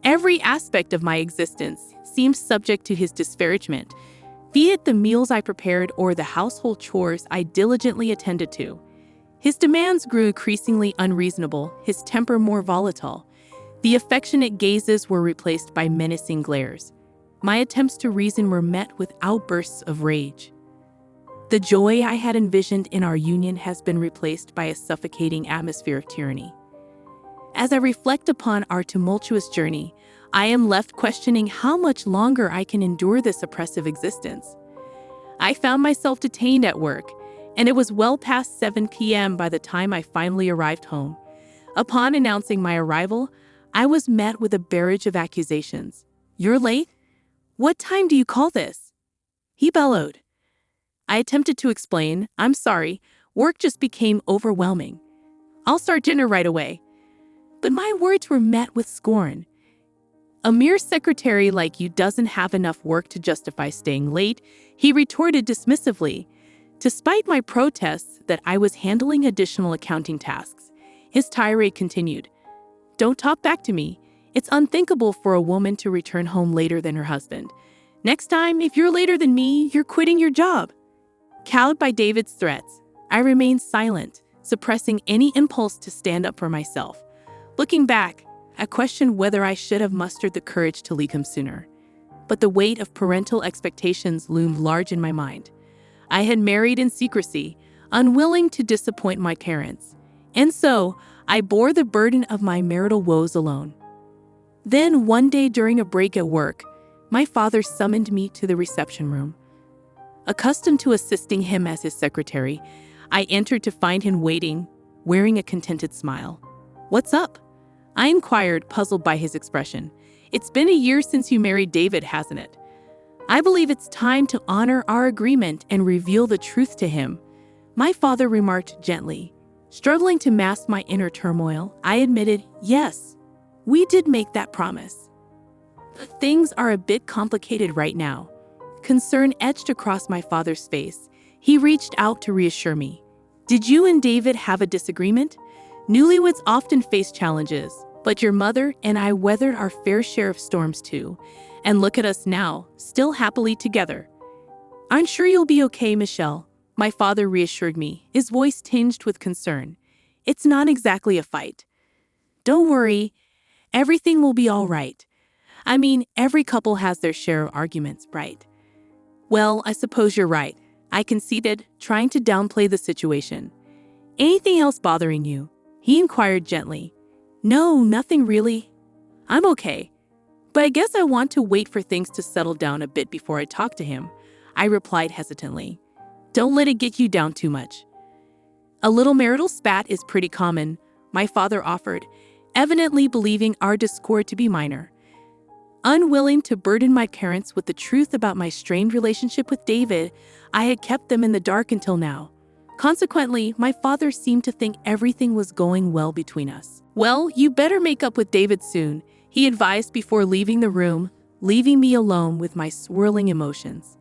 Every aspect of my existence seemed subject to his disparagement, be it the meals I prepared or the household chores I diligently attended to. His demands grew increasingly unreasonable, his temper more volatile. The affectionate gazes were replaced by menacing glares. My attempts to reason were met with outbursts of rage. The joy I had envisioned in our union has been replaced by a suffocating atmosphere of tyranny. As I reflect upon our tumultuous journey, I am left questioning how much longer I can endure this oppressive existence. I found myself detained at work, and it was well past 7 p.m. by the time I finally arrived home. Upon announcing my arrival, I was met with a barrage of accusations. "You're late? What time do you call this?" he bellowed. I attempted to explain, "I'm sorry, work just became overwhelming. I'll start dinner right away." But my words were met with scorn. "A mere secretary like you doesn't have enough work to justify staying late," he retorted dismissively. Despite my protests that I was handling additional accounting tasks, his tirade continued. "Don't talk back to me. It's unthinkable for a woman to return home later than her husband. Next time, if you're later than me, you're quitting your job. Cowed by David's threats, I remained silent, suppressing any impulse to stand up for myself. Looking back, I questioned whether I should have mustered the courage to leave him sooner. But the weight of parental expectations loomed large in my mind. I had married in secrecy, unwilling to disappoint my parents, and so I bore the burden of my marital woes alone. Then one day during a break at work, my father summoned me to the reception room. Accustomed to assisting him as his secretary, I entered to find him waiting, wearing a contented smile. "What's up?" I inquired, puzzled by his expression. "It's been a year since you married David, hasn't it? I believe it's time to honor our agreement and reveal the truth to him," my father remarked gently. Struggling to mask my inner turmoil, I admitted, "Yes, we did make that promise. But things are a bit complicated right now." Concern etched across my father's face. He reached out to reassure me. "Did you and David have a disagreement? Newlyweds often face challenges, but your mother and I weathered our fair share of storms too. And look at us now, still happily together." "I'm sure you'll be okay, Michelle," my father reassured me, his voice tinged with concern. "It's not exactly a fight. Don't worry, everything will be all right. I mean, every couple has their share of arguments, right?" "Well, I suppose you're right," I conceded, trying to downplay the situation. "Anything else bothering you?" he inquired gently. "No, nothing really. I'm okay. But I guess I want to wait for things to settle down a bit before I talk to him," I replied hesitantly. "Don't let it get you down too much." "A little marital spat is pretty common," my father offered, evidently believing our discord to be minor. Unwilling to burden my parents with the truth about my strained relationship with David, I had kept them in the dark until now. Consequently, my father seemed to think everything was going well between us. "Well, you better make up with David soon," he advised before leaving the room, leaving me alone with my swirling emotions.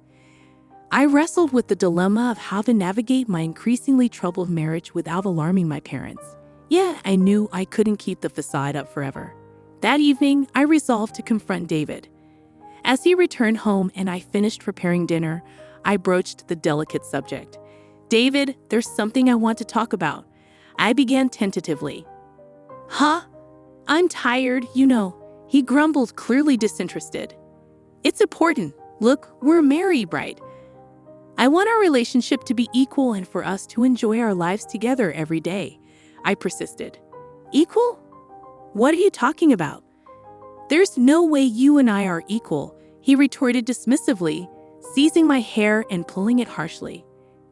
I wrestled with the dilemma of how to navigate my increasingly troubled marriage without alarming my parents. Yet I knew I couldn't keep the facade up forever. That evening, I resolved to confront David. As he returned home and I finished preparing dinner, I broached the delicate subject. "David, there's something I want to talk about." I began tentatively. "Huh? I'm tired, you know," he grumbled, clearly disinterested. "It's important. Look, we're married, right? I want our relationship to be equal and for us to enjoy our lives together every day," I persisted. "Equal? What are you talking about?" "There's no way you and I are equal," he retorted dismissively, seizing my hair and pulling it harshly.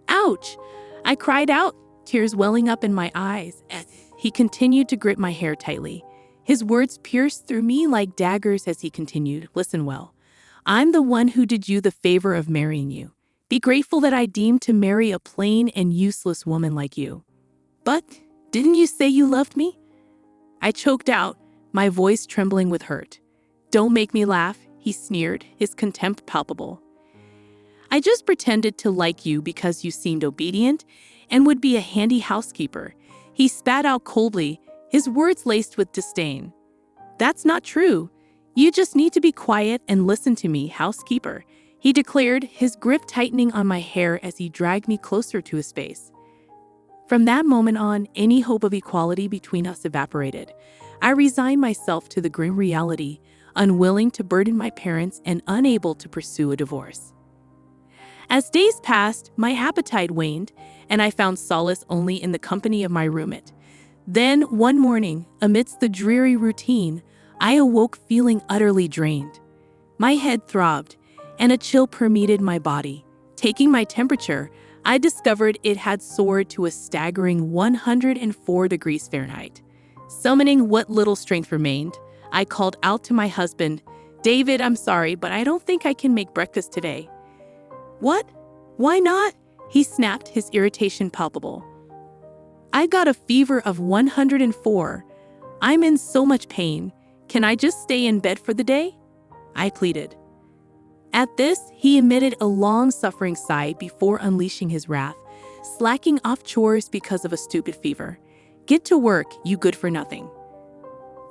"Ouch!" I cried out, tears welling up in my eyes as he continued to grip my hair tightly. His words pierced through me like daggers as he continued, "Listen well. I'm the one who did you the favor of marrying you. Be grateful that I deemed to marry a plain and useless woman like you." "But didn't you say you loved me?" I choked out, my voice trembling with hurt. "Don't make me laugh," he sneered, his contempt palpable. "I just pretended to like you because you seemed obedient and would be a handy housekeeper," he spat out coldly, his words laced with disdain. "That's not true. You just need to be quiet and listen to me, housekeeper," he declared, his grip tightening on my hair as he dragged me closer to his space. From that moment on, any hope of equality between us evaporated. I resigned myself to the grim reality, unwilling to burden my parents and unable to pursue a divorce. As days passed, my appetite waned, and I found solace only in the company of my roommate. Then, one morning, amidst the dreary routine, I awoke feeling utterly drained. My head throbbed, and a chill permeated my body. Taking my temperature, I discovered it had soared to a staggering 104 degrees Fahrenheit. Summoning what little strength remained, I called out to my husband, "David, I'm sorry, but I don't think I can make breakfast today." "What? Why not?" he snapped, his irritation palpable. "I got a fever of 104. I'm in so much pain. Can I just stay in bed for the day?" I pleaded. At this, he emitted a long-suffering sigh before unleashing his wrath, slacking off chores because of a stupid fever. "Get to work, you good-for-nothing."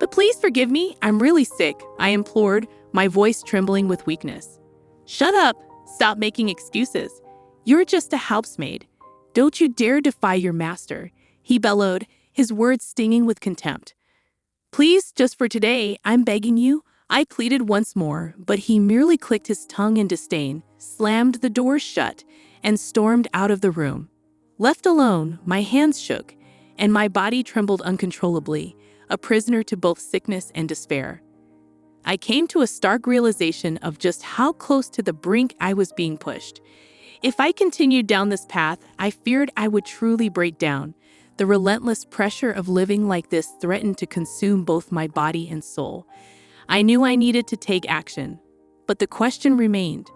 But please forgive me, I'm really sick, I implored, my voice trembling with weakness. Shut up, stop making excuses. You're just a housemaid. Don't you dare defy your master, he bellowed, his words stinging with contempt. Please, just for today, I'm begging you, I pleaded once more, but he merely clicked his tongue in disdain, slammed the door shut, and stormed out of the room. Left alone, my hands shook, and my body trembled uncontrollably, a prisoner to both sickness and despair. I came to a stark realization of just how close to the brink I was being pushed. If I continued down this path, I feared I would truly break down. The relentless pressure of living like this threatened to consume both my body and soul. I knew I needed to take action, but the question remained,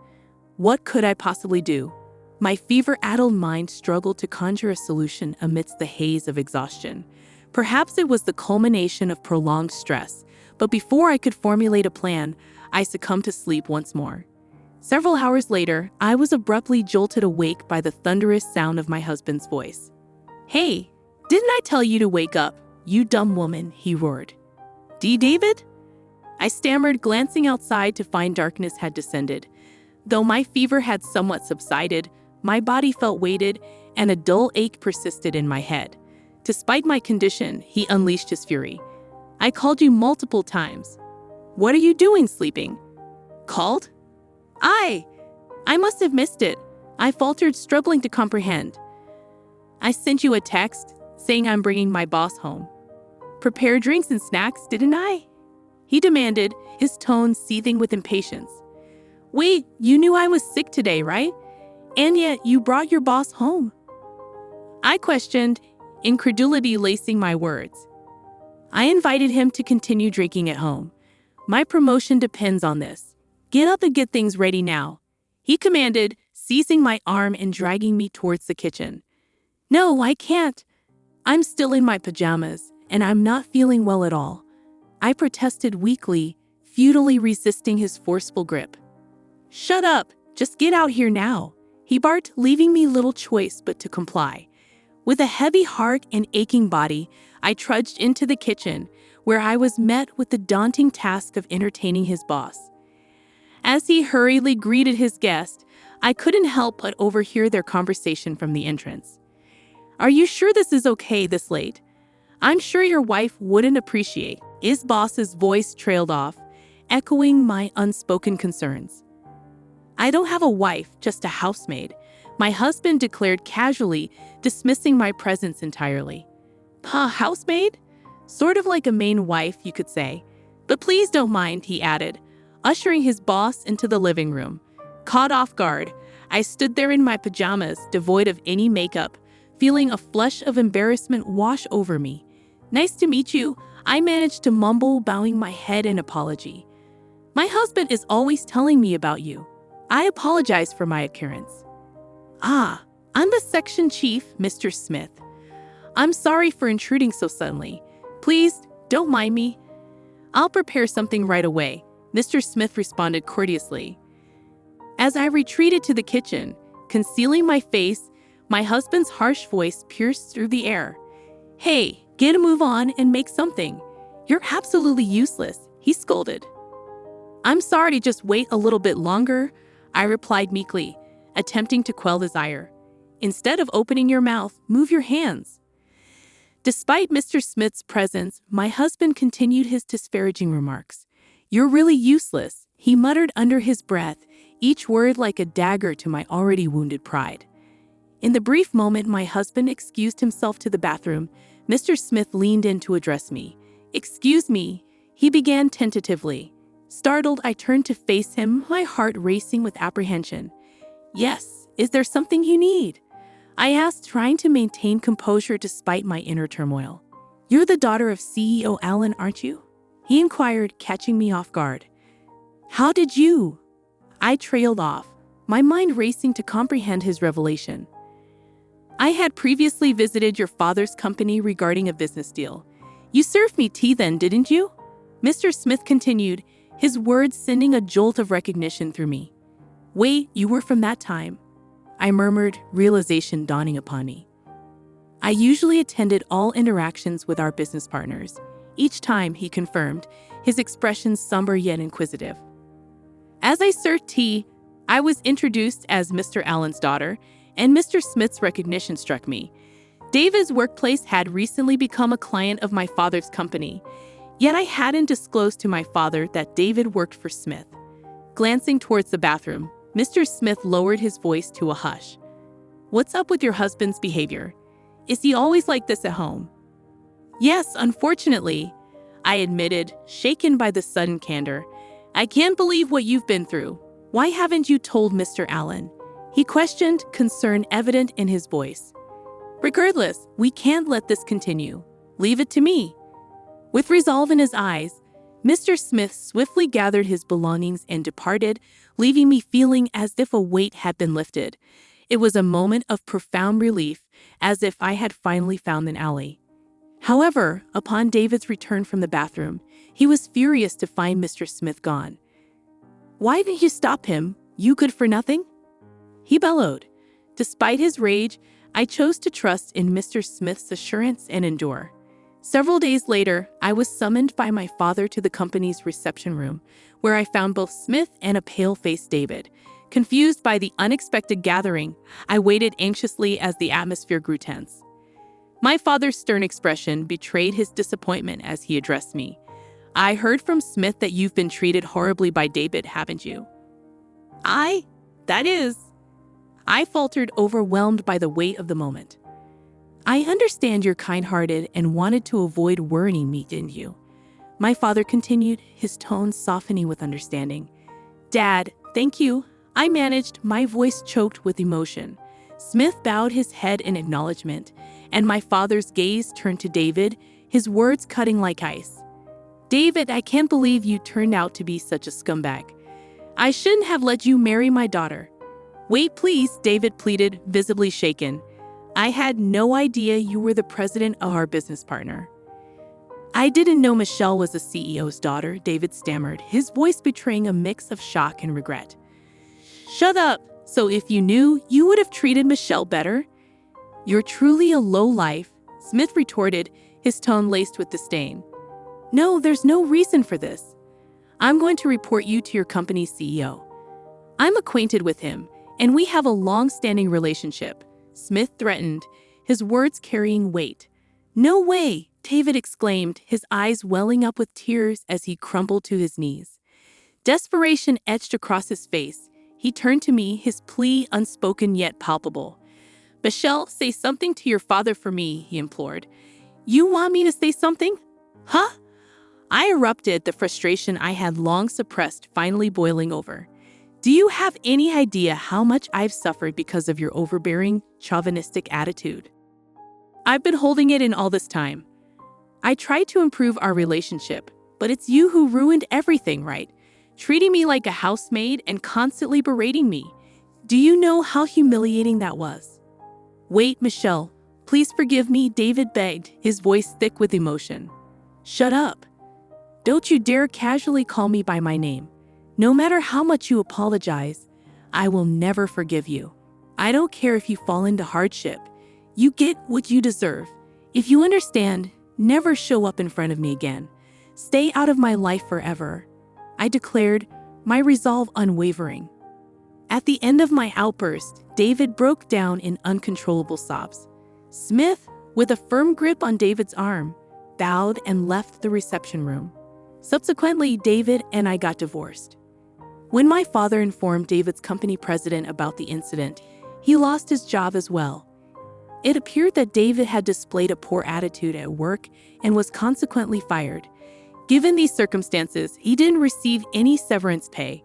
what could I possibly do? My fever-addled mind struggled to conjure a solution amidst the haze of exhaustion. Perhaps it was the culmination of prolonged stress, but before I could formulate a plan, I succumbed to sleep once more. Several hours later, I was abruptly jolted awake by the thunderous sound of my husband's voice. Hey, didn't I tell you to wake up, you dumb woman, he roared. David? I stammered, glancing outside to find darkness had descended. Though my fever had somewhat subsided, my body felt weighted and a dull ache persisted in my head. Despite my condition, he unleashed his fury. I called you multiple times. What are you doing sleeping? Called? I must have missed it. I faltered, struggling to comprehend. I sent you a text saying I'm bringing my boss home. Prepare drinks and snacks, didn't I? He demanded, his tone seething with impatience. Wait, you knew I was sick today, right? And yet you brought your boss home. I questioned, incredulity lacing my words. I invited him to continue drinking at home. My promotion depends on this. Get up and get things ready now, he commanded, seizing my arm and dragging me towards the kitchen. No, I can't. I'm still in my pajamas, and I'm not feeling well at all. I protested weakly, futilely resisting his forceful grip. Shut up, just get out here now, he barked, leaving me little choice but to comply. With a heavy heart and aching body, I trudged into the kitchen, where I was met with the daunting task of entertaining his boss. As he hurriedly greeted his guest, I couldn't help but overhear their conversation from the entrance. Are you sure this is okay this late? I'm sure your wife wouldn't appreciate. His boss's voice trailed off, echoing my unspoken concerns. I don't have a wife, just a housemaid, my husband declared casually, dismissing my presence entirely. Housemaid? Sort of like a main wife, you could say. But please don't mind, he added, ushering his boss into the living room. Caught off guard, I stood there in my pajamas, devoid of any makeup, feeling a flush of embarrassment wash over me. Nice to meet you, I managed to mumble, bowing my head in apology. My husband is always telling me about you. I apologize for my occurrence. I'm the section chief, Mr. Smith. I'm sorry for intruding so suddenly. Please, don't mind me. I'll prepare something right away, Mr. Smith responded courteously. As I retreated to the kitchen, concealing my face, my husband's harsh voice pierced through the air. Hey, get a move on and make something. You're absolutely useless, he scolded. I'm sorry to just wait a little bit longer, I replied meekly, attempting to quell his ire. Instead of opening your mouth, move your hands. Despite Mr. Smith's presence, my husband continued his disparaging remarks. You're really useless, he muttered under his breath, each word like a dagger to my already wounded pride. In the brief moment my husband excused himself to the bathroom, Mr. Smith leaned in to address me. Excuse me, he began tentatively. Startled, I turned to face him, my heart racing with apprehension. Yes, is there something you need? I asked, trying to maintain composure despite my inner turmoil. You're the daughter of CEO Allen, aren't you? He inquired, catching me off guard. How did you? I trailed off, my mind racing to comprehend his revelation. I had previously visited your father's company regarding a business deal. You served me tea then, didn't you? Mr. Smith continued, his words sending a jolt of recognition through me. Wait, you were from that time? I murmured, realization dawning upon me. I usually attended all interactions with our business partners, Each time he confirmed, his expression somber yet inquisitive. As I served tea, I was introduced as Mr. Allen's daughter, and Mr. Smith's recognition struck me. David's workplace had recently become a client of my father's company, yet I hadn't disclosed to my father that David worked for Smith. Glancing towards the bathroom, Mr. Smith lowered his voice to a hush. "What's up with your husband's behavior? Is he always like this at home?" "Yes, unfortunately," I admitted, shaken by the sudden candor. "I can't believe what you've been through. Why haven't you told Mr. Allen?" He questioned, concern evident in his voice. "Regardless, we can't let this continue. Leave it to me." With resolve in his eyes, Mr. Smith swiftly gathered his belongings and departed, leaving me feeling as if a weight had been lifted. It was a moment of profound relief, as if I had finally found an ally. However, upon David's return from the bathroom, he was furious to find Mr. Smith gone. "Why didn't you stop him? You good for nothing?" he bellowed. Despite his rage, I chose to trust in Mr. Smith's assurance and endure. Several days later, I was summoned by my father to the company's reception room, where I found both Smith and a pale-faced David. Confused by the unexpected gathering, I waited anxiously as the atmosphere grew tense. My father's stern expression betrayed his disappointment as he addressed me. "I heard from Smith that you've been treated horribly by David, haven't you?" That is," I faltered, overwhelmed by the weight of the moment. "I understand you're kind-hearted and wanted to avoid worrying me, didn't you?" My father continued, his tone softening with understanding. "Dad, thank you," I managed, my voice choked with emotion. Smith bowed his head in acknowledgement, and my father's gaze turned to David, his words cutting like ice. "David, I can't believe you turned out to be such a scumbag. I shouldn't have let you marry my daughter." "Wait, please," David pleaded, visibly shaken. "I had no idea you were the president of our business partner." "I didn't know Michelle was the CEO's daughter," David stammered, his voice betraying a mix of shock and regret. "Shut up! So if you knew, you would have treated Michelle better?" "You're truly a lowlife," Smith retorted, his tone laced with disdain. "No, there's no reason for this. I'm going to report you to your company's CEO. I'm acquainted with him, and we have a long-standing relationship," Smith threatened, his words carrying weight. "No way!" David exclaimed, his eyes welling up with tears as he crumbled to his knees. Desperation etched across his face. He turned to me, his plea unspoken yet palpable. "Michelle, say something to your father for me," he implored. "You want me to say something? Huh?" I erupted, the frustration I had long suppressed finally boiling over. "Do you have any idea how much I've suffered because of your overbearing, chauvinistic attitude? I've been holding it in all this time. I tried to improve our relationship, but it's you who ruined everything, right? Treating me like a housemaid and constantly berating me. Do you know how humiliating that was?" "Wait, Michelle, please forgive me," David begged, his voice thick with emotion. "Shut up. Don't you dare casually call me by my name. No matter how much you apologize, I will never forgive you. I don't care if you fall into hardship. You get what you deserve. If you understand, never show up in front of me again. Stay out of my life forever," I declared, my resolve unwavering. At the end of my outburst, David broke down in uncontrollable sobs. Smith, with a firm grip on David's arm, bowed and left the reception room. Subsequently, David and I got divorced. When my father informed David's company president about the incident, he lost his job as well. It appeared that David had displayed a poor attitude at work and was consequently fired. Given these circumstances, he didn't receive any severance pay.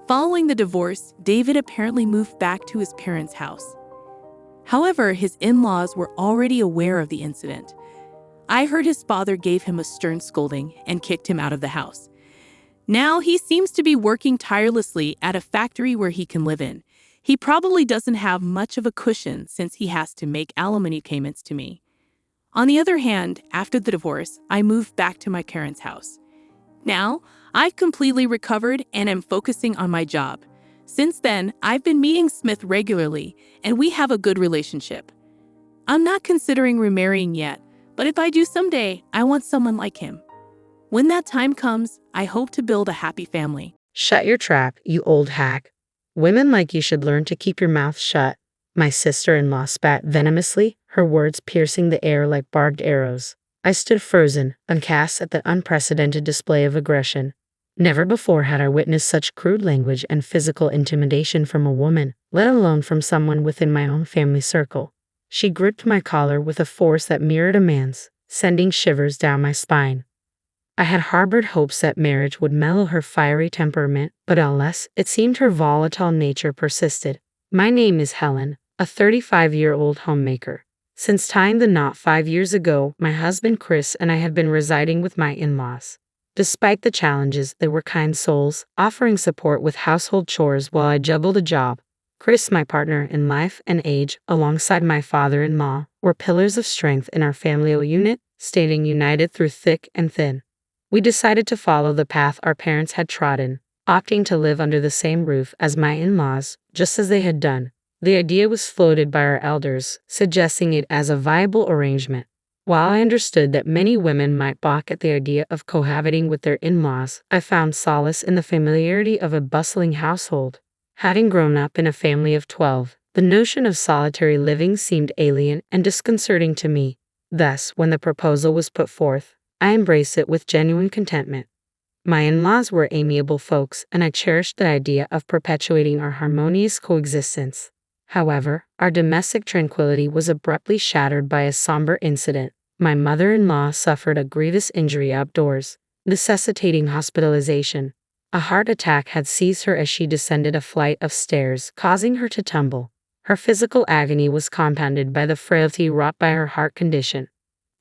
Following the divorce, David apparently moved back to his parents' house. However, his in-laws were already aware of the incident. I heard his father gave him a stern scolding and kicked him out of the house. Now he seems to be working tirelessly at a factory where he can live in. He probably doesn't have much of a cushion since he has to make alimony payments to me. On the other hand, after the divorce, I moved back to my parents' house. Now, I've completely recovered and am focusing on my job. Since then, I've been meeting Smith regularly, and we have a good relationship. I'm not considering remarrying yet, But if I do someday, I want someone like him. When that time comes, I hope to build a happy family. Shut your trap, you old hack. Women like you should learn to keep your mouth shut. My sister-in-law spat venomously, her words piercing the air like barbed arrows. I stood frozen, aghast at the unprecedented display of aggression. Never before had I witnessed such crude language and physical intimidation from a woman, let alone from someone within my own family circle. She gripped my collar with a force that mirrored a man's, sending shivers down my spine. I had harbored hopes that marriage would mellow her fiery temperament, but alas, it seemed her volatile nature persisted. My name is Helen, a 35-year-old homemaker. Since tying the knot 5 years ago, my husband Chris and I have been residing with my in-laws. Despite the challenges, they were kind souls, offering support with household chores while I juggled a job. Chris, my partner in life and age, alongside my father-in-law, were pillars of strength in our family unit, staying united through thick and thin. We decided to follow the path our parents had trodden, opting to live under the same roof as my in-laws, just as they had done. The idea was floated by our elders, suggesting it as a viable arrangement. While I understood that many women might balk at the idea of cohabiting with their in-laws, I found solace in the familiarity of a bustling household. Having grown up in a family of 12, the notion of solitary living seemed alien and disconcerting to me. Thus, when the proposal was put forth, I embraced it with genuine contentment. My in-laws were amiable folks, and I cherished the idea of perpetuating our harmonious coexistence. However, our domestic tranquility was abruptly shattered by a somber incident. My mother-in-law suffered a grievous injury outdoors, necessitating hospitalization. A heart attack had seized her as she descended a flight of stairs, causing her to tumble. Her physical agony was compounded by the frailty wrought by her heart condition.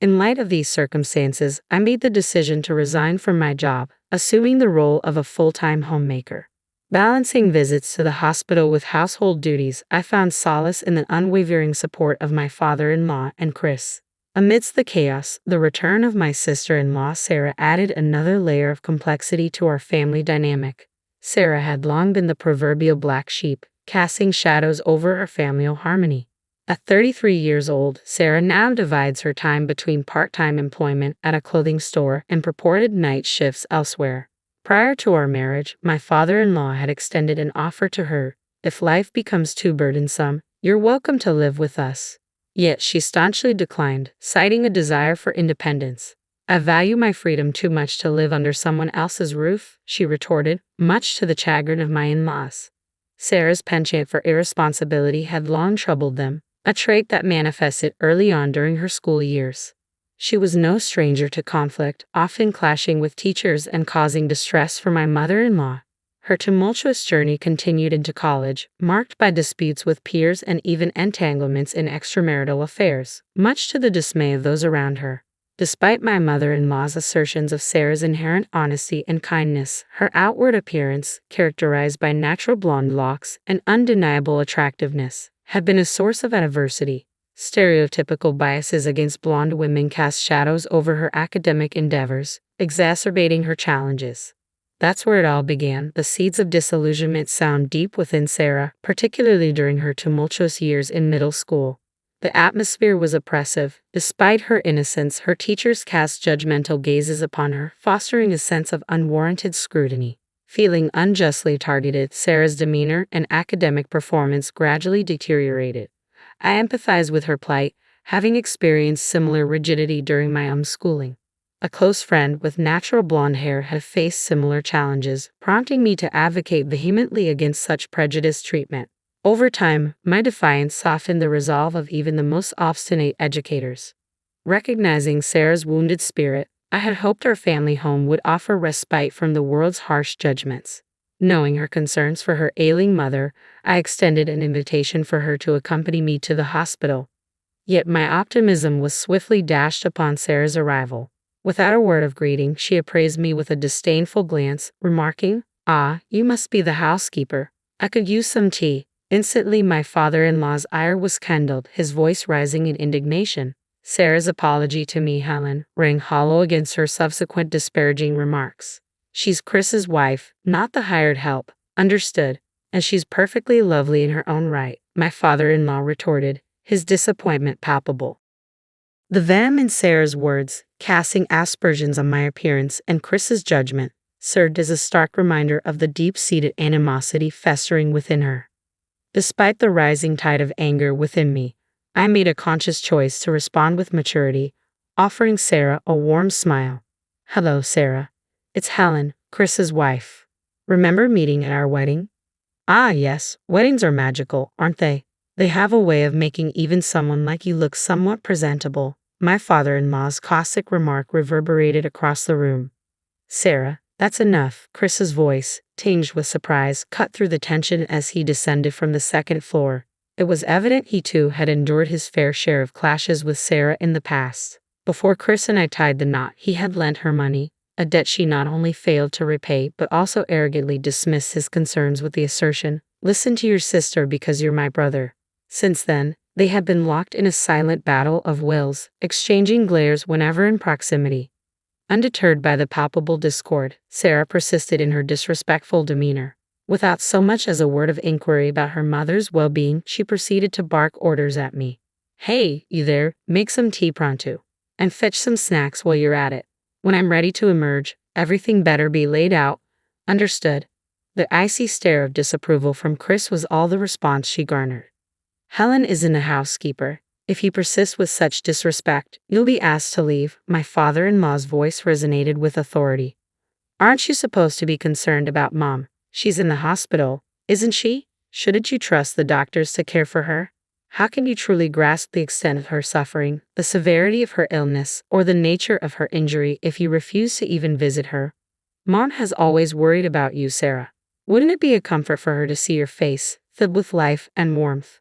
In light of these circumstances, I made the decision to resign from my job, assuming the role of a full-time homemaker. Balancing visits to the hospital with household duties, I found solace in the unwavering support of my father-in-law and Chris. Amidst the chaos, the return of my sister-in-law Sarah added another layer of complexity to our family dynamic. Sarah had long been the proverbial black sheep, casting shadows over our family harmony. At 33 years old, Sarah now divides her time between part-time employment at a clothing store and purported night shifts elsewhere. Prior to our marriage, my father-in-law had extended an offer to her. If life becomes too burdensome, you're welcome to live with us. Yet she staunchly declined, citing a desire for independence. I value my freedom too much to live under someone else's roof, she retorted, much to the chagrin of my in-laws. Sarah's penchant for irresponsibility had long troubled them, a trait that manifested early on during her school years. She was no stranger to conflict, often clashing with teachers and causing distress for my mother-in-law. Her tumultuous journey continued into college, marked by disputes with peers and even entanglements in extramarital affairs, much to the dismay of those around her. Despite my mother-in-law's assertions of Sarah's inherent honesty and kindness, her outward appearance, characterized by natural blonde locks and undeniable attractiveness, had been a source of adversity. Stereotypical biases against blonde women cast shadows over her academic endeavors, exacerbating her challenges. That's where it all began. The seeds of disillusionment sound deep within Sarah, particularly during her tumultuous years in middle school. The atmosphere was oppressive. Despite her innocence, her teachers cast judgmental gazes upon her, fostering a sense of unwarranted scrutiny. Feeling unjustly targeted, Sarah's demeanor and academic performance gradually deteriorated. I empathized with her plight, having experienced similar rigidity during my own schooling. A close friend with natural blonde hair had faced similar challenges, prompting me to advocate vehemently against such prejudiced treatment. Over time, my defiance softened the resolve of even the most obstinate educators. Recognizing Sarah's wounded spirit, I had hoped our family home would offer respite from the world's harsh judgments. Knowing her concerns for her ailing mother, I extended an invitation for her to accompany me to the hospital. Yet my optimism was swiftly dashed upon Sarah's arrival. Without a word of greeting, she appraised me with a disdainful glance, remarking, "Ah, you must be the housekeeper. I could use some tea." Instantly my father-in-law's ire was kindled, his voice rising in indignation. Sarah's apology to me, Helen, rang hollow against her subsequent disparaging remarks. "She's Chris's wife, not the hired help. Understood. And she's perfectly lovely in her own right," my father-in-law retorted, his disappointment palpable. The venom in Sarah's words, casting aspersions on my appearance and Chris's judgment, served as a stark reminder of the deep-seated animosity festering within her. Despite the rising tide of anger within me, I made a conscious choice to respond with maturity, offering Sarah a warm smile. "Hello, Sarah. It's Helen, Chris's wife. Remember meeting at our wedding?" "Ah, yes, weddings are magical, aren't they? They have a way of making even someone like you look somewhat presentable." My father-in-law's caustic remark reverberated across the room. "Sarah, that's enough." Chris's voice, tinged with surprise, cut through the tension as he descended from the second floor. It was evident he too had endured his fair share of clashes with Sarah in the past. Before Chris and I tied the knot, he had lent her money, a debt she not only failed to repay but also arrogantly dismissed his concerns with the assertion, "Listen to your sister because you're my brother." Since then, they had been locked in a silent battle of wills, exchanging glares whenever in proximity. Undeterred by the palpable discord, Sarah persisted in her disrespectful demeanor. Without so much as a word of inquiry about her mother's well-being, she proceeded to bark orders at me. "Hey, you there, make some tea pronto. And fetch some snacks while you're at it. When I'm ready to emerge, everything better be laid out. Understood?" The icy stare of disapproval from Chris was all the response she garnered. "Helen isn't a housekeeper. If you persist with such disrespect, you'll be asked to leave." My father-in-law's voice resonated with authority. "Aren't you supposed to be concerned about Mom? She's in the hospital, isn't she? Shouldn't you trust the doctors to care for her? How can you truly grasp the extent of her suffering, the severity of her illness, or the nature of her injury if you refuse to even visit her? Mom has always worried about you, Sarah. Wouldn't it be a comfort for her to see your face, filled with life and warmth?"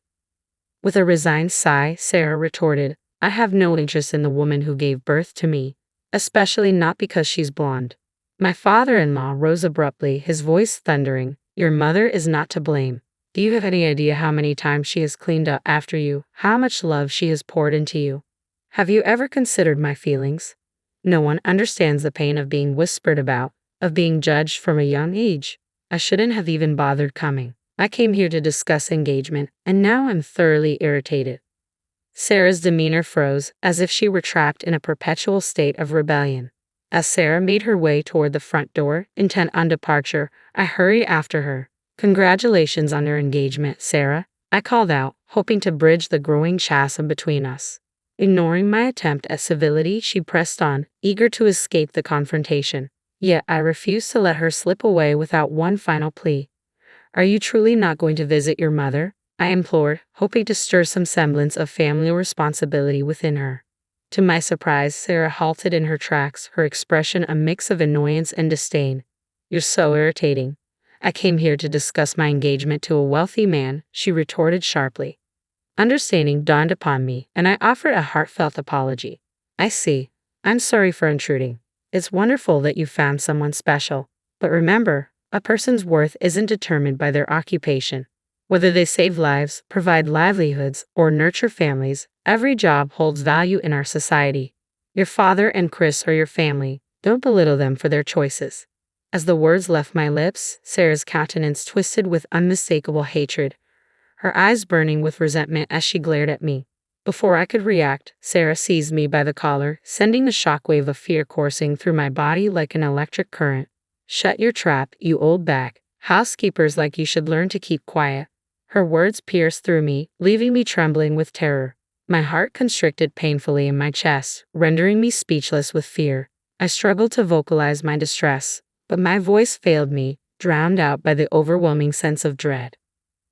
With a resigned sigh, Sarah retorted, "I have no interest in the woman who gave birth to me, especially not because she's blonde." My father-in-law rose abruptly, his voice thundering, "Your mother is not to blame. Do you have any idea how many times she has cleaned up after you, how much love she has poured into you? Have you ever considered my feelings? No one understands the pain of being whispered about, of being judged from a young age. I shouldn't have even bothered coming. I came here to discuss engagement, and now I'm thoroughly irritated." Sarah's demeanor froze, as if she were trapped in a perpetual state of rebellion. As Sarah made her way toward the front door, intent on departure, I hurried after her. "Congratulations on your engagement, Sarah," I called out, hoping to bridge the growing chasm between us. Ignoring my attempt at civility, she pressed on, eager to escape the confrontation. Yet I refused to let her slip away without one final plea. "Are you truly not going to visit your mother?" I implored, hoping to stir some semblance of family responsibility within her. To my surprise, Sarah halted in her tracks, her expression a mix of annoyance and disdain. "You're so irritating. I came here to discuss my engagement to a wealthy man," she retorted sharply. Understanding dawned upon me, and I offered a heartfelt apology. "I see. I'm sorry for intruding. It's wonderful that you found someone special. But remember, a person's worth isn't determined by their occupation. Whether they save lives, provide livelihoods, or nurture families, every job holds value in our society. Your father and Chris are your family. Don't belittle them for their choices." As the words left my lips, Sarah's countenance twisted with unmistakable hatred, her eyes burning with resentment as she glared at me. Before I could react, Sarah seized me by the collar, sending a shockwave of fear coursing through my body like an electric current. "Shut your trap, you old bag. Housekeepers like you should learn to keep quiet." Her words pierced through me, leaving me trembling with terror. My heart constricted painfully in my chest, rendering me speechless with fear. I struggled to vocalize my distress, but my voice failed me, drowned out by the overwhelming sense of dread.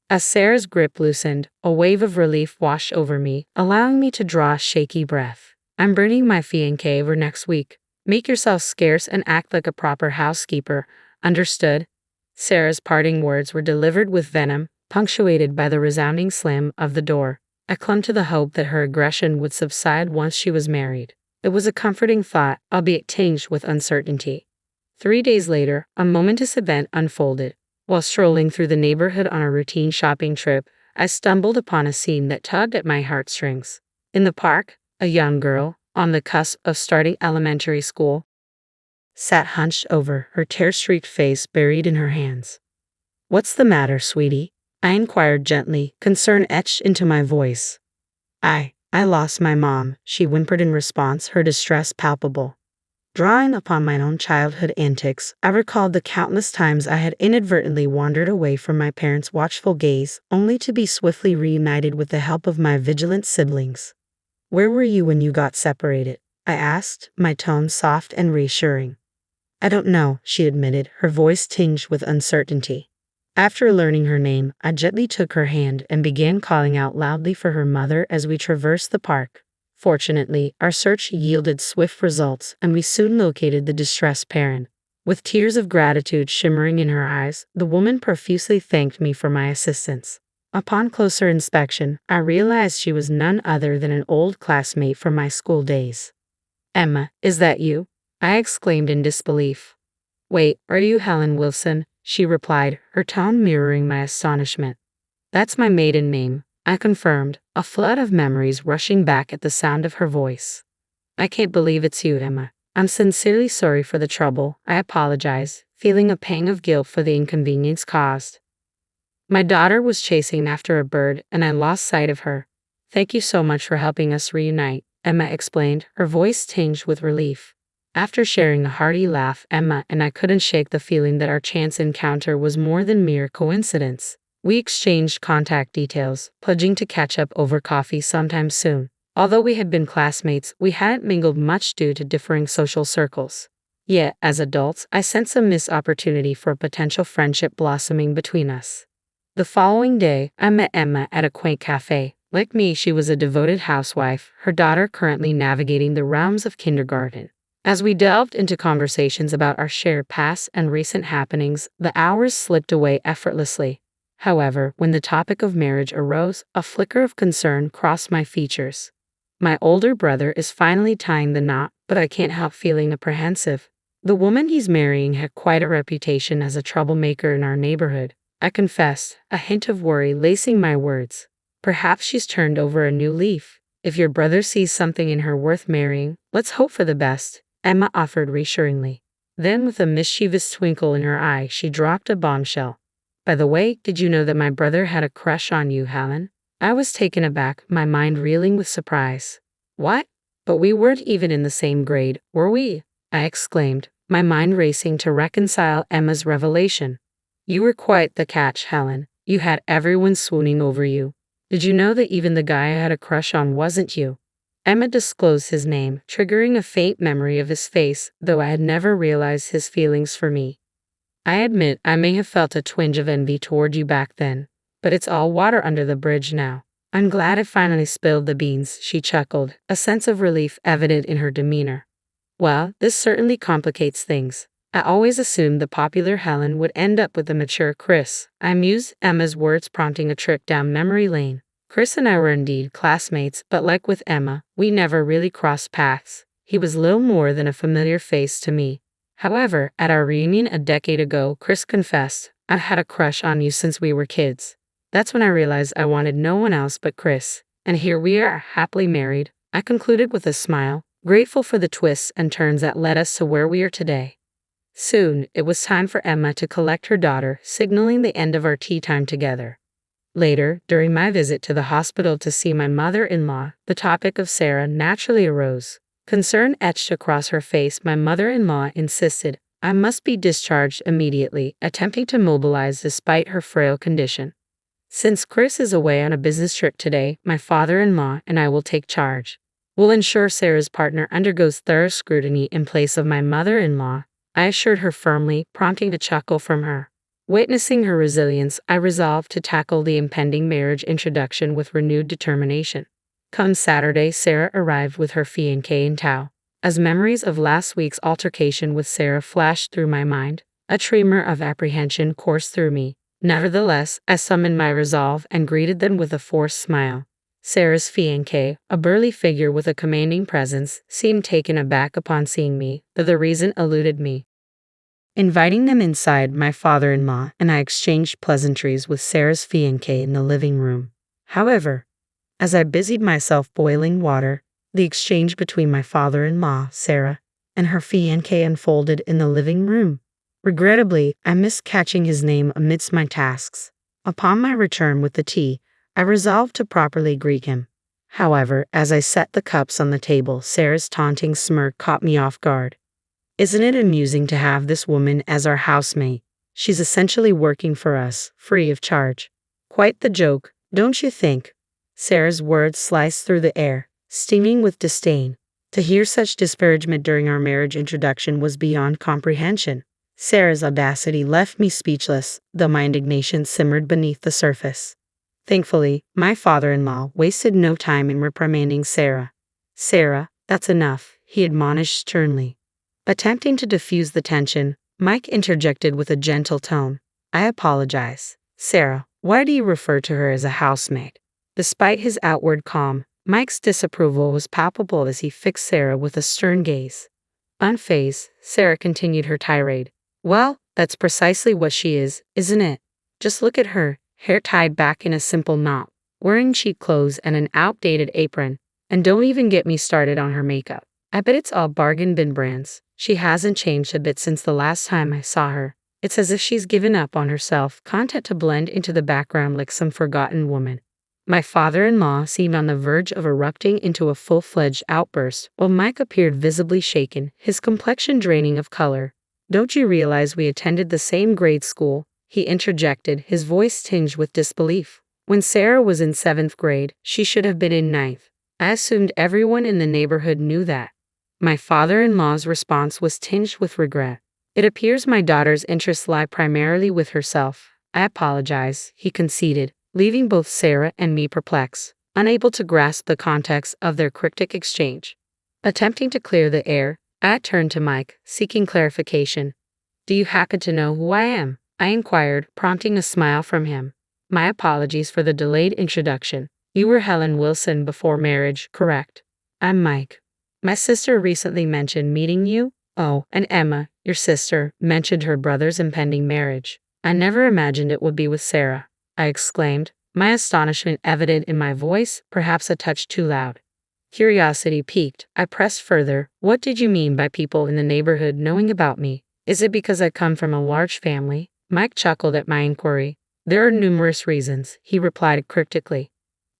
As Sarah's grip loosened, a wave of relief washed over me, allowing me to draw a shaky breath. "I'm bringing my fiancé over next week. Make yourself scarce and act like a proper housekeeper. Understood?" Sarah's parting words were delivered with venom, punctuated by the resounding slam of the door. I clung to the hope that her aggression would subside once she was married. It was a comforting thought, albeit tinged with uncertainty. 3 days later, a momentous event unfolded. While strolling through the neighborhood on a routine shopping trip, I stumbled upon a scene that tugged at my heartstrings. In the park, a young girl, on the cusp of starting elementary school, sat hunched over, her tear-streaked face buried in her hands. "What's the matter, sweetie?" I inquired gently, concern etched into my voice. I I lost my mom, she whimpered in response, her distress palpable. Drawing upon my own childhood antics, I recalled the countless times I had inadvertently wandered away from my parents' watchful gaze, only to be swiftly reunited with the help of my vigilant siblings. Where were you when you got separated? I asked, my tone soft and reassuring. I don't know, she admitted, her voice tinged with uncertainty. After learning her name, I gently took her hand and began calling out loudly for her mother as we traversed the park. Fortunately, our search yielded swift results, and we soon located the distressed parent. With tears of gratitude shimmering in her eyes, the woman profusely thanked me for my assistance. Upon closer inspection, I realized she was none other than an old classmate from my school days. Emma, is that you? I exclaimed in disbelief. Wait, are you Helen Wilson? She replied, her tone mirroring my astonishment. That's my maiden name, I confirmed, a flood of memories rushing back at the sound of her voice. I can't believe it's you, Emma. I'm sincerely sorry for the trouble, I apologize, feeling a pang of guilt for the inconvenience caused. My daughter was chasing after a bird, and I lost sight of her. Thank you so much for helping us reunite, Emma explained, her voice tinged with relief. After sharing a hearty laugh, Emma and I couldn't shake the feeling that our chance encounter was more than mere coincidence. We exchanged contact details, pledging to catch up over coffee sometime soon. Although we had been classmates, we hadn't mingled much due to differing social circles. Yet, as adults, I sensed a missed opportunity for a potential friendship blossoming between us. The following day, I met Emma at a quaint cafe. Like me, she was a devoted housewife, her daughter currently navigating the realms of kindergarten. As we delved into conversations about our shared past and recent happenings, the hours slipped away effortlessly. However, when the topic of marriage arose, a flicker of concern crossed my features. My older brother is finally tying the knot, but I can't help feeling apprehensive. The woman he's marrying had quite a reputation as a troublemaker in our neighborhood, I confessed, a hint of worry lacing my words. Perhaps she's turned over a new leaf. If your brother sees something in her worth marrying, let's hope for the best, Emma offered reassuringly. Then, with a mischievous twinkle in her eye, she dropped a bombshell. By the way, did you know that my brother had a crush on you, Helen? I was taken aback, my mind reeling with surprise. What? But we weren't even in the same grade, were we? I exclaimed, my mind racing to reconcile Emma's revelation. You were quite the catch, Helen. You had everyone swooning over you. Did you know that even the guy I had a crush on wasn't you? Emma disclosed his name, triggering a faint memory of his face, though I had never realized his feelings for me. I admit I may have felt a twinge of envy toward you back then, but it's all water under the bridge now. I'm glad I finally spilled the beans, she chuckled, a sense of relief evident in her demeanor. Well, this certainly complicates things. I always assumed the popular Helen would end up with the mature Chris. I mused, Emma's words prompting a trip down memory lane. Chris and I were indeed classmates, but like with Emma, we never really crossed paths. He was little more than a familiar face to me. However, at our reunion a decade ago, Chris confessed, I've had a crush on you since we were kids. That's when I realized I wanted no one else but Chris. And here we are, happily married, I concluded with a smile, grateful for the twists and turns that led us to where we are today. Soon, it was time for Emma to collect her daughter, signaling the end of our tea time together. Later, during my visit to the hospital to see my mother-in-law, the topic of Sarah naturally arose. Concern etched across her face, my mother-in-law insisted I must be discharged immediately, attempting to mobilize despite her frail condition. Since Chris is away on a business trip today, my father-in-law and I will take charge. We'll ensure Sarah's partner undergoes thorough scrutiny in place of my mother-in-law, I assured her firmly, prompting a chuckle from her. Witnessing her resilience, I resolved to tackle the impending marriage introduction with renewed determination. Come Saturday, Sarah arrived with her fiancé in tow. As memories of last week's altercation with Sarah flashed through my mind, a tremor of apprehension coursed through me. Nevertheless, I summoned my resolve and greeted them with a forced smile. Sarah's fiancé, a burly figure with a commanding presence, seemed taken aback upon seeing me, though the reason eluded me. Inviting them inside, my father-in-law and I exchanged pleasantries with Sarah's fiancé in the living room. However, as I busied myself boiling water, the exchange between my father-in-law, Sarah, and her fiancé unfolded in the living room. Regrettably, I missed catching his name amidst my tasks. Upon my return with the tea, I resolved to properly greet him. However, as I set the cups on the table, Sarah's taunting smirk caught me off guard. Isn't it amusing to have this woman as our housemate? She's essentially working for us, free of charge. Quite the joke, don't you think? Sarah's words sliced through the air, stinging with disdain. To hear such disparagement during our marriage introduction was beyond comprehension. Sarah's audacity left me speechless, though my indignation simmered beneath the surface. Thankfully, my father-in-law wasted no time in reprimanding Sarah. "Sarah, that's enough," he admonished sternly. Attempting to diffuse the tension, Mike interjected with a gentle tone. "I apologize. Sarah, why do you refer to her as a housemaid?" Despite his outward calm, Mike's disapproval was palpable as he fixed Sarah with a stern gaze. Unfazed, Sarah continued her tirade. "Well, that's precisely what she is, isn't it? Just look at her, hair tied back in a simple knot, wearing cheap clothes and an outdated apron. And don't even get me started on her makeup. I bet it's all bargain bin brands. She hasn't changed a bit since the last time I saw her. It's as if she's given up on herself, content to blend into the background like some forgotten woman." My father-in-law seemed on the verge of erupting into a full-fledged outburst, while Mike appeared visibly shaken, his complexion draining of color. "Don't you realize we attended the same grade school?" he interjected, his voice tinged with disbelief. "When Sarah was in 7th grade, she should have been in 9th. I assumed everyone in the neighborhood knew that." My father-in-law's response was tinged with regret. "It appears my daughter's interests lie primarily with herself. I apologize," he conceded, leaving both Sarah and me perplexed, unable to grasp the context of their cryptic exchange. Attempting to clear the air, I turned to Mike, seeking clarification. "Do you happen to know who I am?" I inquired, prompting a smile from him. "My apologies for the delayed introduction. You were Helen Wilson before marriage, correct?" "I'm Mike. My sister recently mentioned meeting you." "Oh, and Emma, your sister, mentioned her brother's impending marriage. I never imagined it would be with Sarah," I exclaimed, my astonishment evident in my voice, perhaps a touch too loud. Curiosity piqued, I pressed further. "What did you mean by people in the neighborhood knowing about me? Is it because I come from a large family?" Mike chuckled at my inquiry. "There are numerous reasons," he replied cryptically.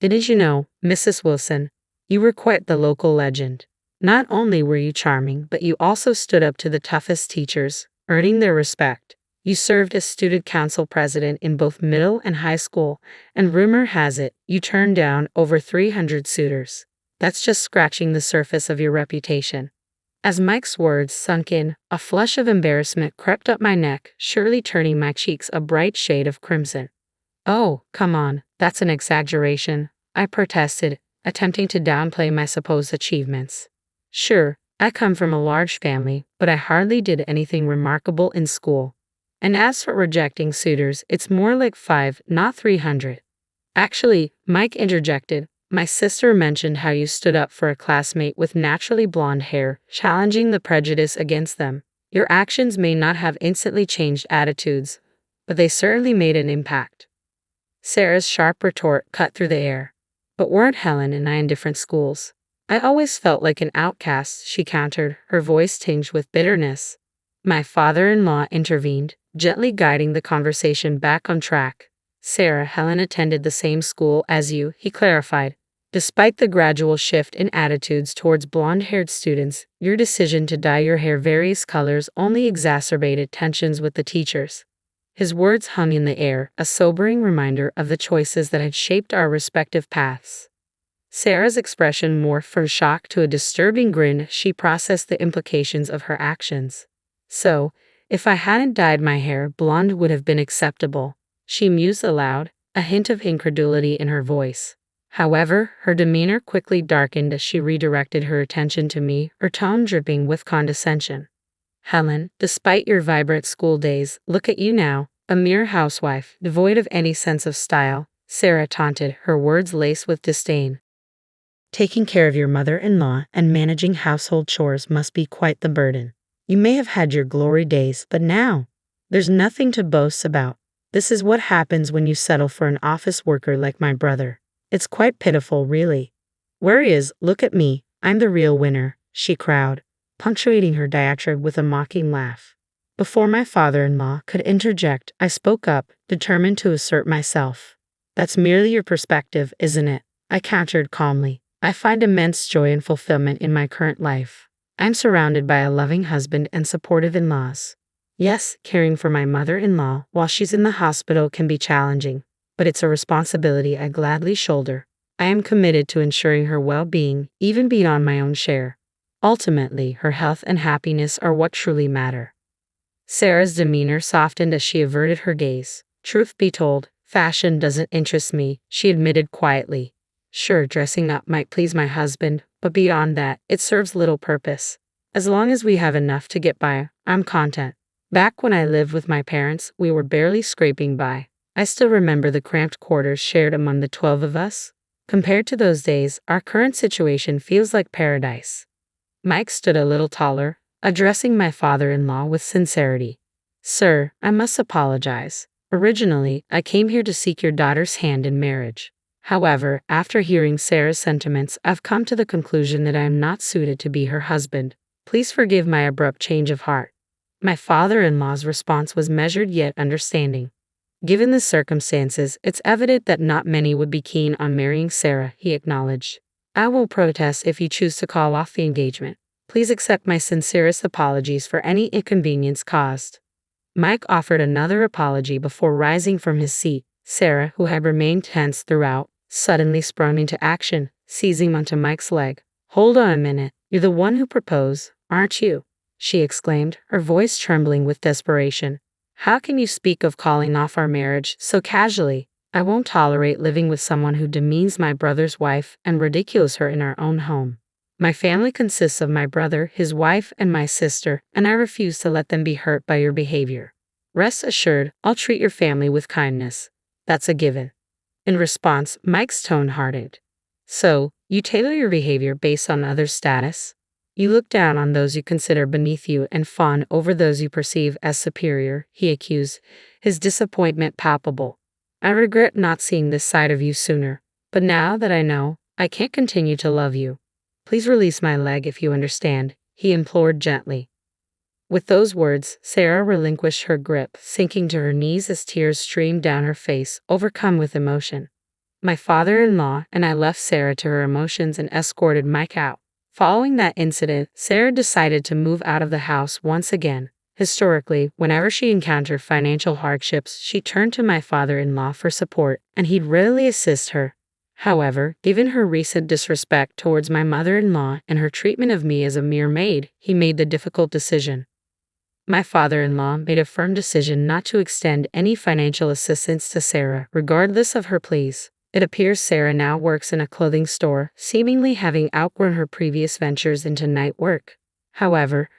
"Didn't you know, Mrs. Wilson, you were quite the local legend? Not only were you charming, but you also stood up to the toughest teachers, earning their respect. You served as student council president in both middle and high school, and rumor has it, you turned down over 300 suitors. That's just scratching the surface of your reputation." As Mike's words sunk in, a flush of embarrassment crept up my neck, surely turning my cheeks a bright shade of crimson. "Oh, come on, that's an exaggeration," I protested, attempting to downplay my supposed achievements. "Sure, I come from a large family, but I hardly did anything remarkable in school. And as for rejecting suitors, it's more like 5, not 300. Actually," Mike interjected, "my sister mentioned how you stood up for a classmate with naturally blonde hair, challenging the prejudice against them. Your actions may not have instantly changed attitudes, but they certainly made an impact." Sarah's sharp retort cut through the air. "But weren't Helen and I in different schools? I always felt like an outcast," she countered, her voice tinged with bitterness. My father-in-law intervened, gently guiding the conversation back on track. "Sarah, Helen attended the same school as you," he clarified. "Despite the gradual shift in attitudes towards blonde-haired students, your decision to dye your hair various colors only exacerbated tensions with the teachers." His words hung in the air, a sobering reminder of the choices that had shaped our respective paths. Sarah's expression morphed from shock to a disturbing grin as she processed the implications of her actions. "So, if I hadn't dyed my hair, blonde would have been acceptable," she mused aloud, a hint of incredulity in her voice. However, her demeanor quickly darkened as she redirected her attention to me, her tone dripping with condescension. "Helen, despite your vibrant school days, look at you now, a mere housewife, devoid of any sense of style," Sarah taunted, her words laced with disdain. "Taking care of your mother-in-law and managing household chores must be quite the burden. You may have had your glory days, but now, there's nothing to boast about. This is what happens when you settle for an office worker like my brother. It's quite pitiful, really. Whereas, look at me, I'm the real winner," she crowed, punctuating her diatribe with a mocking laugh. Before my father-in-law could interject, I spoke up, determined to assert myself. "That's merely your perspective, isn't it? I countered calmly. I find immense joy and fulfillment in my current life. I'm surrounded by a loving husband and supportive in-laws. Yes, caring for my mother-in-law while she's in the hospital can be challenging, but it's a responsibility I gladly shoulder. I am committed to ensuring her well-being, even beyond my own share. Ultimately, her health and happiness are what truly matter. Sarah's demeanor softened as she averted her gaze. Truth be told, fashion doesn't interest me, she admitted quietly. Sure, dressing up might please my husband, but beyond that, it serves little purpose. As long as we have enough to get by, I'm content. Back when I lived with my parents, we were barely scraping by. I still remember the cramped quarters shared among the 12 of us. Compared to those days, our current situation feels like paradise. Mike stood a little taller, addressing my father-in-law with sincerity. Sir, I must apologize. Originally, I came here to seek your daughter's hand in marriage. However, after hearing Sarah's sentiments, I've come to the conclusion that I am not suited to be her husband. Please forgive my abrupt change of heart. My father-in-law's response was measured yet understanding. Given the circumstances, it's evident that not many would be keen on marrying Sarah, he acknowledged. I will protest if you choose to call off the engagement. Please accept my sincerest apologies for any inconvenience caused. Mike offered another apology before rising from his seat. Sarah, who had remained tense throughout, suddenly sprung into action, seizing onto Mike's leg. Hold on a minute, you're the one who proposed, aren't you? She exclaimed, her voice trembling with desperation. How can you speak of calling off our marriage so casually? I won't tolerate living with someone who demeans my brother's wife and ridicules her in our own home. My family consists of my brother, his wife, and my sister, and I refuse to let them be hurt by your behavior. Rest assured, I'll treat your family with kindness. That's a given. In response, Mike's tone hardened. So, you tailor your behavior based on others' status? You look down on those you consider beneath you and fawn over those you perceive as superior, he accused, his disappointment palpable. I regret not seeing this side of you sooner, but now that I know, I can't continue to love you. Please release my leg if you understand, he implored gently. With those words, Sarah relinquished her grip, sinking to her knees as tears streamed down her face, overcome with emotion. My father-in-law and I left Sarah to her emotions and escorted Mike out. Following that incident, Sarah decided to move out of the house once again. Historically, whenever she encountered financial hardships, she turned to my father-in-law for support, and he'd rarely assist her. However, given her recent disrespect towards my mother-in-law and her treatment of me as a mere maid, he made the difficult decision. My father-in-law made a firm decision not to extend any financial assistance to Sarah, regardless of her pleas. It appears Sarah now works in a clothing store, seemingly having outgrown her previous ventures into night work. However,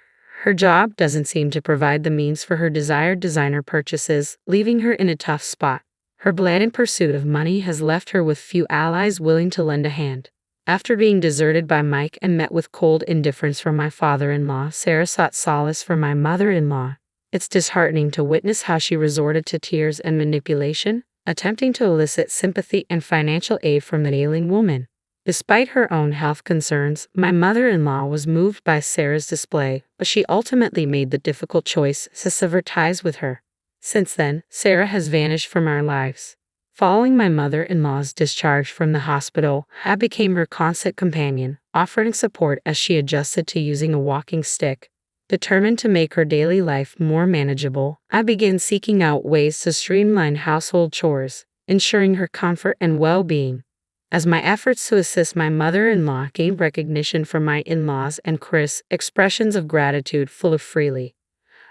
her job doesn't seem to provide the means for her desired designer purchases, leaving her in a tough spot. Her blatant pursuit of money has left her with few allies willing to lend a hand. After being deserted by Mike and met with cold indifference from my father-in-law, Sarah sought solace from my mother-in-law. It's disheartening to witness how she resorted to tears and manipulation, attempting to elicit sympathy and financial aid from the ailing woman. Despite her own health concerns, my mother-in-law was moved by Sarah's display, but she ultimately made the difficult choice to sever ties with her. Since then, Sarah has vanished from our lives. Following my mother-in-law's discharge from the hospital, I became her constant companion, offering support as she adjusted to using a walking stick. Determined to make her daily life more manageable, I began seeking out ways to streamline household chores, ensuring her comfort and well-being. As my efforts to assist my mother-in-law gained recognition from my in-laws and Chris, expressions of gratitude flew freely.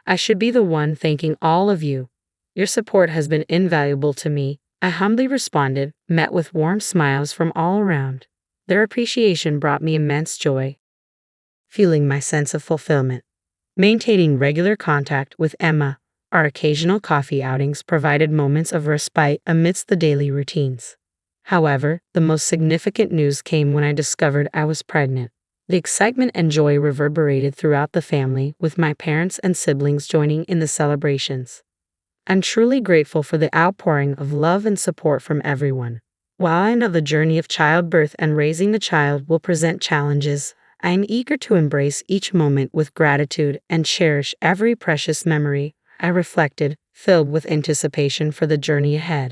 I should be the one thanking all of you. Your support has been invaluable to me, I humbly responded, met with warm smiles from all around. Their appreciation brought me immense joy, fueling my sense of fulfillment. Maintaining regular contact with Emma, our occasional coffee outings provided moments of respite amidst the daily routines. However, the most significant news came when I discovered I was pregnant. The excitement and joy reverberated throughout the family, with my parents and siblings joining in the celebrations. I'm truly grateful for the outpouring of love and support from everyone. While I know the journey of childbirth and raising a child will present challenges, I am eager to embrace each moment with gratitude and cherish every precious memory, I reflected, filled with anticipation for the journey ahead.